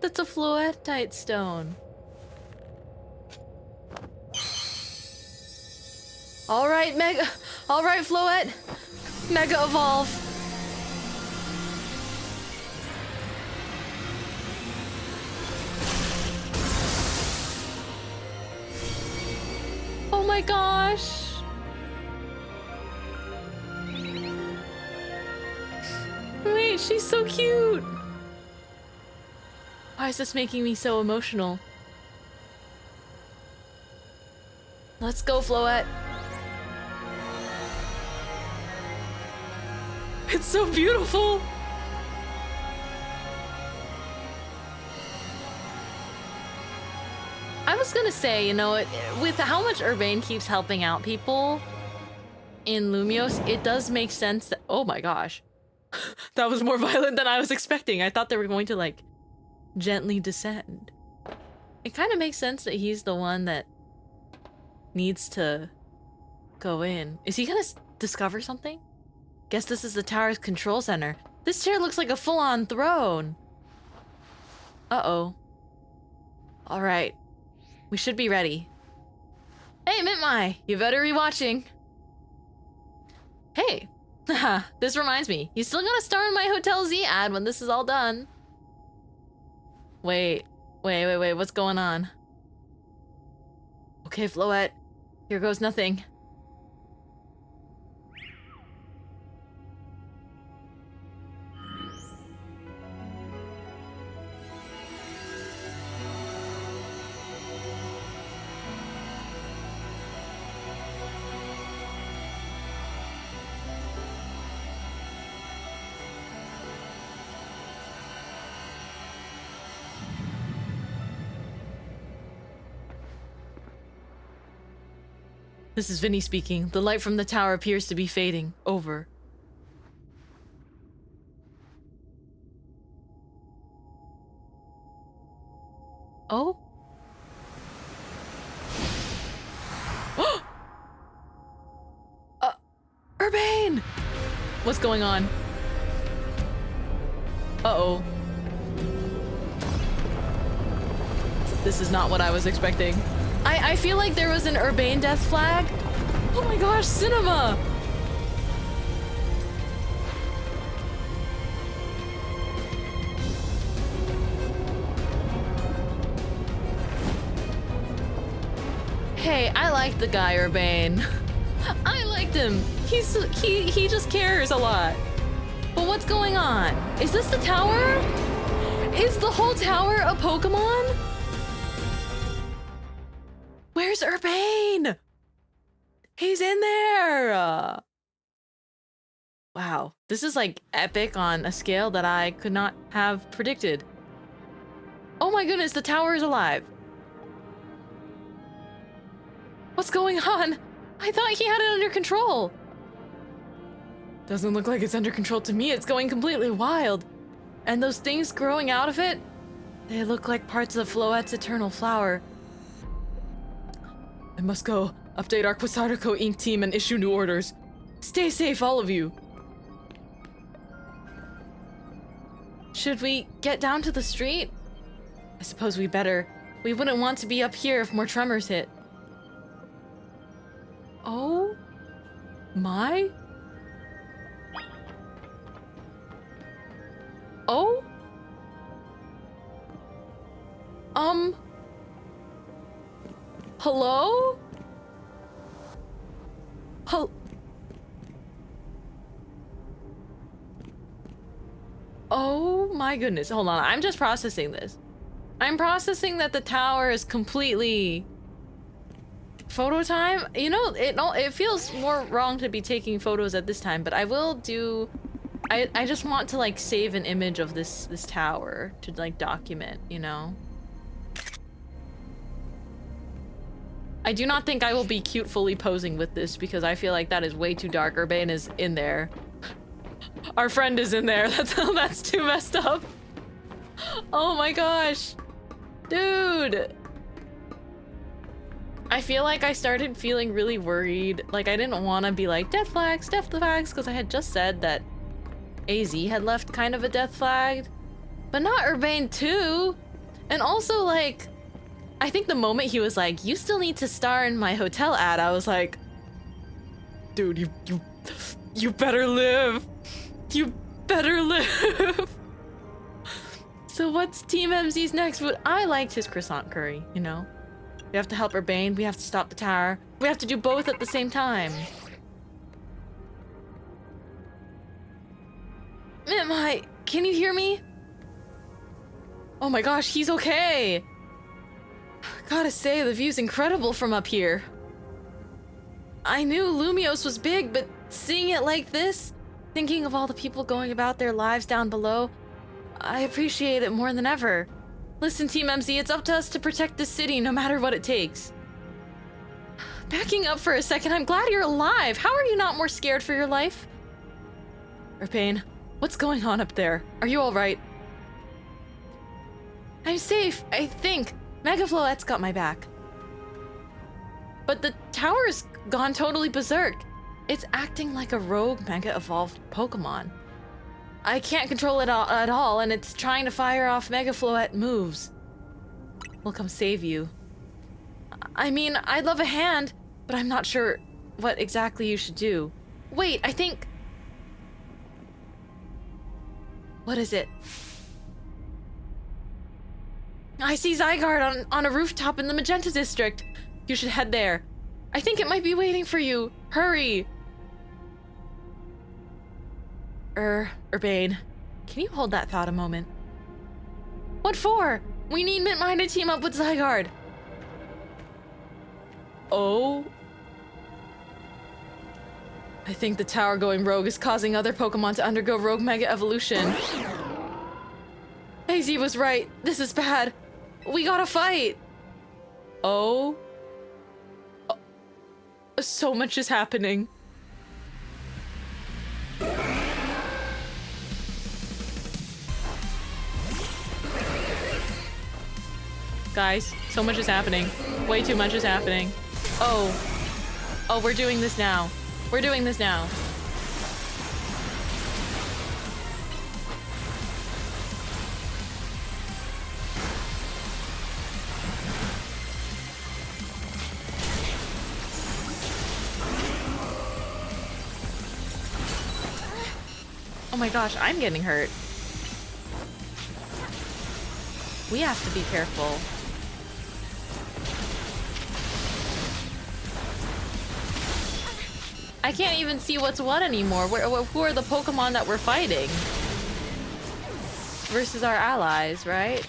That's a fluorite stone. Alright, Mega. Alright, Floette. Mega Evolve. Oh my gosh. Wait, she's so cute. Why is this making me so emotional? Let's go, Floette. It's so beautiful. I was gonna say, you know, with how much Urbane keeps helping out people in Lumios, it does make sense that— oh my gosh. That was more violent than I was expecting. I thought they were going to, like, gently descend. It kind of makes sense that he's the one that needs to go in. Is he gonna discover something? Guess this is the tower's control center. This chair looks like a full-on throne. Uh-oh. Alright. We should be ready. Hey, Mintmai! You better be watching. Hey! Haha, this reminds me. You still gotta star in my Hotel Z ad when this is all done. Wait. What's going on? Okay, Floette. Here goes nothing. This is Vinny speaking. The light from the tower appears to be fading. Over. Oh? Urbane! What's going on? Uh-oh. This is not what I was expecting. I feel like there was an Urbane death flag. Oh my gosh, cinema! Hey, I liked the guy Urbane. I liked him. He just cares a lot. But what's going on? Is this the tower? Is the whole tower a Pokemon? Where's Urbane? He's in there! Wow, this is like epic on a scale that I could not have predicted. Oh my goodness, the tower is alive. What's going on? I thought he had it under control. Doesn't look like it's under control to me. It's going completely wild. And those things growing out of it, they look like parts of Floette's eternal flower. I must go. Update our Quasarco Inc. team and issue new orders. Stay safe, all of you. Should we get down to the street? I suppose we better. We wouldn't want to be up here if more tremors hit. Oh my? Oh? Hello? Oh my goodness, hold on, I'm just processing this. I'm processing that the tower is completely... Photo time? You know, it feels more wrong to be taking photos at this time, but I will do... I just want to, like, save an image of this tower to, like, document, you know? I do not think I will be cute fully posing with this because I feel like that is way too dark. Urbane is in there. Our friend is in there. That's too messed up. Oh my gosh. Dude. I feel like I started feeling really worried. Like, I didn't want to be like, death flags, because I had just said that AZ had left kind of a death flag. But not Urbane too. And also, like, I think the moment he was like, you still need to star in my hotel ad, I was like, Dude, you better live. You better live. So what's Team MZ's next food? I liked his croissant curry, you know? We have to help Urbane, we have to stop the tower. We have to do both at the same time. Mintmai, can you hear me? Oh my gosh, he's okay. Gotta say, the view's incredible from up here. I knew Lumios was big, but seeing it like this, thinking of all the people going about their lives down below, I appreciate it more than ever. Listen, Team MZ, it's up to us to protect this city no matter what it takes. Backing up for a second, I'm glad you're alive. How are you not more scared for your life? Urbane, what's going on up there? Are you alright? I'm safe, I think. Megafloette's got my back. But the tower's gone totally berserk. It's acting like a rogue mega-evolved Pokemon. I can't control it at all, and it's trying to fire off Megafloette moves. We'll come save you. I mean, I'd love a hand, but I'm not sure what exactly you should do. Wait, I think... What is it? I see Zygarde on a rooftop in the Magenta District. You should head there. I think it might be waiting for you. Hurry! Urbane, can you hold that thought a moment? What for? We need Mintmai to team up with Zygarde. Oh? I think the tower going rogue is causing other Pokemon to undergo rogue mega evolution. AZ was right. This is bad. We gotta fight. Oh? So much is happening. Guys, so much is happening. Way too much is happening. Oh. Oh, we're doing this now. We're doing this now. Oh my gosh, I'm getting hurt. We have to be careful. I can't even see what's what anymore. Who are the Pokemon that we're fighting? Versus our allies, right?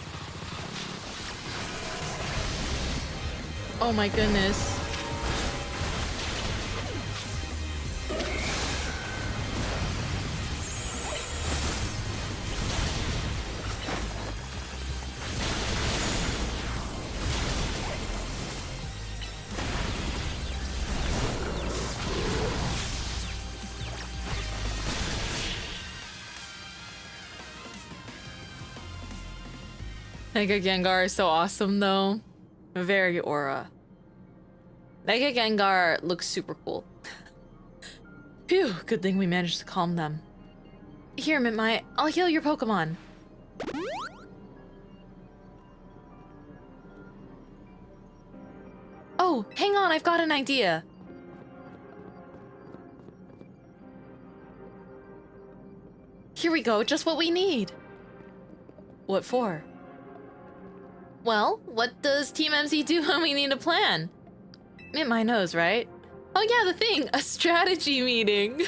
Oh my goodness. Mega Gengar is so awesome though. Very aura. Mega Gengar looks super cool. Phew, good thing we managed to calm them. Here, Mintmai, I'll heal your Pokemon. Oh, hang on, I've got an idea. Here we go, just what we need. What for? Well, what does Team MZ do when we need a plan? Mintmai knows, right? Oh yeah, the thing! A strategy meeting!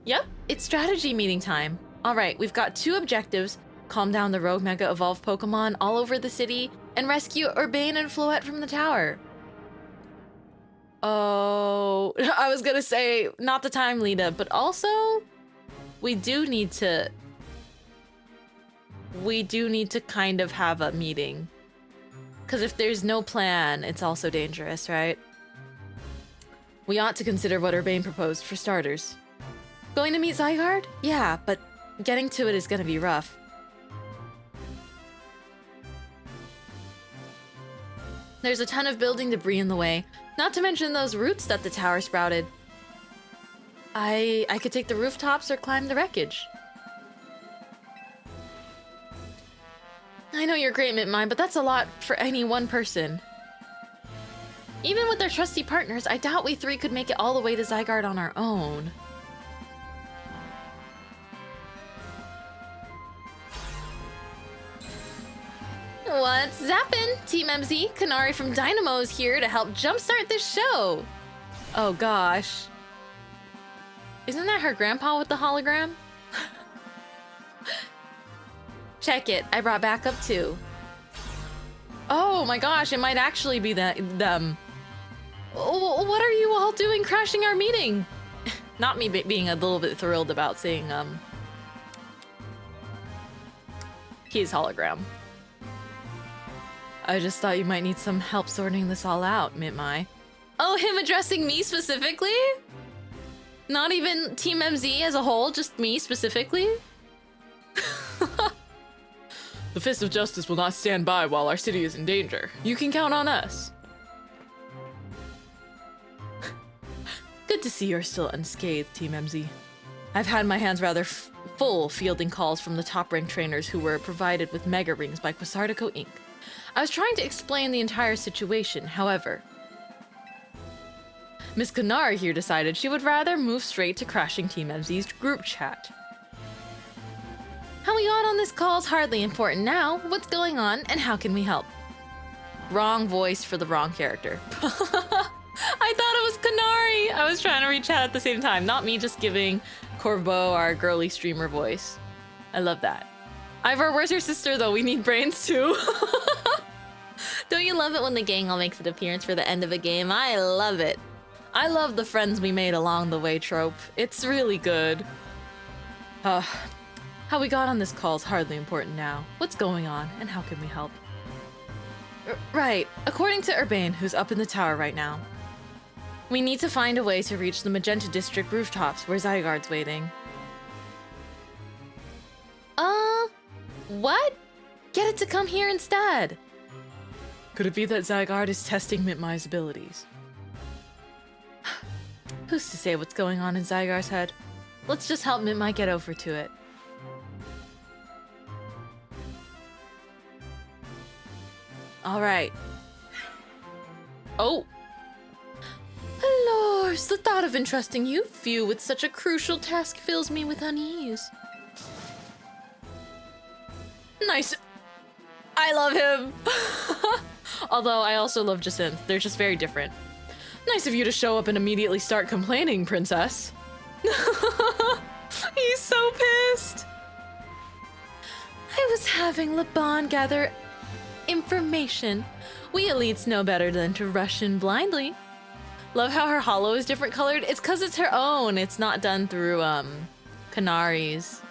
Yep, it's strategy meeting time. Alright, we've got 2 objectives. Calm down the rogue Mega Evolved Pokemon all over the city, and rescue Urbane and Floette from the tower. Oh, I was gonna say, not the time, Lita, but also... We do need to kind of have a meeting. Because if there's no plan, it's also dangerous, right? We ought to consider what Urbane proposed, for starters. Going to meet Zygarde? Yeah, but getting to it is gonna be rough. There's a ton of building debris in the way, not to mention those roots that the tower sprouted. I could take the rooftops or climb the wreckage. I know you're great, Mintmai, but that's a lot for any one person. Even with our trusty partners, I doubt we three could make it all the way to Zygarde on our own. What's zappin'? Team MZ, Kanari from Dynamo is here to help jumpstart this show. Oh gosh. Isn't that her grandpa with the hologram? Check it, I brought backup too. Oh my gosh, it might actually be them. What are you all doing crashing our meeting? Not me being a little bit thrilled about seeing his hologram. I just thought you might need some help sorting this all out, Mintmai. Oh, him addressing me specifically? Not even Team MZ as a whole, just me specifically? The Fist of Justice will not stand by while our city is in danger. You can count on us. Good to see you're still unscathed, Team MZ. I've had my hands rather full fielding calls from the top-ranked trainers who were provided with Mega Rings by Quasartico Inc. I was trying to explain the entire situation, however. Miss Kanari here decided she would rather move straight to crashing Team MZ's group chat. How we got on this call is hardly important now. What's going on, and how can we help? Wrong voice for the wrong character. I thought it was Kanari! I was trying to reach out at the same time, not me just giving Corbeau our girly streamer voice. I love that. Ivor, where's your sister though? We need brains too. Don't you love it when the gang all makes an appearance for the end of a game? I love it. I love the friends we made along the way trope. It's really good. How we got on this call is hardly important now. What's going on, and how can we help? Right, according to Urbane, who's up in the tower right now, we need to find a way to reach the Magenta District rooftops where Zygarde's waiting. What? Get it to come here instead. Could it be that Zygarde is testing Mintmai's abilities? Who's to say what's going on in Zygarde's head? Let's just help Mintmai get over to it. All right. Oh. Lors, the thought of entrusting you few with such a crucial task fills me with unease. Nice. I love him. Although I also love Jacinth. They're just very different. Nice of you to show up and immediately start complaining, princess. He's so pissed. I was having Laban gather information. We elites know better than to rush in blindly. Love how her hollow is different colored. It's because it's her own. It's not done through Kanari's.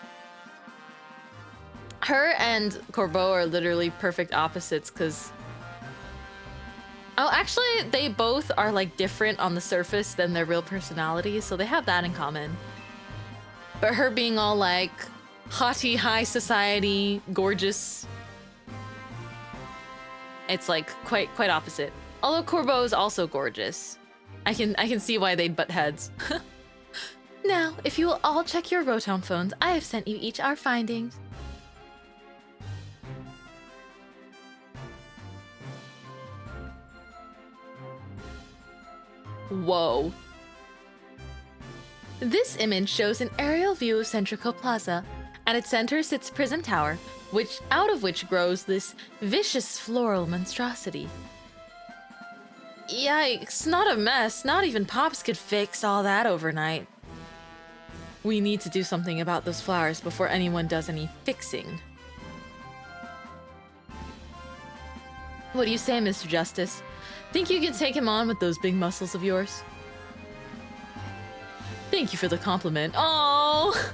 Her and Corbeau are literally perfect opposites because... Oh, actually, they both are like different on the surface than their real personalities, so they have that in common. But her being all like haughty, high society, gorgeous. It's like quite opposite. Although Corbeau is also gorgeous. I can see why they'd butt heads. Now, if you will all check your Rotom phones, I have sent you each our findings. Whoa. This image shows an aerial view of Centrico Plaza. At its center sits Prism Tower, out of which grows this vicious floral monstrosity. Yikes, not a mess. Not even Pops could fix all that overnight. We need to do something about those flowers before anyone does any fixing. What do you say, Mr. Justice? Think you can take him on with those big muscles of yours? Thank you for the compliment. Oh,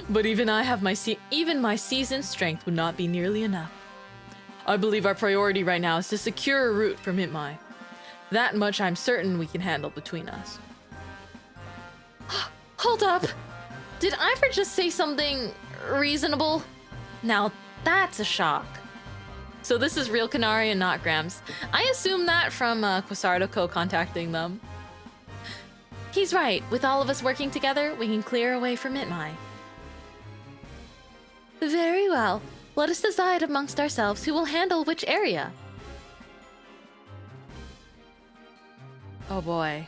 but even I have my seasoned strength would not be nearly enough. I believe our priority right now is to secure a route for Mintmai. That much I'm certain we can handle between us. Hold up! Did Ivor just say something reasonable? Now that's a shock. So this is real Kanari and not Grams. I assume that from Quasartico contacting them. He's right. With all of us working together, we can clear a way for Mintmai. Very well. Let us decide amongst ourselves who will handle which area. Oh boy.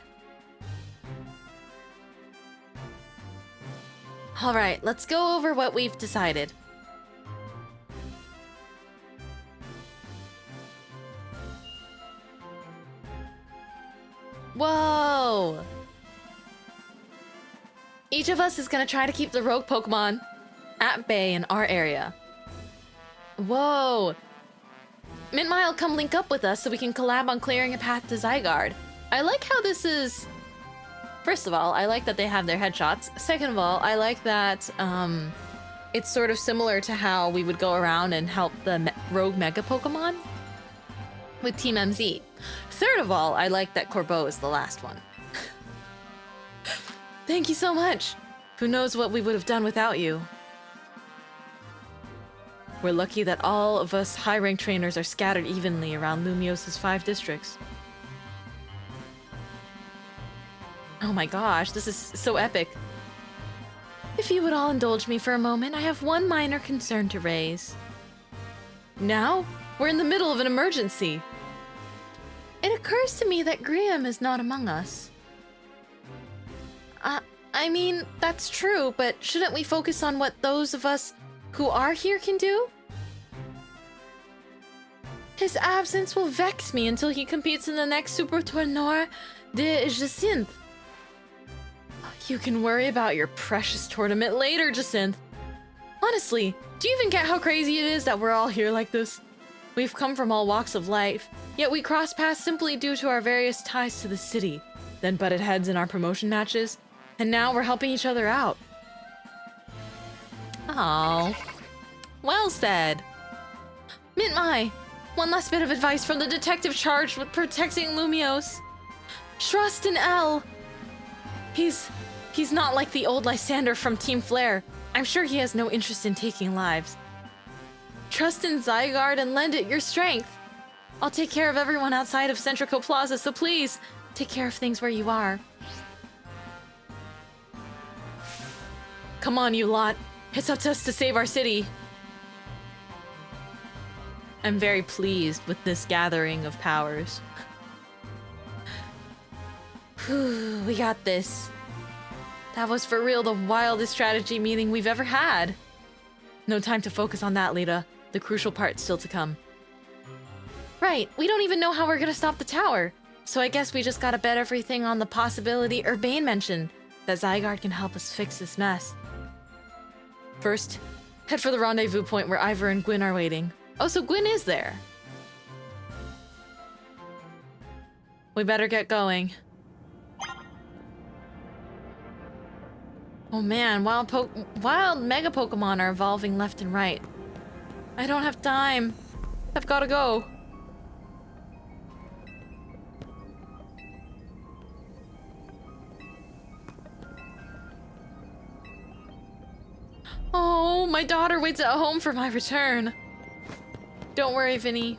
Alright, let's go over what we've decided. Whoa! Each of us is gonna try to keep the rogue Pokemon at bay in our area. Whoa! Mintmai will come link up with us so we can collab on clearing a path to Zygarde. I like how this is... First of all, I like that they have their headshots. Second of all, I like that it's sort of similar to how we would go around and help the rogue Mega Pokemon with Team MZ. Third of all, I like that Corbeau is the last one. Thank you so much! Who knows what we would have done without you? We're lucky that all of us high-ranked trainers are scattered evenly around Lumios's 5 districts. Oh my gosh, this is so epic. If you would all indulge me for a moment, I have one minor concern to raise. Now? We're in the middle of an emergency. It occurs to me that Grisham is not among us. I mean, that's true, but shouldn't we focus on what those of us who are here can do? His absence will vex me until he competes in the next Super Tournoi de Jacinthe. You can worry about your precious tournament later, Jacinthe. Honestly, do you even get how crazy it is that we're all here like this? We've come from all walks of life, yet we cross paths simply due to our various ties to the city, then butted heads in our promotion matches, and now we're helping each other out. Oh, well said. Mintmai, one last bit of advice from the detective charged with protecting Lumiose. Trust in L. He's not like the old Lysander from Team Flare. I'm sure he has no interest in taking lives. Trust in Zygarde and lend it your strength. I'll take care of everyone outside of Centrico Plaza, so please, take care of things where you are. Come on, you lot. It's up to us to save our city. I'm very pleased with this gathering of powers. Whew, we got this. That was for real the wildest strategy meeting we've ever had. No time to focus on that, Lita. The crucial part's still to come. Right, we don't even know how we're gonna stop the tower. So I guess we just gotta bet everything on the possibility Urbane mentioned, that Zygarde can help us fix this mess. First, head for the rendezvous point where Ivor and Gwyn are waiting. Oh, so Gwyn is there. We better get going. Oh man, wild Mega Pokemon are evolving left and right. I don't have time. I've gotta go. Oh, my daughter waits at home for my return. Don't worry, Vinny.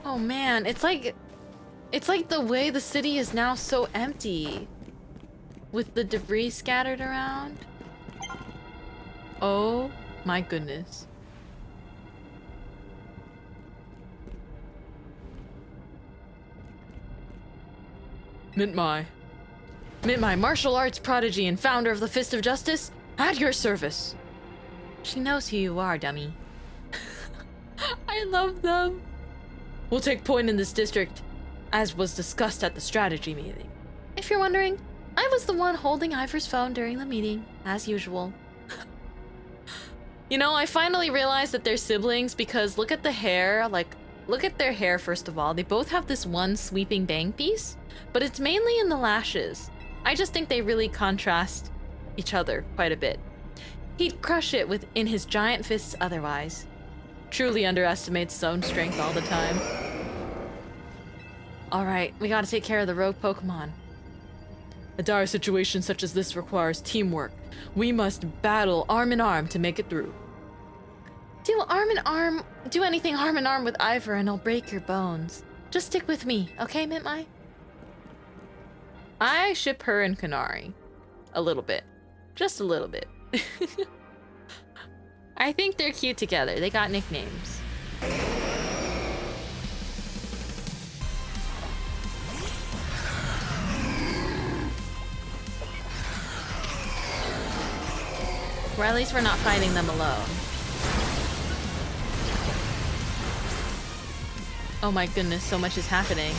Oh man, it's like the way the city is now so empty with the debris scattered around. Oh my goodness. Mintmai, martial arts prodigy and founder of the Fist of Justice, at your service. She knows who you are, dummy. I love them. We'll take point in this district, as was discussed at the strategy meeting. If you're wondering, I was the one holding Ivor's phone during the meeting, as usual. You know, I finally realized that they're siblings because look at the hair, look at their hair first of all. They both have this one sweeping bang piece, but it's mainly in the lashes. I just think they really contrast each other quite a bit. He'd crush it in his giant fists otherwise. Truly underestimates his own strength all the time. Alright, we gotta take care of the rogue Pokemon. A dire situation such as this requires teamwork. We must battle arm in arm to make it through. Do anything arm in arm with Ivor and I'll break your bones. Just stick with me, okay, Mintmai? I ship her and Kanari. A little bit. Just a little bit. I think they're cute together. They got nicknames. Or at least we're not fighting them alone. Oh my goodness, so much is happening.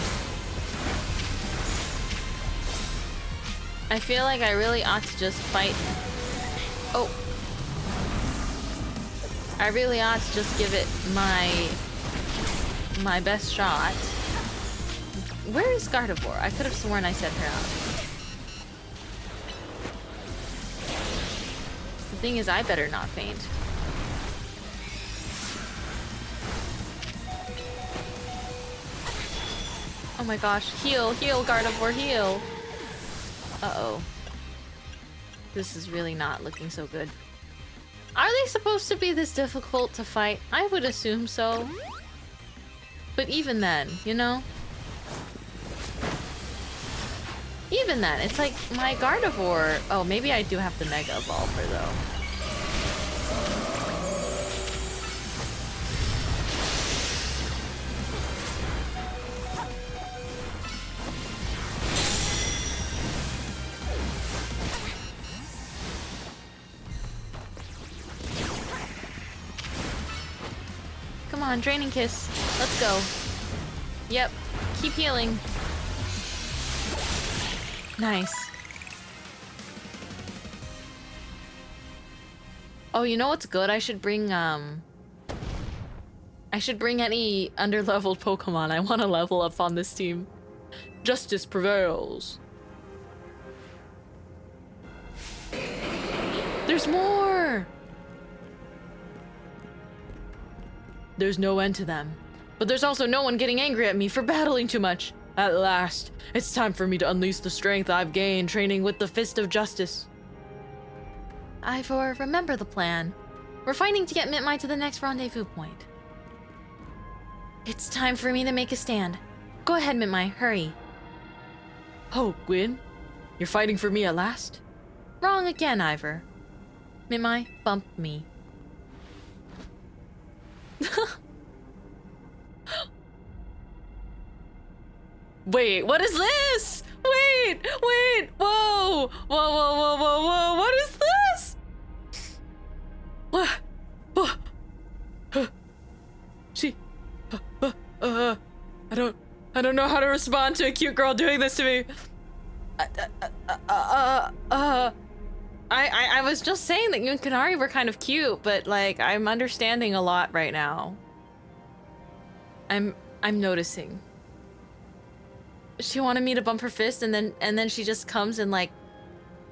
I feel like I really ought to just fight. Oh. I really ought to just give it my best shot. Where is Gardevoir? I could have sworn I sent her out. The thing is, I better not faint. Oh my gosh, heal, heal, Gardevoir, heal! Uh-oh. This is really not looking so good. Are they supposed to be this difficult to fight? I would assume so. But even then, you know? Even then, it's like my Gardevoir... Oh, maybe I do have to Mega Evolve her, though. Come on, Draining Kiss. Let's go. Yep. Keep healing. Nice. Oh, you know what's good? I should bring any underleveled Pokemon. I want to level up on this team. Justice prevails. There's more! There's no end to them. But there's also no one getting angry at me for battling too much. At last, it's time for me to unleash the strength I've gained training with the Fist of Justice. Ivor, remember the plan. We're fighting to get Mintmai to the next rendezvous point. It's time for me to make a stand. Go ahead, Mintmai, hurry. Oh, Gwyn? You're fighting for me at last? Wrong again, Ivor. Mintmai, bump me. Wait, what is this? Wait, whoa, whoa, what is this? What? She, I don't know how to respond to a cute girl doing this to me. I was just saying that you and Kanari were kind of cute, but like I'm understanding a lot right now. I'm noticing. She wanted me to bump her fist, and then she just comes and like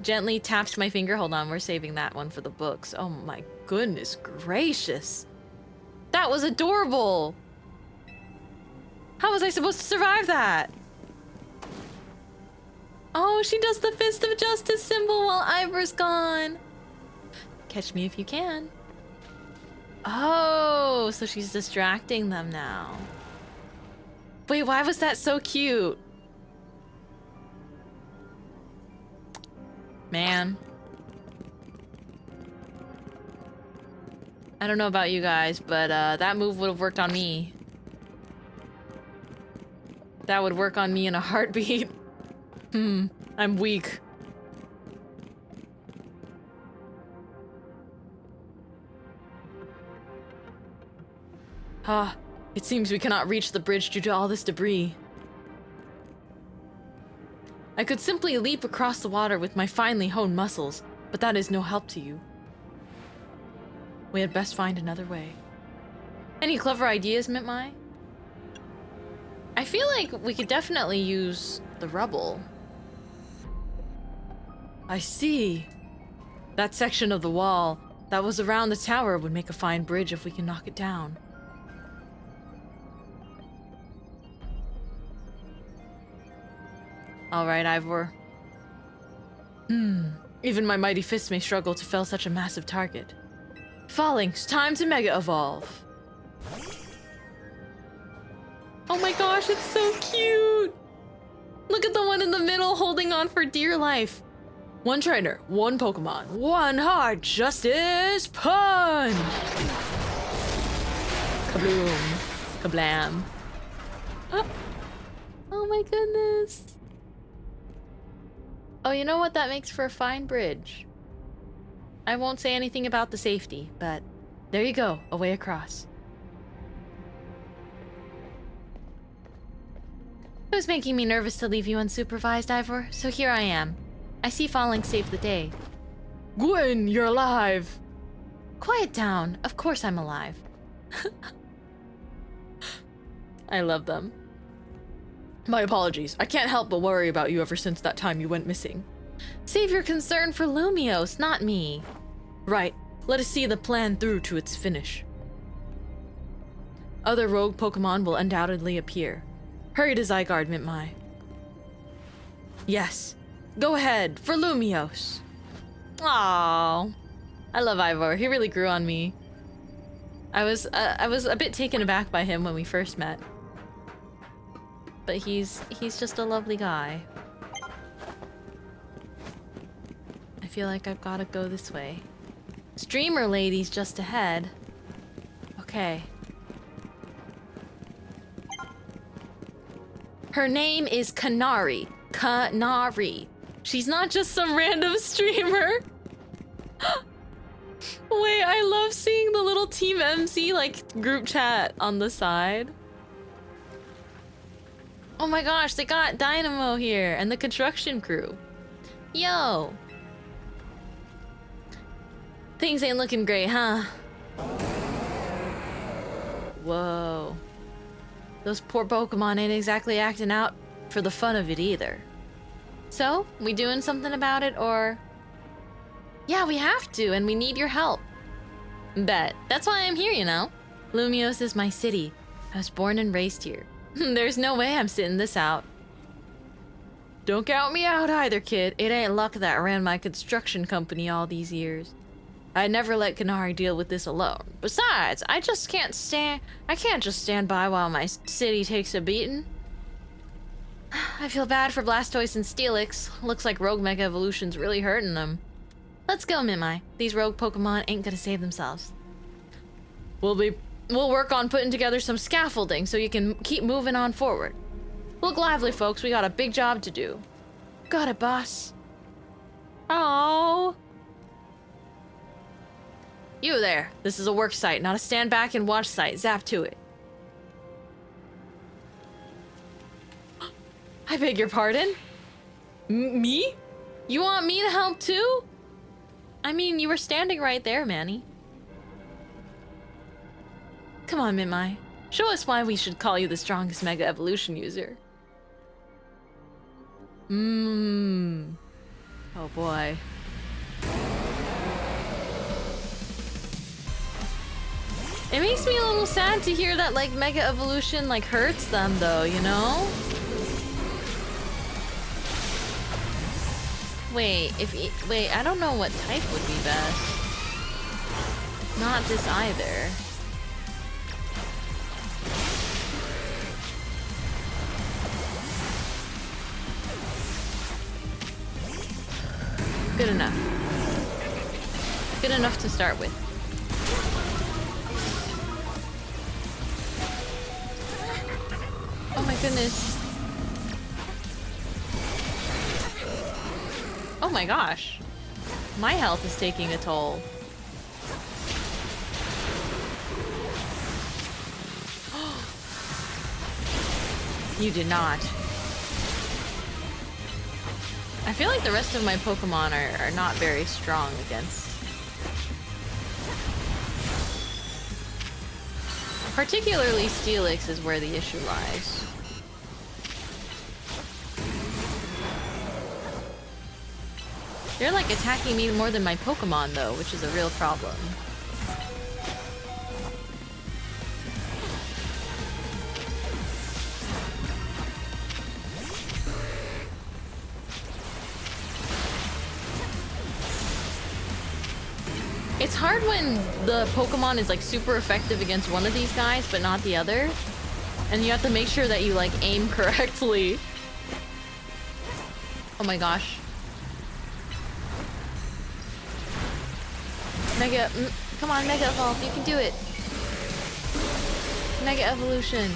gently taps my finger. Hold on, we're saving that one for the books. Oh my goodness gracious. That was adorable. How was I supposed to survive that? Oh, she does the Fist of Justice symbol while Ivor's gone. Catch me if you can. Oh, so she's distracting them now. Wait, why was that so cute? Man. I don't know about you guys, but that move would have worked on me. That would work on me in a heartbeat. I'm weak. It seems we cannot reach the bridge due to all this debris. I could simply leap across the water with my finely honed muscles, but that is no help to you. We had best find another way. Any clever ideas, Mintmai? I feel like we could definitely use the rubble. I see. That section of the wall that was around the tower would make a fine bridge if we can knock it down. Alright, Ivor. Even my mighty fist may struggle to fell such a massive target. Falling, it's time to Mega Evolve. Oh my gosh, it's so cute! Look at the one in the middle holding on for dear life. One trainer, one Pokemon, one hard justice punch. Kabloom. Kablam. Oh my goodness. Oh, you know what? That makes for a fine bridge. I won't say anything about the safety, but there you go, a way across. It was making me nervous to leave you unsupervised, Ivor, so here I am. I see falling saved the day. Gwen, you're alive! Quiet down. Of course I'm alive. I love them. My apologies. I can't help but worry about you ever since that time you went missing. Save your concern for Lumiose, not me. Right. Let us see the plan through to its finish. Other rogue Pokemon will undoubtedly appear. Hurry to Zygarde, Mintmai. Yes. Go ahead, for Lumiose. Aww. I love Ivor. He really grew on me. I was a bit taken aback by him when we first met. But he's just a lovely guy. I feel like I've got to go this way. Streamer lady's just ahead. Okay. Her name is Kanari. Kanari. She's not just some random streamer. Wait, I love seeing the little Team MC like group chat on the side. Oh my gosh, they got Dynamo here and the construction crew. Yo. Things ain't looking great, huh? Whoa. Those poor Pokemon ain't exactly acting out for the fun of it either. So, we doing something about it, or? Yeah, we have to, and we need your help. Bet. That's why I'm here, you know? Lumiose is my city. I was born and raised here. There's no way I'm sitting this out. Don't count me out either, kid. It ain't luck that ran my construction company all these years. I'd never let Kanari deal with this alone. Besides, I can't just stand by while my city takes a beating. I feel bad for Blastoise and Steelix. Looks like Rogue Mega Evolution's really hurting them. Let's go, Mintmai. These rogue Pokemon ain't gonna save themselves. We'll work on putting together some scaffolding so you can keep moving on forward. Look lively, folks. We got a big job to do. Got it, boss. Oh. You there. This is a work site, not a stand back and watch site. Zap to it. I beg your pardon? Me? You want me to help too? I mean, you were standing right there, Manny. Come on, Mintmai. Show us why we should call you the strongest Mega Evolution user. Oh boy. It makes me a little sad to hear that, like, Mega Evolution, like, hurts them, though, you know? Wait, I don't know what type would be best. Not this either. Good enough. Good enough to start with. Oh my goodness. Oh my gosh. My health is taking a toll. You did not. I feel like the rest of my Pokemon are not very strong against. Particularly Steelix is where the issue lies. They're like attacking me more than my Pokemon though, which is a real problem. It's hard when the Pokemon is like super effective against one of these guys, but not the other. And you have to make sure that you like aim correctly. Oh my gosh. Mega, come on, Mega Evolve, you can do it. Mega Evolution.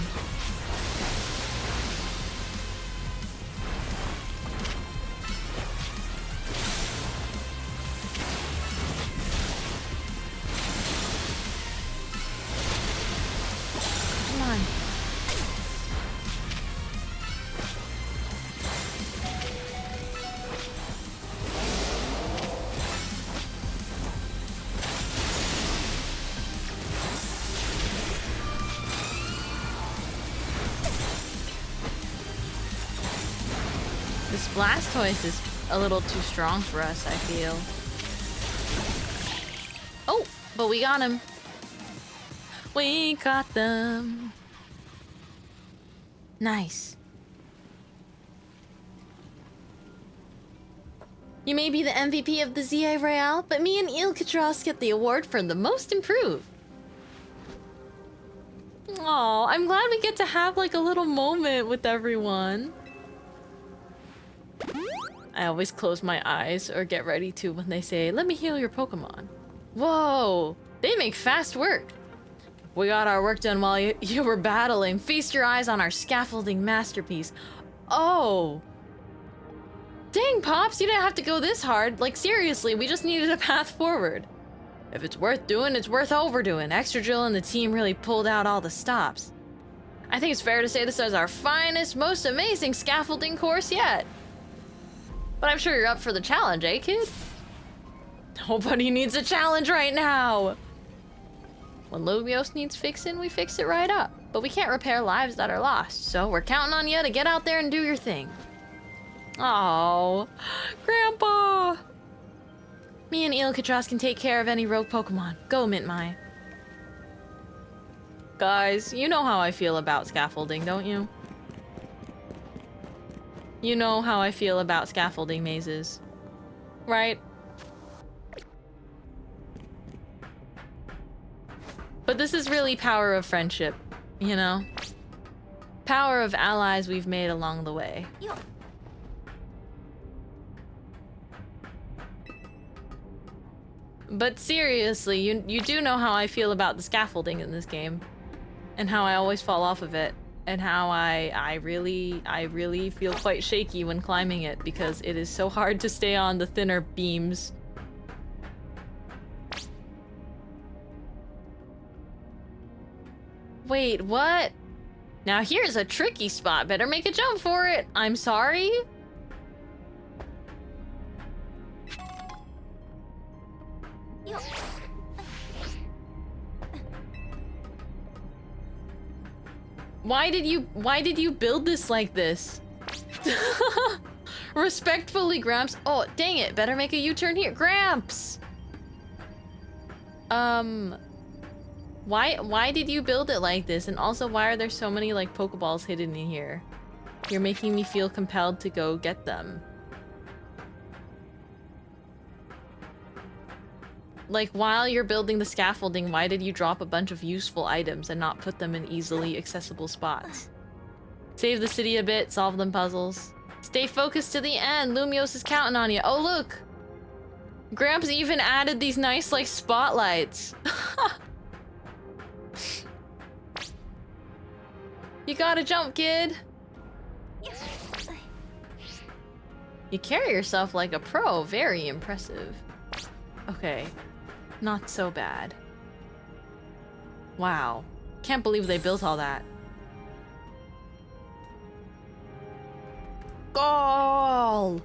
Come on. This Blastoise is a little too strong for us, I feel. Oh, but we got him. We got them. Nice. You may be the MVP of the ZA Royale, but me and Ilkatros get the award for the most improved. Aw, I'm glad we get to have like a little moment with everyone. I always close my eyes or get ready to when they say, let me heal your Pokemon. Whoa, they make fast work. We got our work done while you were battling. Feast your eyes on our scaffolding masterpiece. Oh. Dang, Pops, you didn't have to go this hard. Like, seriously, we just needed a path forward. If it's worth doing, it's worth overdoing. Extra Drill and the team really pulled out all the stops. I think it's fair to say this is our finest, most amazing scaffolding course yet. But I'm sure you're up for the challenge, eh, kid? Nobody needs a challenge right now. When Lumiose needs fixing, we fix it right up. But we can't repair lives that are lost, so we're counting on you to get out there and do your thing. Oh, Grandpa! Me and Ilkatros can take care of any rogue Pokemon. Go, Mintmai. Guys, you know how I feel about scaffolding, don't you? You know how I feel about scaffolding mazes, right? But this is really power of friendship, you know? Power of allies we've made along the way. But seriously, you do know how I feel about the scaffolding in this game. And how I always fall off of it. And how I really feel quite shaky when climbing it because it is so hard to stay on the thinner beams. Wait, what? Now here's a tricky spot. Better make a jump for it. I'm sorry. Why did you build this like this? Respectfully, Gramps. Oh, dang it. Better make a U-turn here. Gramps! Why did you build it like this? And also, why are there so many, like, Pokeballs hidden in here? You're making me feel compelled to go get them. Like, while you're building the scaffolding, why did you drop a bunch of useful items and not put them in easily accessible spots? Save the city a bit, solve them puzzles. Stay focused to the end, Lumiose is counting on you. Oh, look! Gramps even added these nice, like, spotlights. You gotta jump, kid! You carry yourself like a pro, very impressive. Okay. Not so bad. Wow. Can't believe they built all that. Goal!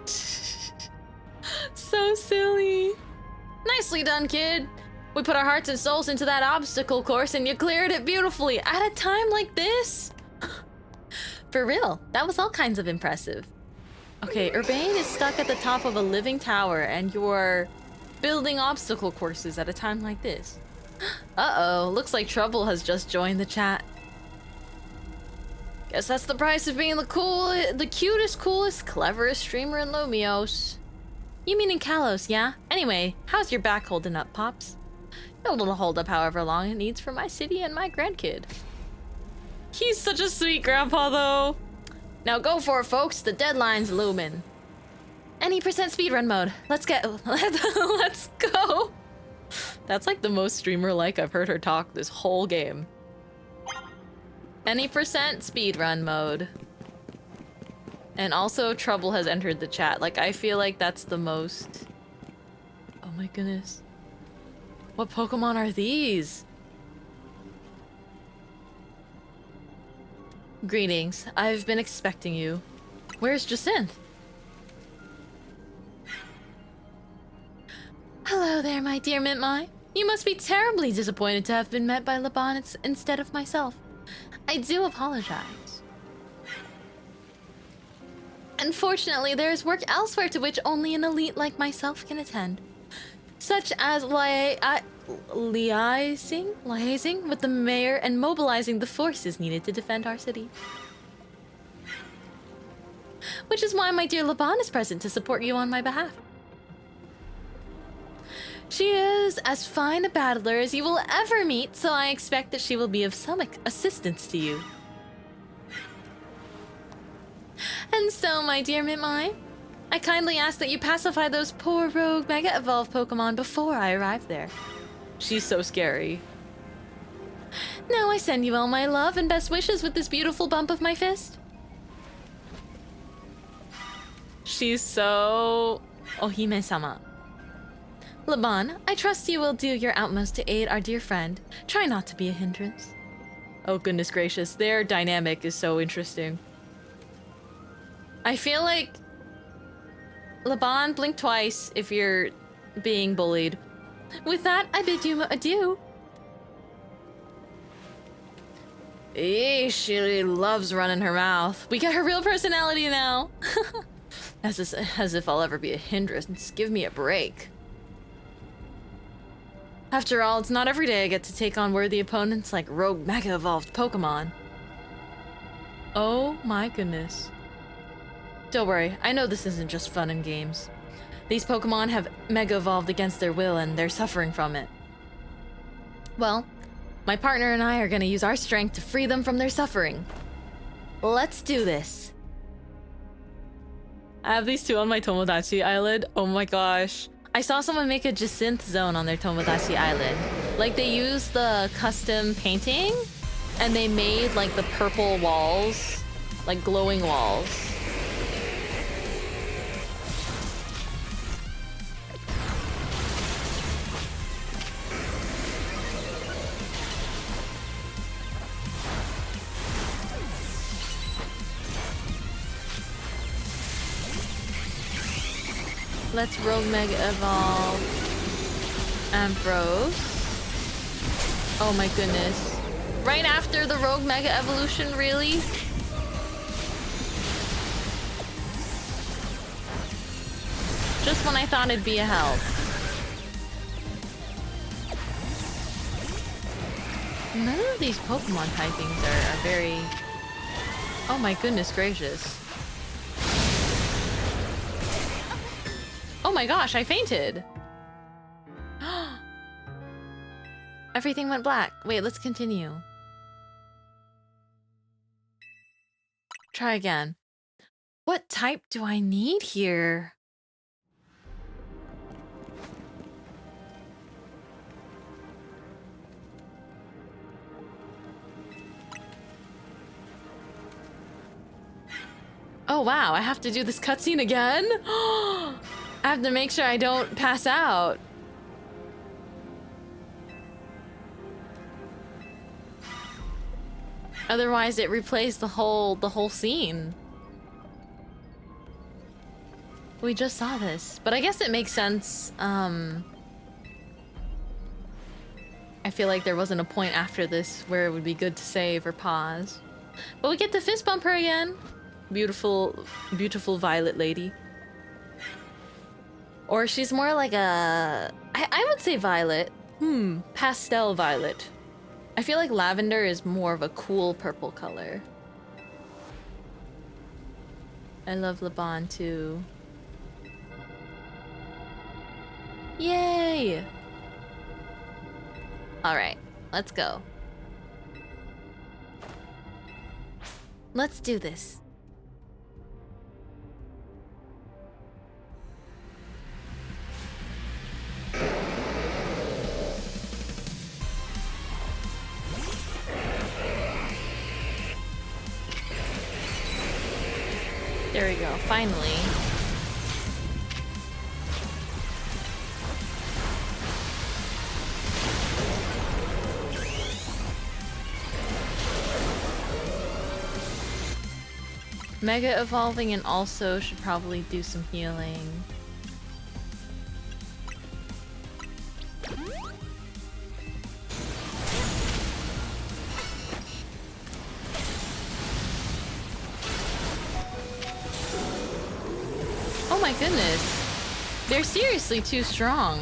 So silly. Nicely done, kid. We put our hearts and souls into that obstacle course and you cleared it beautifully at a time like this. For real, that was all kinds of impressive. Okay, Urbane is stuck at the top of a living tower and you're building obstacle courses at a time like this. Uh-oh, looks like Trouble has just joined the chat. Guess that's the price of being the cutest, coolest, cleverest streamer in Lumiose. You mean in Kalos, yeah? Anyway, how's your back holding up, Pops? It'll hold up however long it needs for my city and my grandkid. He's such a sweet grandpa, though. Now go for it, folks. The deadline's looming. Any percent speedrun mode. Let's let's go. That's like the most streamer-like I've heard her talk this whole game. Any percent speedrun mode. And also Trouble has entered the chat. Like, I feel like that's the most... Oh my goodness. What Pokemon are these? Greetings. I've been expecting you. Where's Jacinth? Hello there, my dear Mintmai. You must be terribly disappointed to have been met by Laban instead of myself. I do apologize. Unfortunately, there is work elsewhere to which only an elite like myself can attend. Such as liaising with the mayor and mobilizing the forces needed to defend our city. Which is why my dear Laban is present to support you on my behalf. She is as fine a battler as you will ever meet, so I expect that she will be of some assistance to you. And so, my dear Mintmai, I kindly ask that you pacify those poor rogue Mega Evolved Pokemon before I arrive there. She's so scary. Now I send you all my love and best wishes with this beautiful bump of my fist. She's so... Ohime-sama. Laban, I trust you will do your utmost to aid our dear friend. Try not to be a hindrance. Oh goodness gracious, their dynamic is so interesting. I feel like... Laban, blink twice if you're being bullied. With that, I bid you adieu. She really loves running her mouth. We get her real personality now. As if I'll ever be a hindrance. Give me a break. After all, it's not every day I get to take on worthy opponents like rogue Mega Evolved Pokemon. Oh my goodness. Don't worry, I know this isn't just fun and games. These Pokemon have Mega Evolved against their will and they're suffering from it. Well, my partner and I are gonna use our strength to free them from their suffering. Let's do this. I have these two on my Tomodachi Island. Oh my gosh. I saw someone make a Jacinth zone on their Tomodachi Island. Like, they used the custom painting and they made like the purple walls, like glowing walls. Let's Rogue Mega Evolve Ambrose. Oh my goodness. Right after the Rogue Mega Evolution, really? Just when I thought it'd be a help. None of these Pokemon typings are very... Oh my goodness gracious. Oh my gosh, I fainted. Everything went black. Wait, let's continue. Try again. What type do I need here? Oh wow, I have to do this cutscene again? I have to make sure I don't pass out. Otherwise it replays the whole scene. We just saw this, but I guess it makes sense. I feel like there wasn't a point after this where it would be good to save or pause. But we get to fist bump her again. Beautiful, beautiful violet lady. Or she's more like a... I would say violet. Pastel violet. I feel like lavender is more of a cool purple color. I love Laban too. Yay! Alright, let's go. Let's do this. There we go, finally. Mega evolving and also should probably do some healing. Oh my goodness. They're seriously too strong.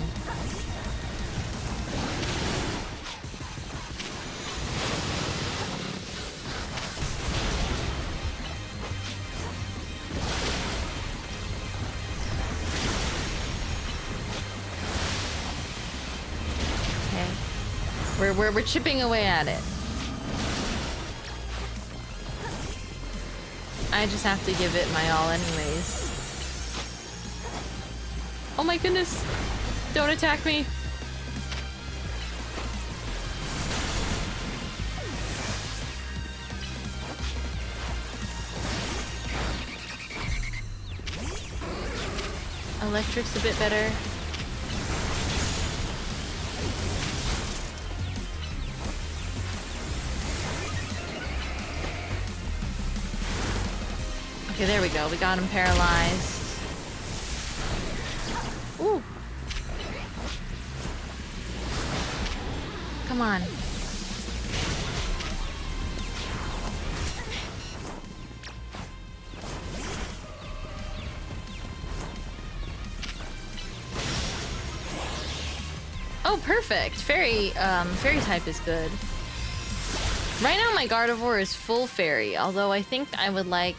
We're chipping away at it. I just have to give it my all anyways. Oh my goodness! Don't attack me! Electric's a bit better. Okay, there we go. We got him paralyzed. Ooh. Come on. Oh, perfect. Fairy type is good. Right now my Gardevoir is full fairy, although I think I would like...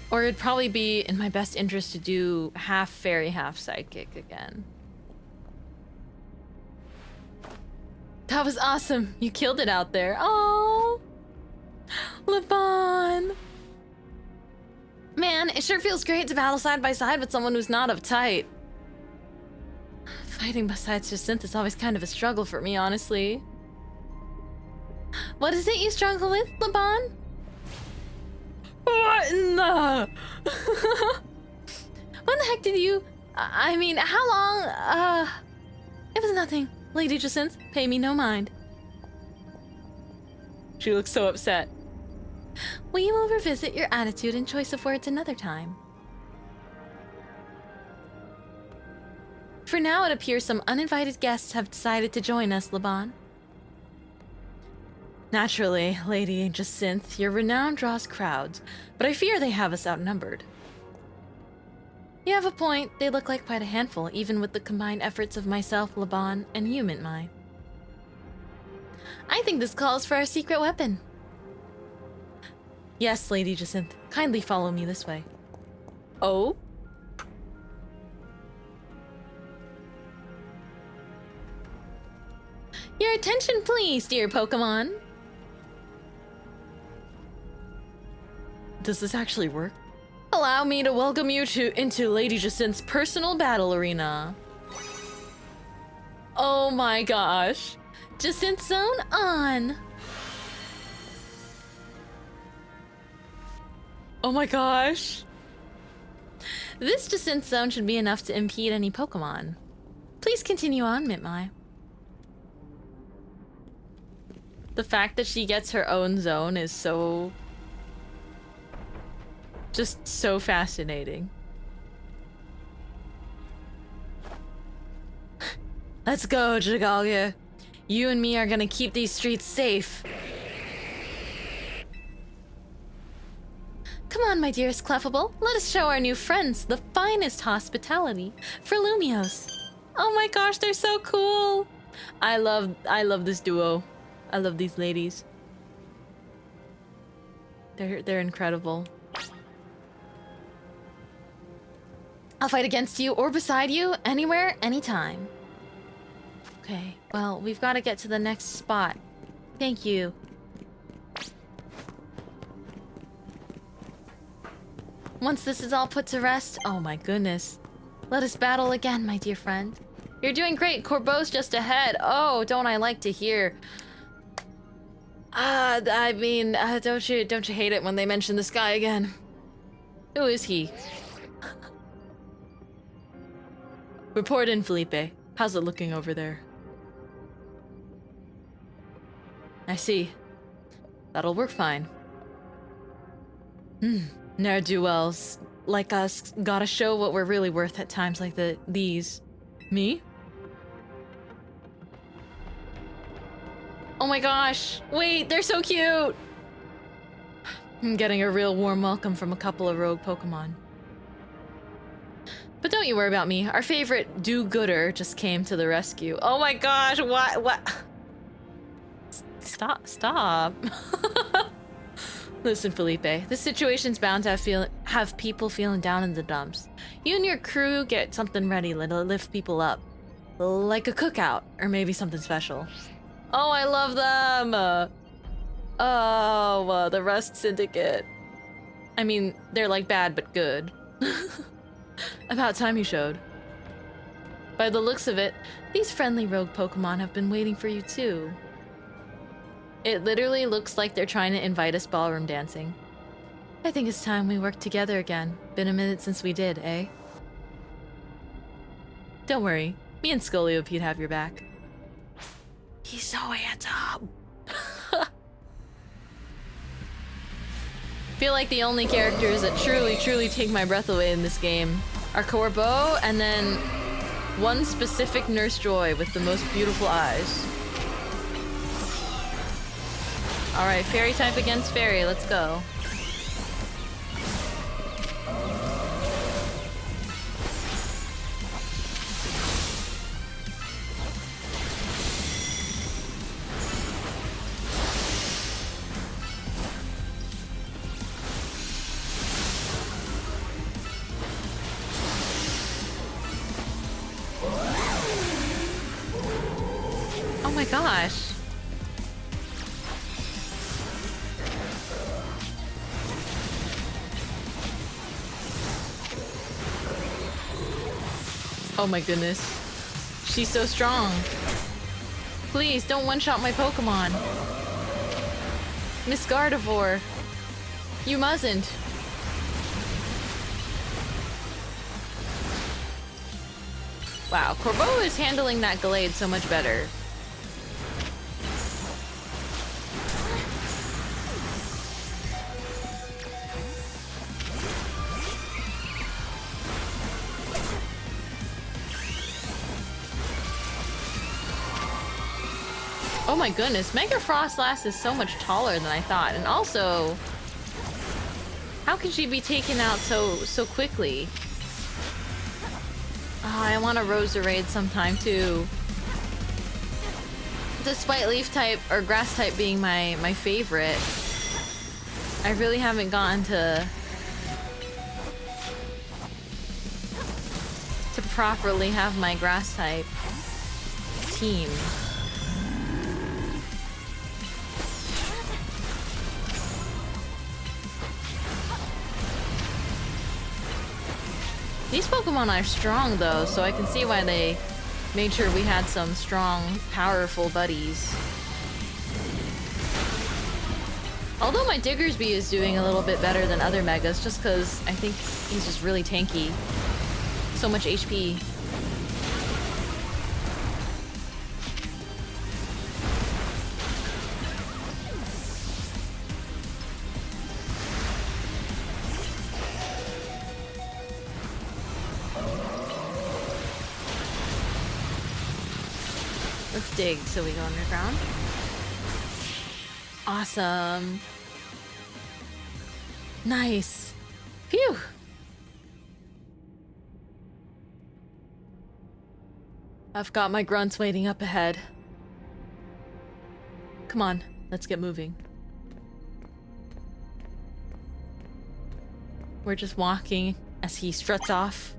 Or it'd probably be in my best interest to do half fairy, half psychic again. That was awesome. You killed it out there. Oh, Levon. Man, it sure feels great to battle side by side with someone who's not uptight. Fighting besides Jacinth is always kind of a struggle for me, honestly. What is it you struggle with, Levon? What in the... When the heck did you... I mean, how long... It was nothing. Lady Jacinth, pay me no mind. She looks so upset. We will revisit your attitude and choice of words another time. For now, it appears some uninvited guests have decided to join us, Laban. Naturally, Lady Jacinth, your renown draws crowds, but I fear they have us outnumbered. You have a point. They look like quite a handful, even with the combined efforts of myself, Laban, and you, Mintmai. I think this calls for our secret weapon. Yes, Lady Jacinth. Kindly follow me this way. Oh? Your attention, please, dear Pokémon. Does this actually work? Allow me to welcome you into Lady Jacinth's personal battle arena. Oh my gosh. Jacinth Zone on. Oh my gosh. This Jacinth Zone should be enough to impede any Pokemon. Please continue on, Mintmai. The fact that she gets her own zone is so... just so fascinating. Let's go, Jagalia. You and me are gonna keep these streets safe. Come on, my dearest Clefable. Let us show our new friends the finest hospitality for Lumios. Oh my gosh, they're so cool. I love this duo. I love these ladies. They're incredible. I'll fight against you or beside you, anywhere, anytime. Okay, well, we've got to get to the next spot. Thank you. Once this is all put to rest, oh my goodness. Let us battle again, my dear friend. You're doing great. Corbeau's just ahead. Oh, don't I like to hear. I mean, don't you hate it when they mention the sky again? Who is he? Report in, Felipe. How's it looking over there? I see. That'll work fine. Ne'er-do-wells like us gotta show what we're really worth at times like these. Me? Oh my gosh! Wait, they're so cute! I'm getting a real warm welcome from a couple of rogue Pokemon. But don't you worry about me. Our favorite do-gooder just came to the rescue. Oh my gosh, what? Stop. Listen, Felipe, this situation's bound to have people feeling down in the dumps. You and your crew get something ready to lift people up. Like a cookout, or maybe something special. Oh, I love them! The Rust Syndicate. I mean, they're like bad, but good. About time you showed. By the looks of it, these friendly rogue Pokemon have been waiting for you too. It literally looks like they're trying to invite us ballroom dancing. I think it's time we work together again. Been a minute since we did, eh? Don't worry, me and Scoliope'd have your back. He's so handsome! Feel like the only characters that truly take my breath away in this game are Corbeau and then one specific Nurse Joy with the most beautiful eyes. Alright, fairy type against fairy, let's go. Oh my gosh. Oh my goodness. She's so strong. Please, don't one-shot my Pokemon. Miss Gardevoir. You mustn't. Wow, Corbeau is handling that Gallade so much better. Oh my goodness, Mega Frostlass is so much taller than I thought, and also, how can she be taken out so quickly? Oh, I want a Roserade sometime too. Despite Leaf type or Grass type being my favorite, I really haven't gotten to properly have my Grass type team. These Pokemon are strong though, so I can see why they made sure we had some strong, powerful buddies. Although my Diggersby is doing a little bit better than other Megas, just because I think he's just really tanky. So much HP. Let's dig so we go underground. Awesome. Nice. Phew. I've got my grunts waiting up ahead. Come on, let's get moving. We're just walking as he struts off.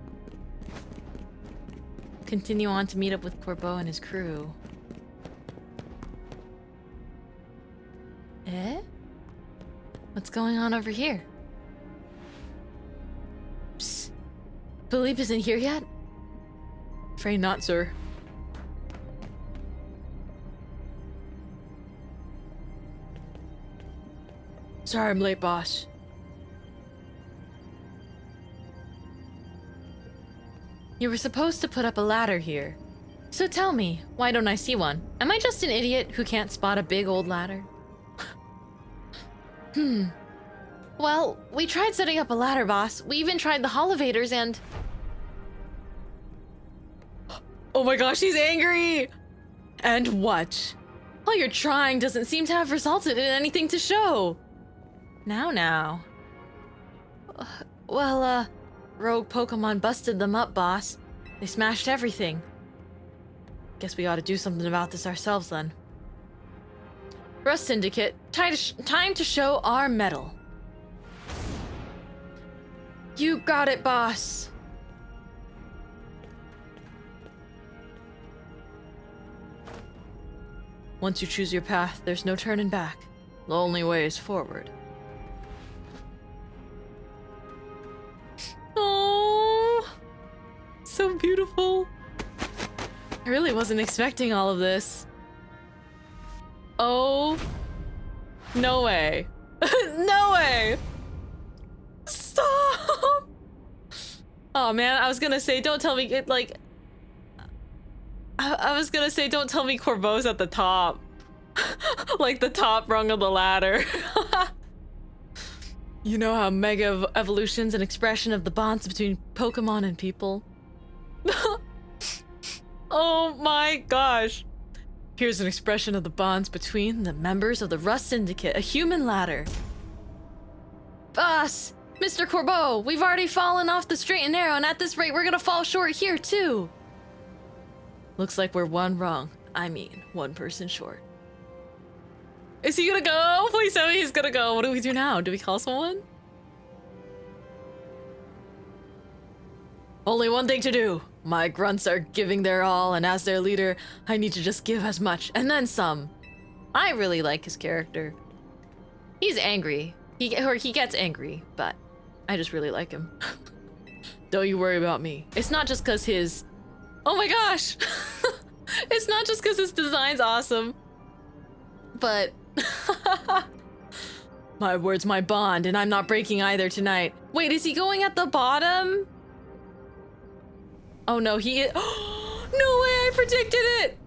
Continue on to meet up with Corbeau and his crew. Eh? What's going on over here? Psst. Philippe isn't here yet? Afraid not, sir. Sorry I'm late, boss. You were supposed to put up a ladder here. So tell me, why don't I see one? Am I just an idiot who can't spot a big old ladder? Well, we tried setting up a ladder, boss. We even tried the holovators and... Oh my gosh, he's angry! And what? All your trying doesn't seem to have resulted in anything to show. Now. Well, rogue Pokemon busted them up, boss. They smashed everything. Guess we ought to do something about this ourselves then. Rust Syndicate, time to show our mettle. You got it, boss. Once you choose your path, there's no turning back. The only way is forward. Oh, so beautiful. I really wasn't expecting all of this. Oh, no way. No way. Stop. Oh man, I was gonna say, don't tell me I was gonna say, don't tell me Corbeau's at the top. Like the top rung of the ladder. You know how Mega Evolution's an expression of the bonds between Pokemon and people? Oh my gosh. Here's an expression of the bonds between the members of the Rust Syndicate, a human ladder. Boss! Mr. Corbeau, we've already fallen off the straight and narrow, and at this rate, we're gonna fall short here, too. Looks like we're one person short. Is he gonna go? Please tell me he's gonna go. What do we do now? Do we call someone? Only one thing to do. My grunts are giving their all, and as their leader, I need to just give as much, and then some. I really like his character. He's angry. He gets angry, but I just really like him. Don't you worry about me. It's not just cause his... Oh my gosh! It's not just cause his design's awesome. But... My word's my bond, and I'm not breaking either tonight. Wait, is he going at the bottom? Oh no, he is... No way, I predicted it!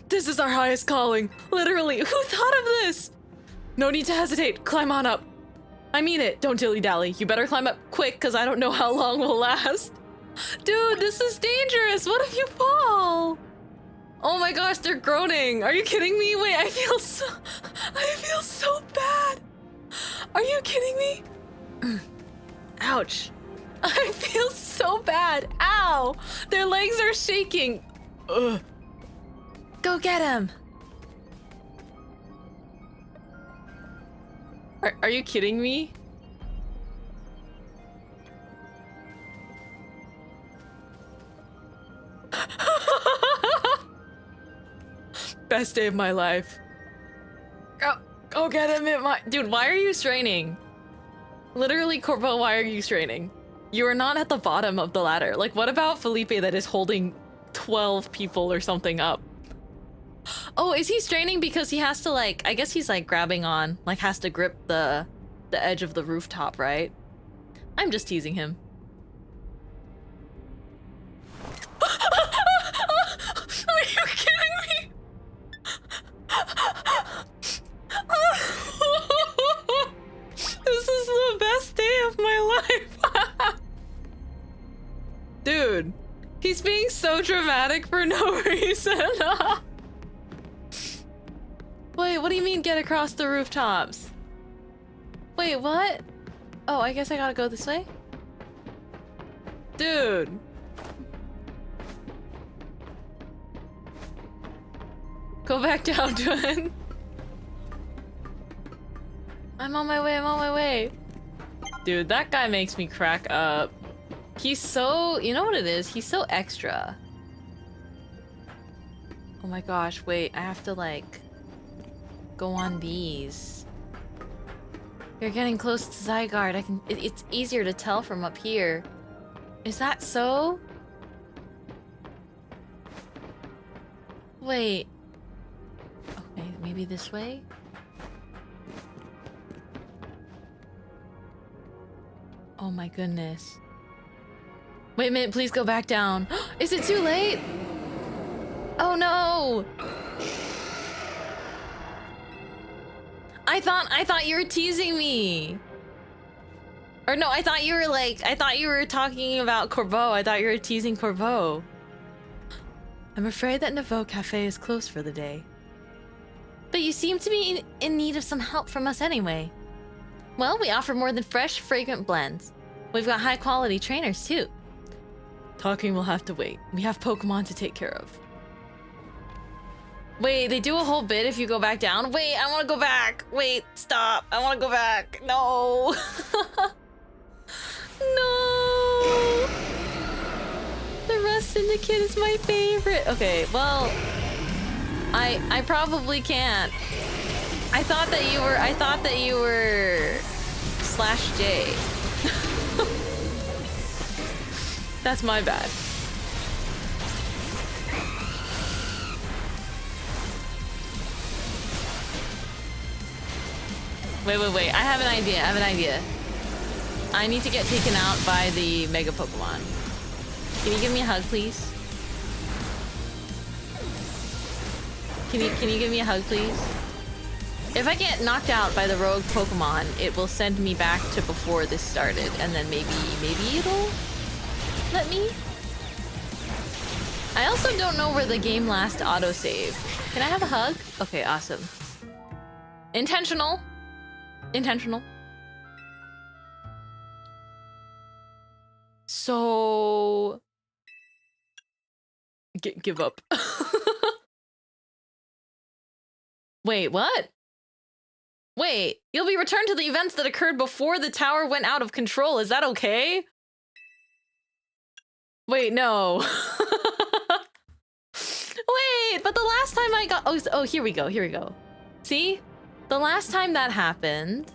This is our highest calling. Literally, who thought of this? No need to hesitate, climb on up. I mean it, don't dilly-dally. You better climb up quick, because I don't know how long we'll last. Dude, this is dangerous. What if you fall? Oh my gosh, they're groaning. Are you kidding me? Wait, I feel so bad. Are you kidding me? Ouch. I feel so bad. Ow. Their legs are shaking. Ugh. Go get him. Are you kidding me? Best day of my life. Go get him, Mintmai. Dude, why are you straining? Literally, Corbeau, why are you straining? You are not at the bottom of the ladder. Like, what about Felipe that is holding 12 people or something up? Oh, is he straining because he has to, like, I guess he's like grabbing on, like has to grip the edge of the rooftop, right? I'm just teasing him. Are you kidding me? This is the best day of my life. Dude, he's being so dramatic for no reason. Wait, what do you mean get across the rooftops? Wait, what? Oh, I guess I gotta go this way? Dude. Go back down to it. I'm on my way, Dude, that guy makes me crack up. He's so... You know what it is? He's so extra. Oh my gosh, wait, I have to like... go on these. You're getting close to Zygarde. It's easier to tell from up here. Is that so? Wait. Okay, maybe this way? Oh my goodness. Wait a minute, please go back down. Is it too late? Oh no! I thought you were teasing me. Or no, I thought you were talking about Corbeau. I thought you were teasing Corbeau. I'm afraid that Nouveau Cafe is closed for the day. But you seem to be in need of some help from us anyway. Well, we offer more than fresh, fragrant blends. We've got high-quality trainers, too. Talking will have to wait. We have Pokemon to take care of. Wait, they do a whole bit if you go back down? Wait, I want to go back. Wait, stop. I want to go back. No. No. The Rust Syndicate is my favorite. Okay, well, I probably can't. I thought that you were /J. That's my bad. Wait. I have an idea. I need to get taken out by the Mega Pokemon. Can you give me a hug, please? Can you give me a hug, please? If I get knocked out by the rogue Pokemon, it will send me back to before this started, and then maybe it'll let me? I also don't know where the game last autosave. Can I have a hug? Okay, awesome. Intentional. So... give up. Wait, what? Wait, you'll be returned to the events that occurred before the tower went out of control. Is that okay? Wait, no. Wait, but the last time I got... Oh, here we go. See? The last time that happened...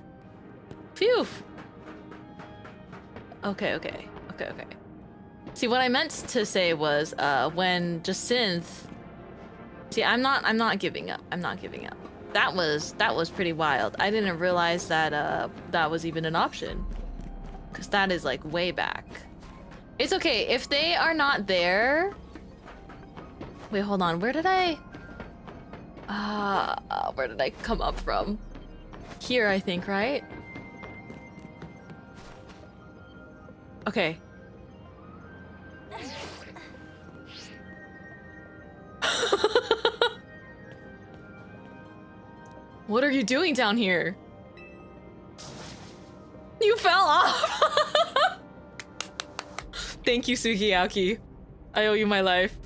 Phew. Okay. See, what I meant to say was, when Jacinth... See, I'm not giving up. That was pretty wild. I didn't realize that, that was even an option. Because that is, like, way back. It's okay, if they are not there... Wait, hold on, where did I come up from? Here, I think, right? Okay. What are you doing down here? You fell off! Thank you, Sugiyaki. I owe you my life.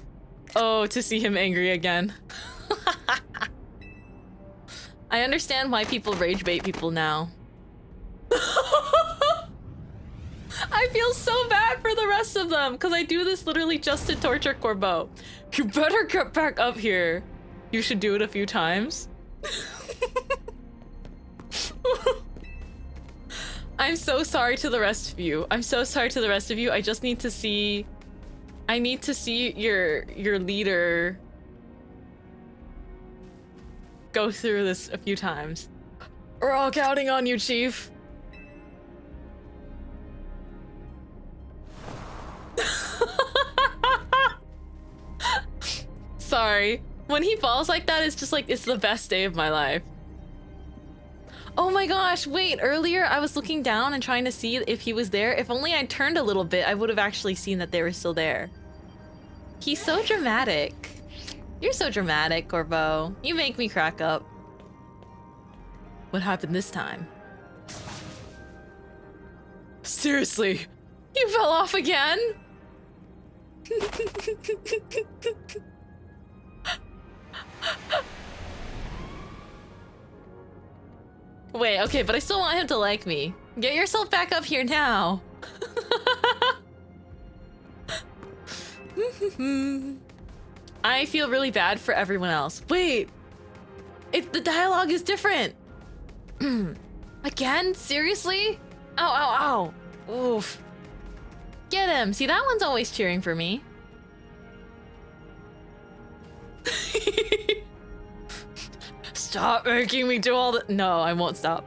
Oh, to see him angry again. I understand why people rage bait people now. I feel so bad for the rest of them, because I do this literally just to torture Corbeau. You better get back up here. You should do it a few times. I'm so sorry to the rest of you. I just need to see... I need to see your leader go through this a few times. We're all counting on you, Chief. Sorry. When he falls like that, it's just like, it's the best day of my life. Oh my gosh, wait, earlier I was looking down and trying to see if he was there. If only I turned a little bit, I would have actually seen that they were still there. He's so dramatic. You're so dramatic, Corbeau. You make me crack up. What happened this time? Seriously, you fell off again? Wait, okay, but I still want him to like me. Get yourself back up here now. I feel really bad for everyone else. Wait, the dialogue is different. Again? Seriously? Ow. Oof. Get him. See, that one's always cheering for me. Stop making me do all the— No, I won't stop.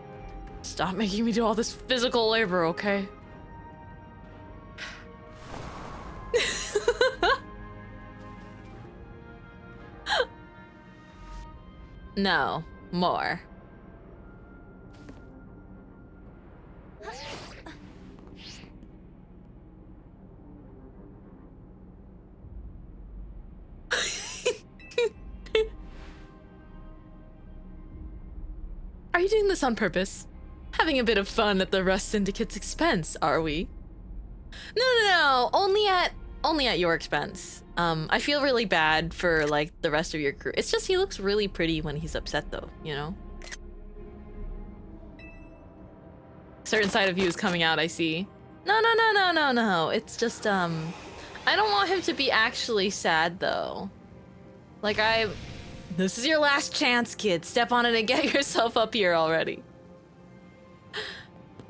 Stop making me do all this physical labor, okay? No, more. Are you doing this on purpose? Having a bit of fun at the Rust Syndicate's expense, are we? No, only at your expense. I feel really bad for like the rest of your crew. It's just he looks really pretty when he's upset though, you know? Certain side of you is coming out, I see. No. It's just, I don't want him to be actually sad though. Like this is your last chance, kid. Step on it and get yourself up here already.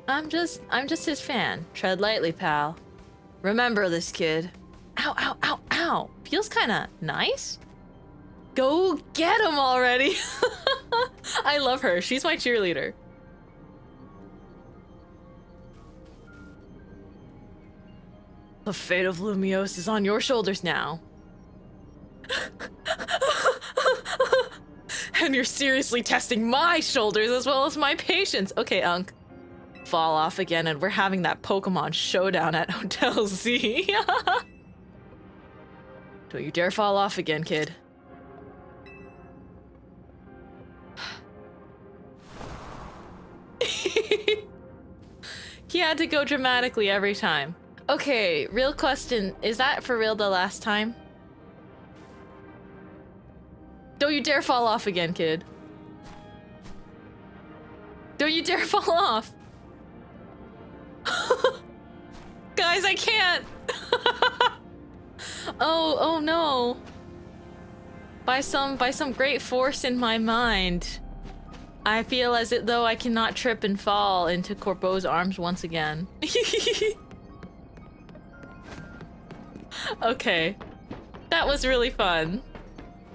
I'm just his fan. Tread lightly, pal. Remember this, kid. Ow. Feels kinda nice. Go get him already. I love her. She's my cheerleader. The fate of Lumiose is on your shoulders now. And you're seriously testing my shoulders as well as my patience. Okay, Unk. Fall off again and we're having that Pokemon showdown at Hotel Z. Don't you dare fall off again, kid. He had to go dramatically every time. Okay, real question. Is that for real the last time? Don't you dare fall off again, kid. Don't you dare fall off. Guys, I can't. Oh no. By some great force in my mind, I feel as though I cannot trip and fall into Corpo's arms once again. Okay. That was really fun.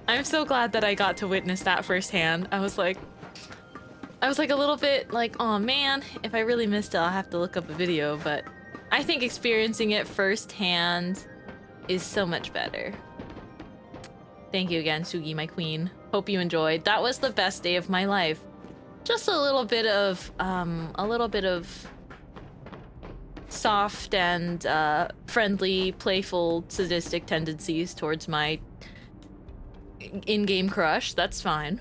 I'm so glad that I got to witness that firsthand. I was like a little bit like, oh man, if I really missed it, I'll have to look up a video, but I think experiencing it firsthand is so much better. Thank you again, Sugi, my queen. Hope you enjoyed. That was the best day of my life. Just a little bit of soft and friendly, playful, sadistic tendencies towards my in-game crush. That's fine.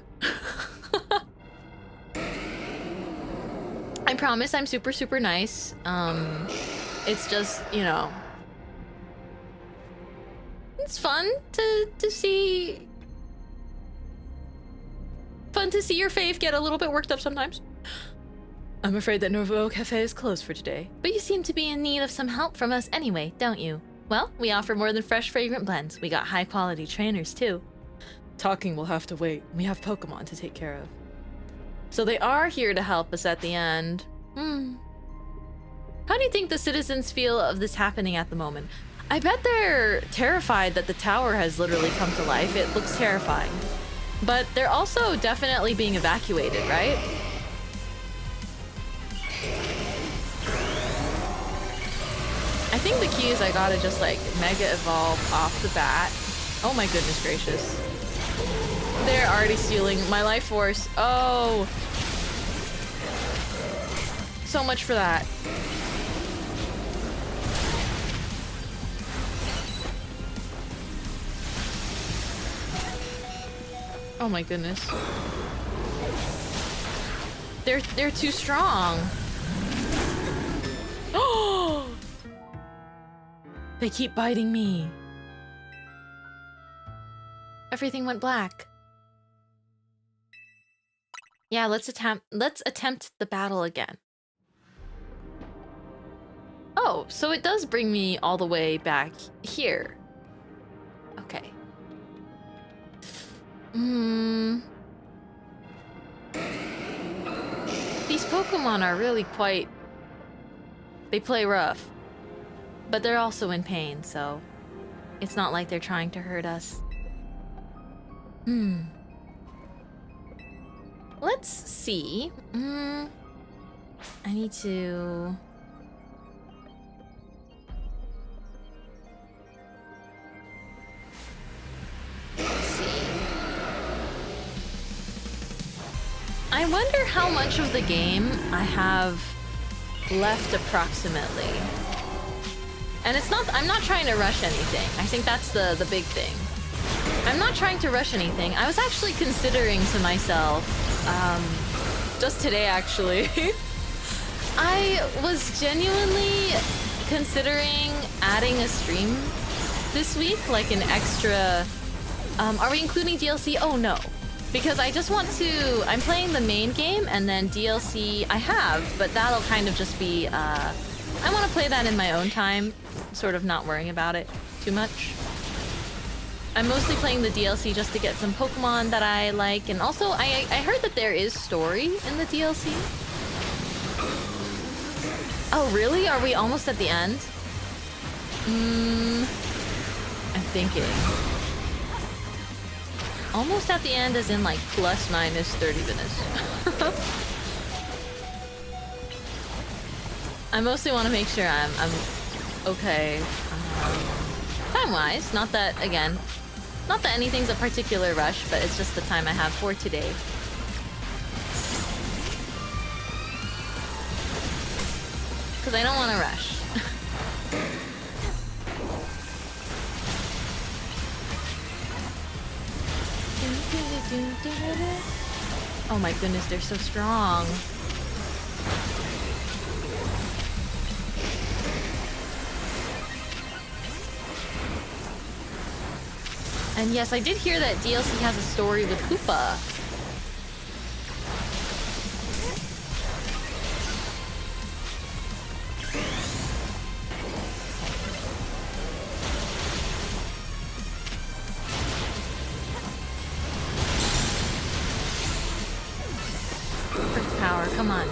I promise I'm super nice. It's just, you know, it's fun to see. Fun to see your fave get a little bit worked up sometimes. I'm afraid that Nouveau Cafe is closed for today. But you seem to be in need of some help from us anyway, don't you? Well, we offer more than fresh, fragrant blends. We got high-quality trainers, too. Talking will have to wait. We have Pokemon to take care of. So they are here to help us at the end. How do you think the citizens feel of this happening at the moment? I bet they're terrified that the tower has literally come to life. It looks terrifying. But they're also definitely being evacuated, right? I think the key is I gotta just like mega evolve off the bat. Oh my goodness gracious. They're already stealing my life force. Oh. So much for that. Oh my goodness. They're too strong. Oh! They keep biting me. Everything went black. Yeah, let's attempt the battle again. Oh, so it does bring me all the way back here. Okay. These Pokemon are really quite... They play rough. But they're also in pain, so... It's not like they're trying to hurt us. Let's see. I need to... Let's see. I wonder how much of the game I have left approximately. And it's not, I'm not trying to rush anything. I think that's the big thing. I'm not trying to rush anything. I was actually considering to myself, just today actually, I was genuinely considering adding a stream this week, like an extra, are we including DLC? Oh no. Because I just want to, I'm playing the main game and then DLC I have, but that'll kind of just be, I want to play that in my own time, sort of not worrying about it too much. I'm mostly playing the DLC just to get some Pokemon that I like, and also I heard that there is story in the DLC. Oh really? Are we almost at the end? I'm thinking. Almost at the end as in like plus minus 30 minutes. I mostly want to make sure I'm okay time-wise. Not that, again, not that anything's a particular rush, but it's just the time I have for today. Because I don't want to rush. Oh my goodness, they're so strong. And yes, I did hear that DLC has a story with Hoopa. Perfect power, come on.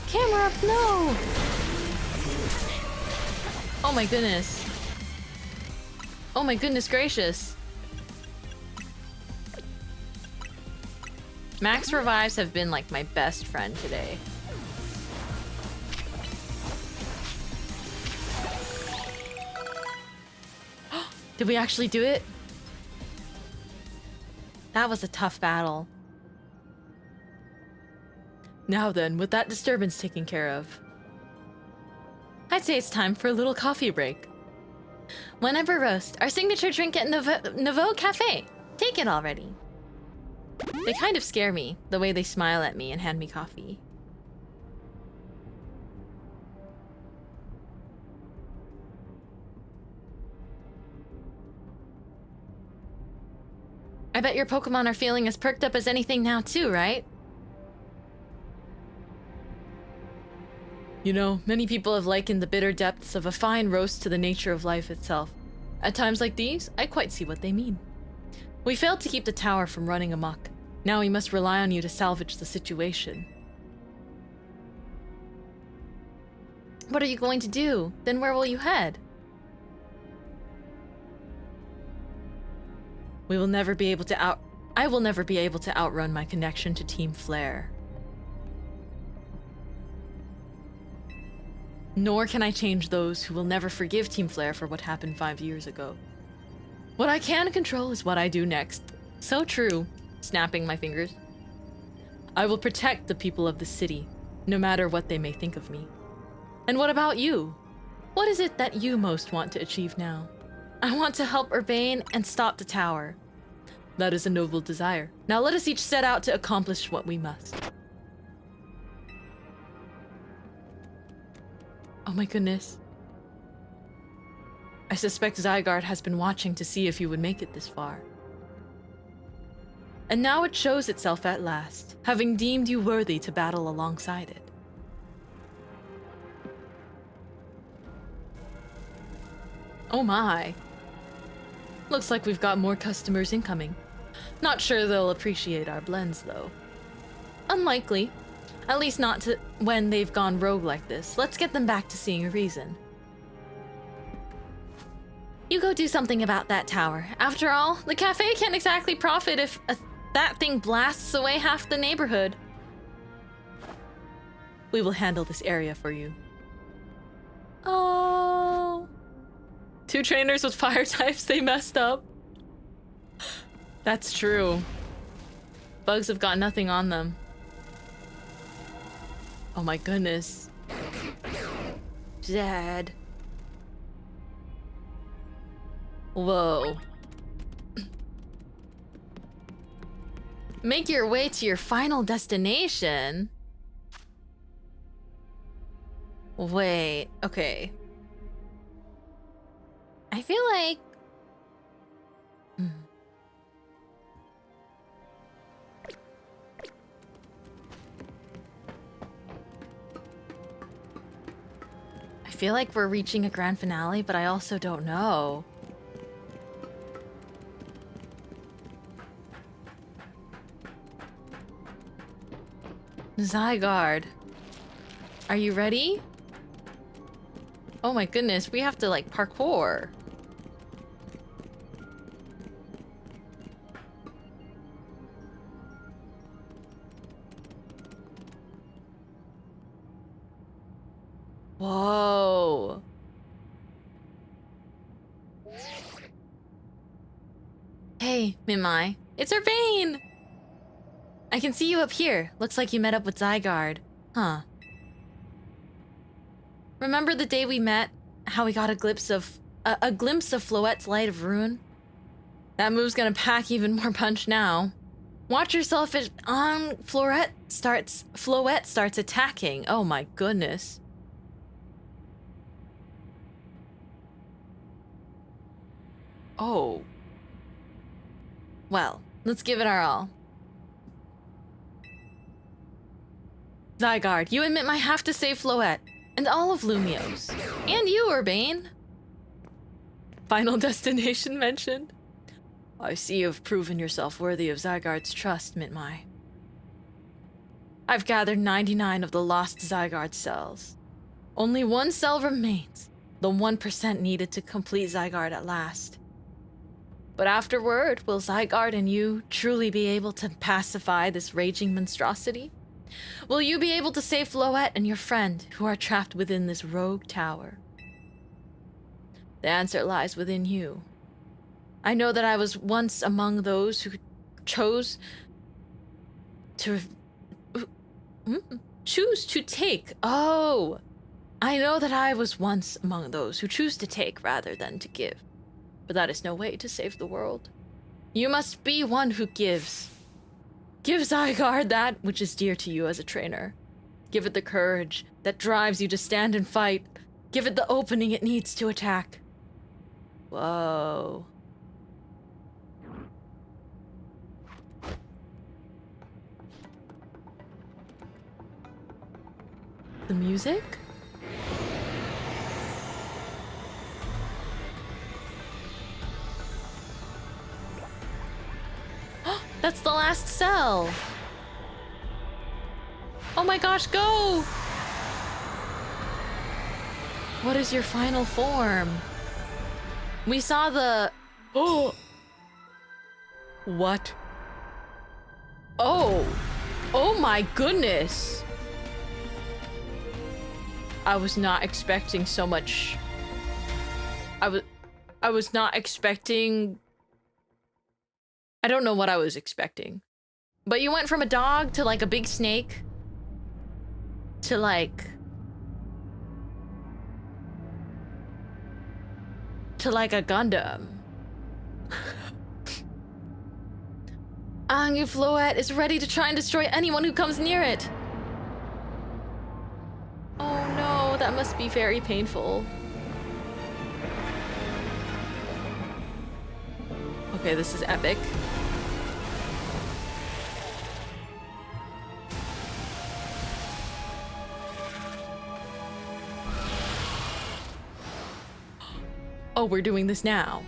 Camera up, no! Oh my goodness. Oh my goodness gracious. Max revives have been like my best friend today. Did we actually do it? That was a tough battle. Now then, with that disturbance taken care of, I'd say it's time for a little coffee break. Whenever roast, our signature drink at Nouveau Cafe. Take it already. They kind of scare me, the way they smile at me and hand me coffee. I bet your Pokemon are feeling as perked up as anything now too, right? You know, many people have likened the bitter depths of a fine roast to the nature of life itself. At times like these, I quite see what they mean. We failed to keep the tower from running amok. Now we must rely on you to salvage the situation. What are you going to do? Then where will you head? I will never be able to outrun my connection to Team Flare. Nor can I change those who will never forgive Team Flare for what happened 5 years ago. What I can control is what I do next. So true. Snapping my fingers. I will protect the people of the city, no matter what they may think of me. And what about you? What is it that you most want to achieve now? I want to help Urbane and stop the tower. That is a noble desire. Now let us each set out to accomplish what we must. Oh my goodness. I suspect Zygarde has been watching to see if you would make it this far. And now it shows itself at last, having deemed you worthy to battle alongside it. Oh my. Looks like we've got more customers incoming. Not sure they'll appreciate our blends, though. Unlikely. At least not to when they've gone rogue like this. Let's get them back to seeing a reason. You go do something about that tower. After all, the cafe can't exactly profit if that thing blasts away half the neighborhood. We will handle this area for you. Oh. 2 trainers with fire types, they messed up. That's true. Bugs have got nothing on them. Oh my goodness. Dad. Whoa. Make your way to your final destination? Wait, okay. I feel like... I feel like we're reaching a grand finale, but I also don't know. Zygarde, are you ready? Oh my goodness, we have to like parkour. Whoa. Hey, Mintmai. It's Urbane! I can see you up here. Looks like you met up with Zygarde. Huh. Remember the day we met? How we got a glimpse of Floette's Light of Ruin? That move's gonna pack even more punch now. Watch yourself as Floette starts attacking. Oh my goodness. Oh. Well, let's give it our all. Zygarde, you and Mintmai have to save Floette. And all of Lumiose. And you, Urbane. Final destination mentioned? I see you've proven yourself worthy of Zygarde's trust, Mintmai. I've gathered 99 of the lost Zygarde cells. Only one cell remains, the 1% needed to complete Zygarde at last. But afterward, will Zygarde and you truly be able to pacify this raging monstrosity? Will you be able to save Floette and your friend who are trapped within this rogue tower? The answer lies within you. I know that I was once among those who chose to choose to take. Oh, I know that I was once among those who choose to take rather than to give. But that is no way to save the world. You must be one who gives. Give Zygarde that which is dear to you as a trainer. Give it the courage that drives you to stand and fight. Give it the opening it needs to attack. Whoa. The music? That's the last cell. Oh my gosh, go! What is your final form? We saw the... Oh! What? Oh! Oh my goodness! I was not expecting so much... I was not expecting... I don't know what I was expecting. But you went from a dog to like a big snake to like a Gundam. Angu Floette is ready to try and destroy anyone who comes near it. Oh no, that must be very painful. Okay, this is epic. Oh, we're doing this now.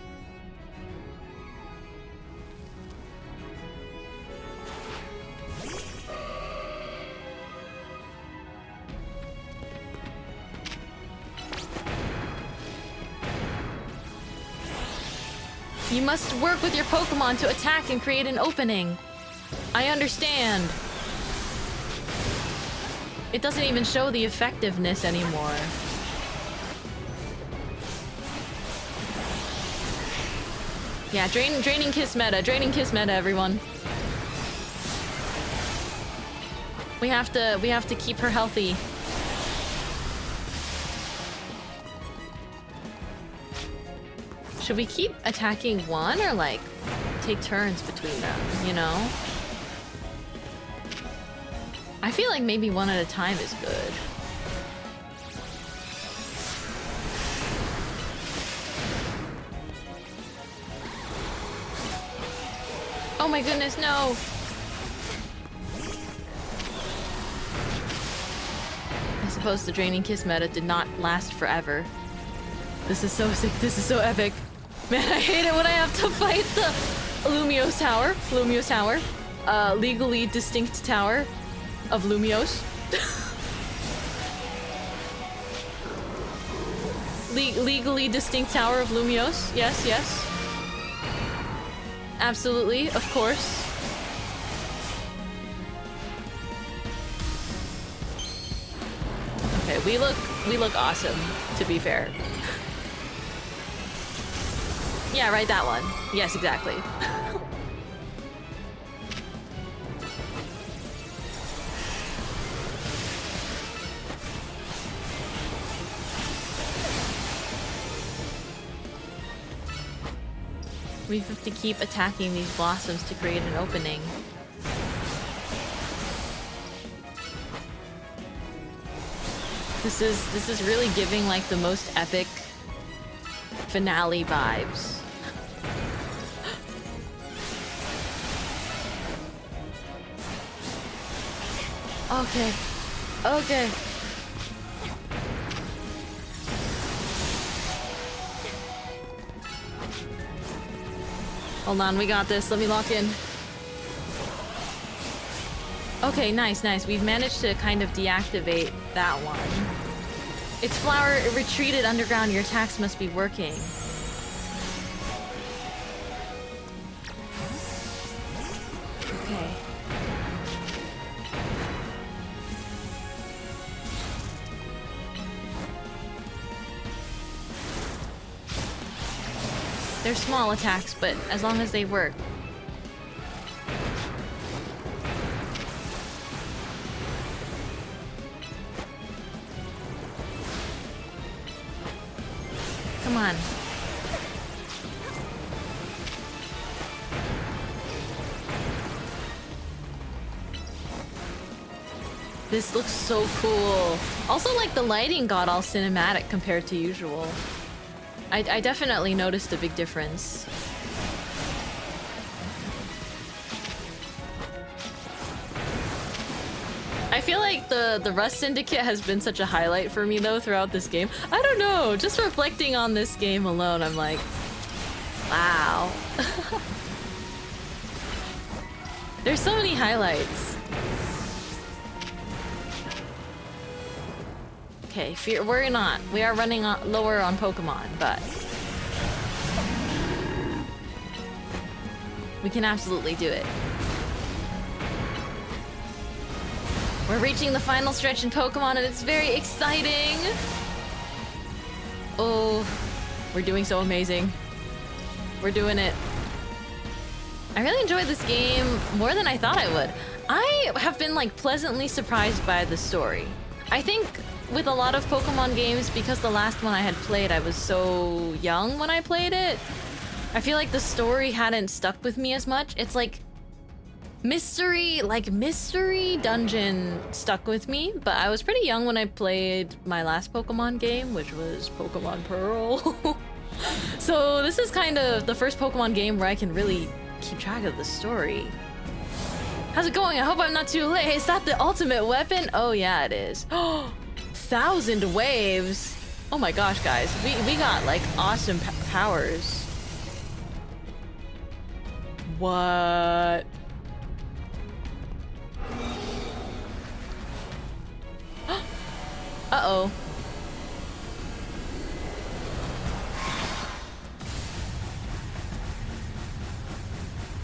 You must work with your Pokémon to attack and create an opening. I understand. It doesn't even show the effectiveness anymore. Yeah, draining kiss meta, everyone. We have to keep her healthy. Should we keep attacking one or like take turns between them, you know? I feel like maybe one at a time is good. Oh my goodness, no! I suppose the Draining Kiss meta did not last forever. This is so sick, this is so epic. Man, I hate it when I have to fight the Lumiose Tower. Lumiose Tower. Legally distinct tower of Lumiose. Legally distinct tower of Lumiose. Yes, yes. Absolutely, of course. Okay, we look awesome, to be fair. Yeah, right, that one. Yes, exactly. We have to keep attacking these blossoms to create an opening. This is really giving like the most epic finale vibes. Okay. Okay. Hold on, we got this. Let me lock in. Okay, nice, nice. We've managed to kind of deactivate that one. Its flower retreated underground. Your attacks must be working. Okay. They're small attacks, but as long as they work. Come on. This looks so cool. Also, like, the lighting got all cinematic compared to usual. I definitely noticed a big difference. I feel like the Rust Syndicate has been such a highlight for me though throughout this game. I don't know, just reflecting on this game alone, I'm like, wow. There's so many highlights. Okay, we're not. We are running lower on Pokemon, but we can absolutely do it. We're reaching the final stretch in Pokemon and it's very exciting! Oh, we're doing so amazing. We're doing it. I really enjoyed this game more than I thought I would. I have been like pleasantly surprised by the story. I think with a lot of Pokemon games, because the last one I had played, I was so young when I played it, I feel like the story hadn't stuck with me as much. It's like mystery dungeon stuck with me, but I was pretty young when I played my last Pokemon game, which was Pokemon Pearl. So this is kind of the first Pokemon game where I can really keep track of the story. How's it going? I hope I'm not too late. Is that the ultimate weapon? Oh yeah, it is. 1,000 waves. Oh my gosh, guys, we got like awesome powers. What? Uh-oh.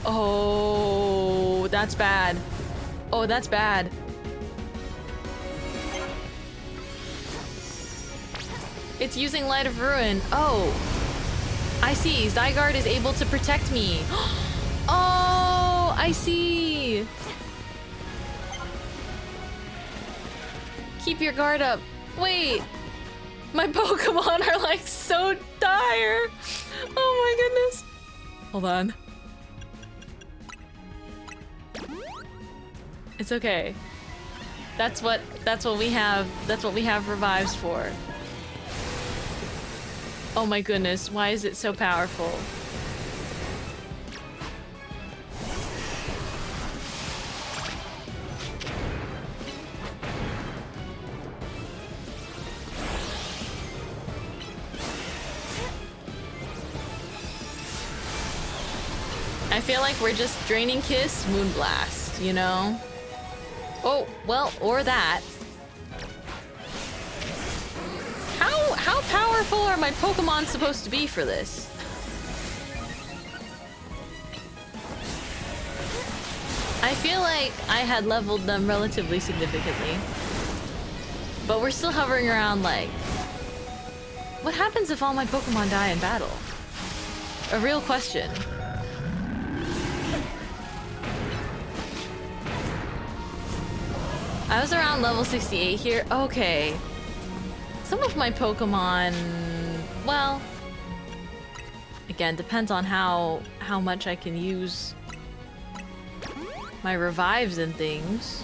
Oh, that's bad. Oh, that's bad. It's using Light of Ruin. Oh. I see. Zygarde is able to protect me. Oh, I see. Keep your guard up. Wait. My Pokemon are like so dire. Oh my goodness. Hold on. It's okay. That's what we have. That's what we have revives for. Oh my goodness, why is it so powerful? I feel like we're just Draining Kiss, Moonblast, you know? Oh, well, or that. How powerful are my Pokemon supposed to be for this? I feel like I had leveled them relatively significantly. But we're still hovering around like... What happens if all my Pokemon die in battle? A real question. I was around level 68 here. Okay. Some of my Pokemon, well, again, depends on how much I can use my revives and things.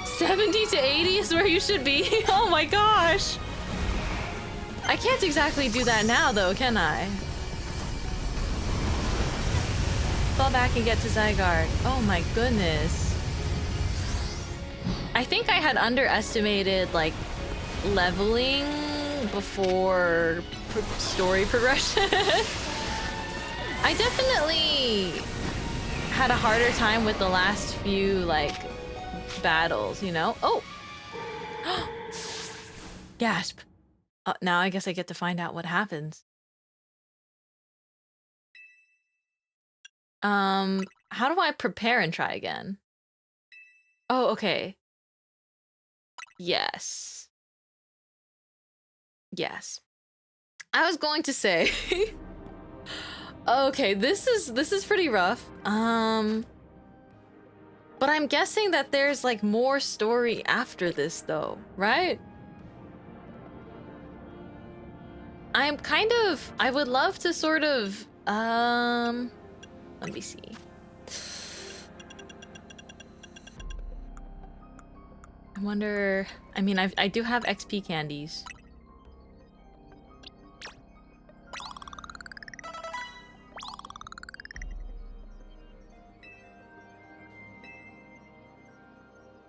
70 to 80 is where you should be. Oh my gosh. I can't exactly do that now though, can I? Fall back and get to Zygarde. Oh my goodness. I think I had underestimated, like, leveling before story progression. I definitely had a harder time with the last few, like, battles, you know? Oh! Gasp. Now I guess I get to find out what happens. How do I prepare and try again? Oh, okay. Yes. Yes. I was going to say... Okay, this is pretty rough. But I'm guessing that there's like more story after this though, right? I would love to sort of, let me see. I wonder, I mean, I do have XP candies.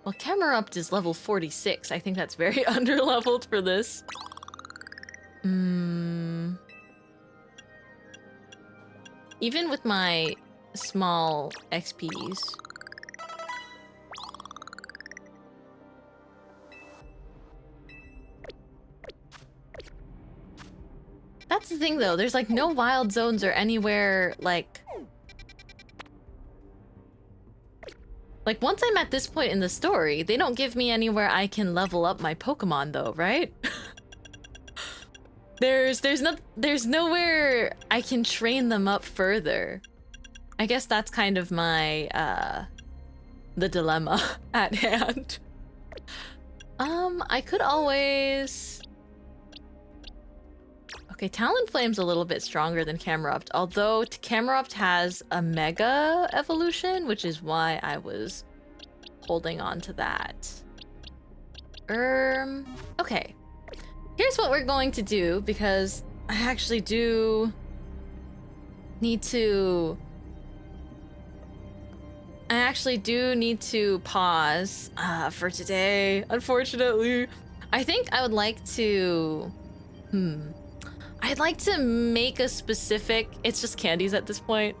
Well, Camerupt is level 46. I think that's very underleveled for this. Even with my small XPs. That's the thing though, there's like no wild zones or anywhere like once I'm at this point in the story, they don't give me anywhere I can level up my Pokemon though, right? There's nowhere I can train them up further. I guess that's kind of my the dilemma at hand. I could always... Okay, Talonflame's a little bit stronger than Camerupt, although Camerupt has a Mega evolution, which is why I was holding on to that. Okay. Here's what we're going to do, because I actually do need to... pause for today, unfortunately. I think I would like to... I'd like to make a specific... It's just candies at this point.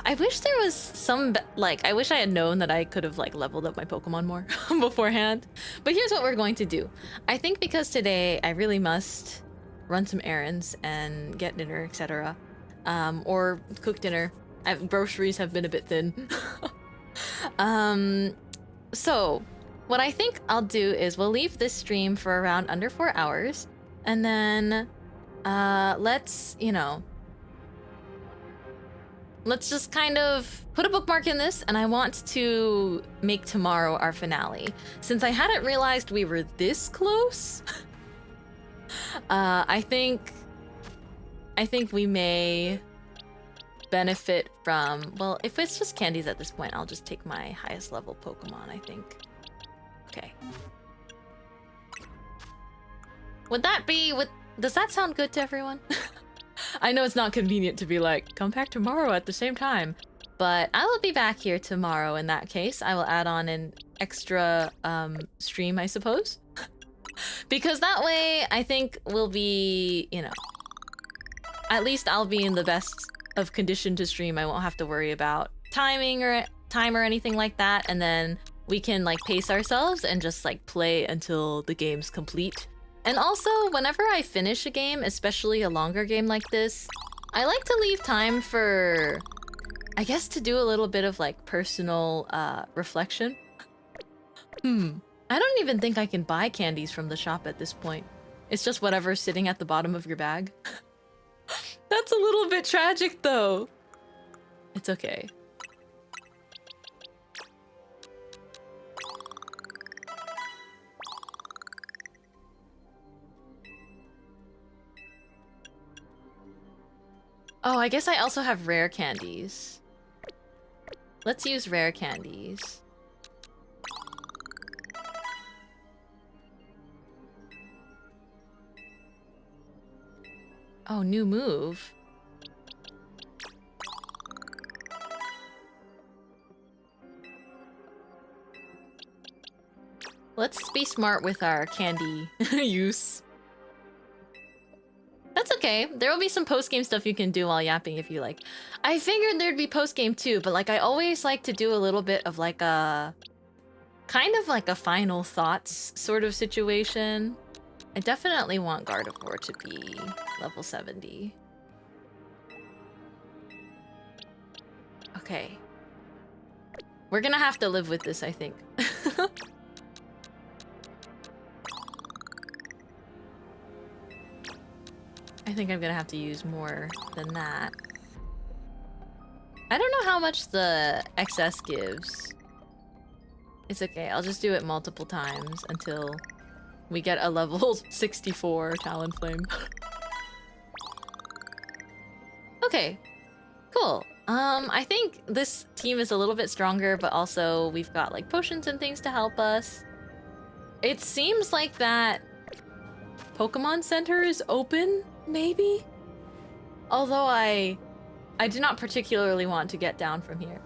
I wish there was some... I wish I had known that I could have, leveled up my Pokemon more beforehand. But here's what we're going to do. I think because today I really must run some errands and get dinner, etc. Or cook dinner. Groceries have been a bit thin. So, what I think I'll do is we'll leave this stream for around under 4 hours. And then... let's, let's just kind of put a bookmark in this, and I want to make tomorrow our finale. Since I hadn't realized we were this close, I think we may benefit from, well, if it's just candies at this point, I'll just take my highest level Pokemon, I think. Okay. Would that be, does that sound good to everyone? I know it's not convenient to be like, come back tomorrow at the same time, but I will be back here tomorrow in that case. I will add on an extra stream, I suppose. Because that way, I think we'll be, you know, at least I'll be in the best of condition to stream. I won't have to worry about time or anything like that, and then we can like pace ourselves and just like play until the game's complete. And also, whenever I finish a game, especially a longer game like this, I like to leave time for, I guess, to do a little bit of like personal reflection. I don't even think I can buy candies from the shop at this point. It's just whatever's sitting at the bottom of your bag. That's a little bit tragic though. It's okay. Oh, I guess I also have rare candies. Let's use rare candies. Oh, new move. Let's be smart with our candy use. That's okay. There will be some post-game stuff you can do while yapping if you like. I figured there'd be post-game too, but like I always like to do a little bit of like a... kind of like a final thoughts sort of situation. I definitely want Gardevoir to be level 70. Okay. We're gonna have to live with this, I think. I think I'm gonna have to use more than that. I don't know how much the XS gives. It's okay, I'll just do it multiple times until we get a level 64 Talonflame. Okay, cool. I think this team is a little bit stronger, but also we've got like potions and things to help us. It seems like that Pokemon Center is open, maybe? Although I do not particularly want to get down from here.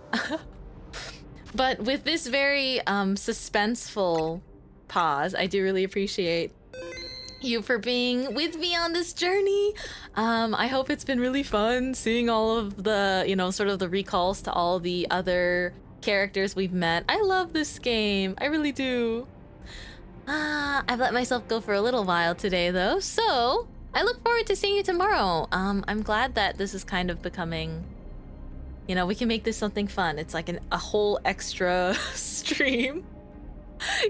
But with this very suspenseful pause, I do really appreciate you for being with me on this journey. I hope it's been really fun seeing all of the, you know, sort of the recalls to all the other characters we've met. I love this game. I really do. I've let myself go for a little while today though, so I look forward to seeing you tomorrow. I'm glad that this is kind of becoming, you know, we can make this something fun. It's like a whole extra stream.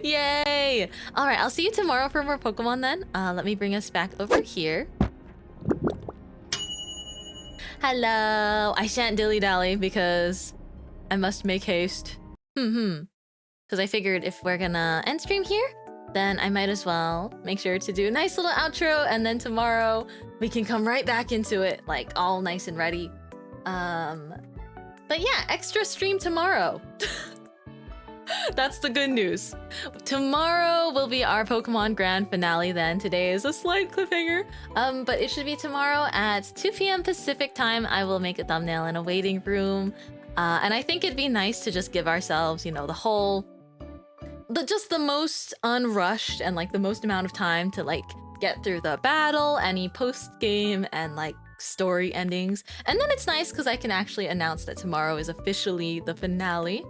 Yay! All right, I'll see you tomorrow for more Pokemon then. Let me bring us back over here. Hello! I shan't dilly-dally because I must make haste. Because I figured if we're gonna end stream here, then I might as well make sure to do a nice little outro, and then tomorrow we can come right back into it, like all nice and ready. But yeah, extra stream tomorrow. That's the good news. Tomorrow will be our Pokemon Grand Finale then. Today is a slight cliffhanger, but it should be tomorrow at 2 p.m. Pacific time. I will make a thumbnail in a waiting room. And I think it'd be nice to just give ourselves, you know, just the most unrushed and like the most amount of time to like get through the battle, any post-game and like story endings. And then it's nice because I can actually announce that tomorrow is officially the finale.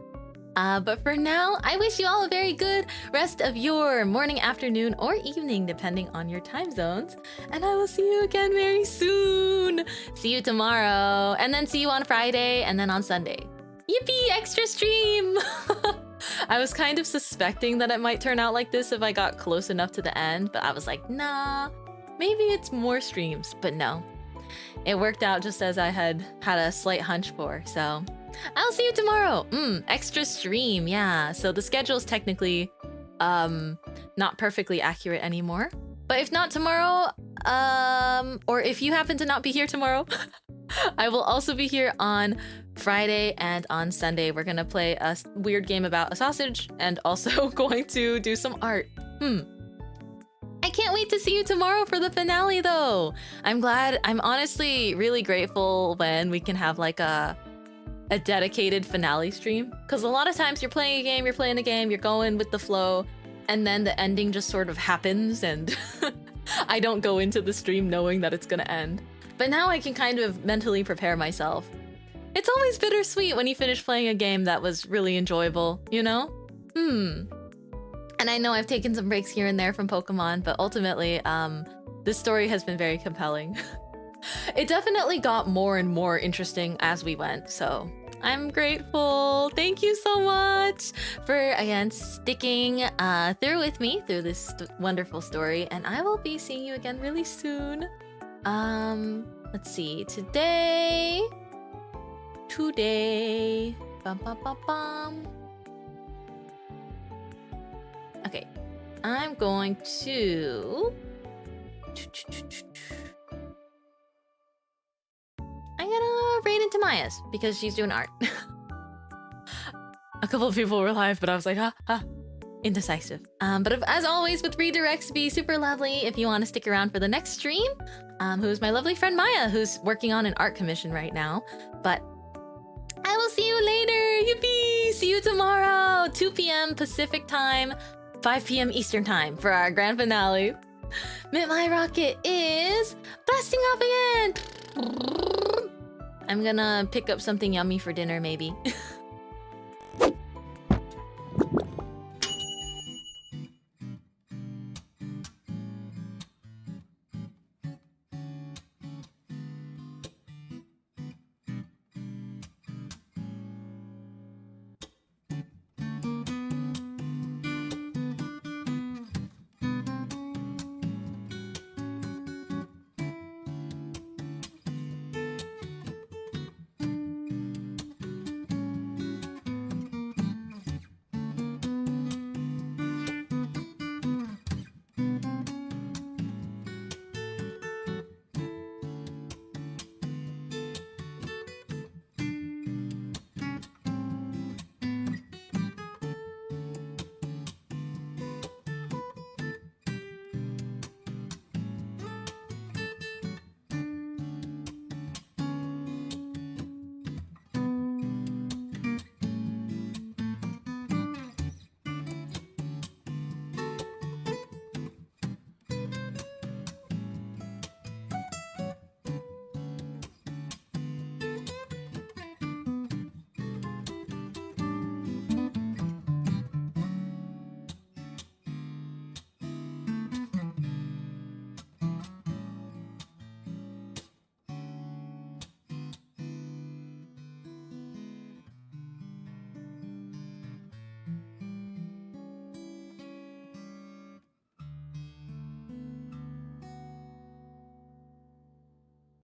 But for now, I wish you all a very good rest of your morning, afternoon, or evening, depending on your time zones. And I will see you again very soon. See you tomorrow, and then see you on Friday, and then on Sunday. Yippee, extra stream! I was kind of suspecting that it might turn out like this if I got close enough to the end, but I was like, nah, maybe it's more streams, but no. it worked out just as I had a slight hunch for. So I'll see you tomorrow. Extra stream, yeah. So the schedule is technically not perfectly accurate anymore. But if not tomorrow, or if you happen to not be here tomorrow, I will also be here on Friday and on Sunday. We're gonna play a weird game about a sausage and also going to do some art. I can't wait to see you tomorrow for the finale though. I'm honestly really grateful when we can have like a dedicated finale stream. Because a lot of times you're playing a game, you're going with the flow, and then the ending just sort of happens and I don't go into the stream knowing that it's gonna end. But now I can kind of mentally prepare myself. It's always bittersweet when you finish playing a game that was really enjoyable, you know? And I know I've taken some breaks here and there from Pokemon, but ultimately, this story has been very compelling. It definitely got more and more interesting as we went, so I'm grateful. Thank you so much for, again, sticking through with me through this wonderful story, and I will be seeing you again really soon. Let's see, today, okay, I'm going to... I'm gonna raid into Maya's because she's doing art. A couple of people were live, but I was like, indecisive. But as always with redirects, be super lovely if you want to stick around for the next stream. Who's my lovely friend Maya, who's working on an art commission right now. But I will see you later. Yippee! See you tomorrow, 2 p.m. Pacific time, 5 p.m. Eastern time for our grand finale. Mintmai rocket is blasting off again. I'm gonna pick up something yummy for dinner, maybe.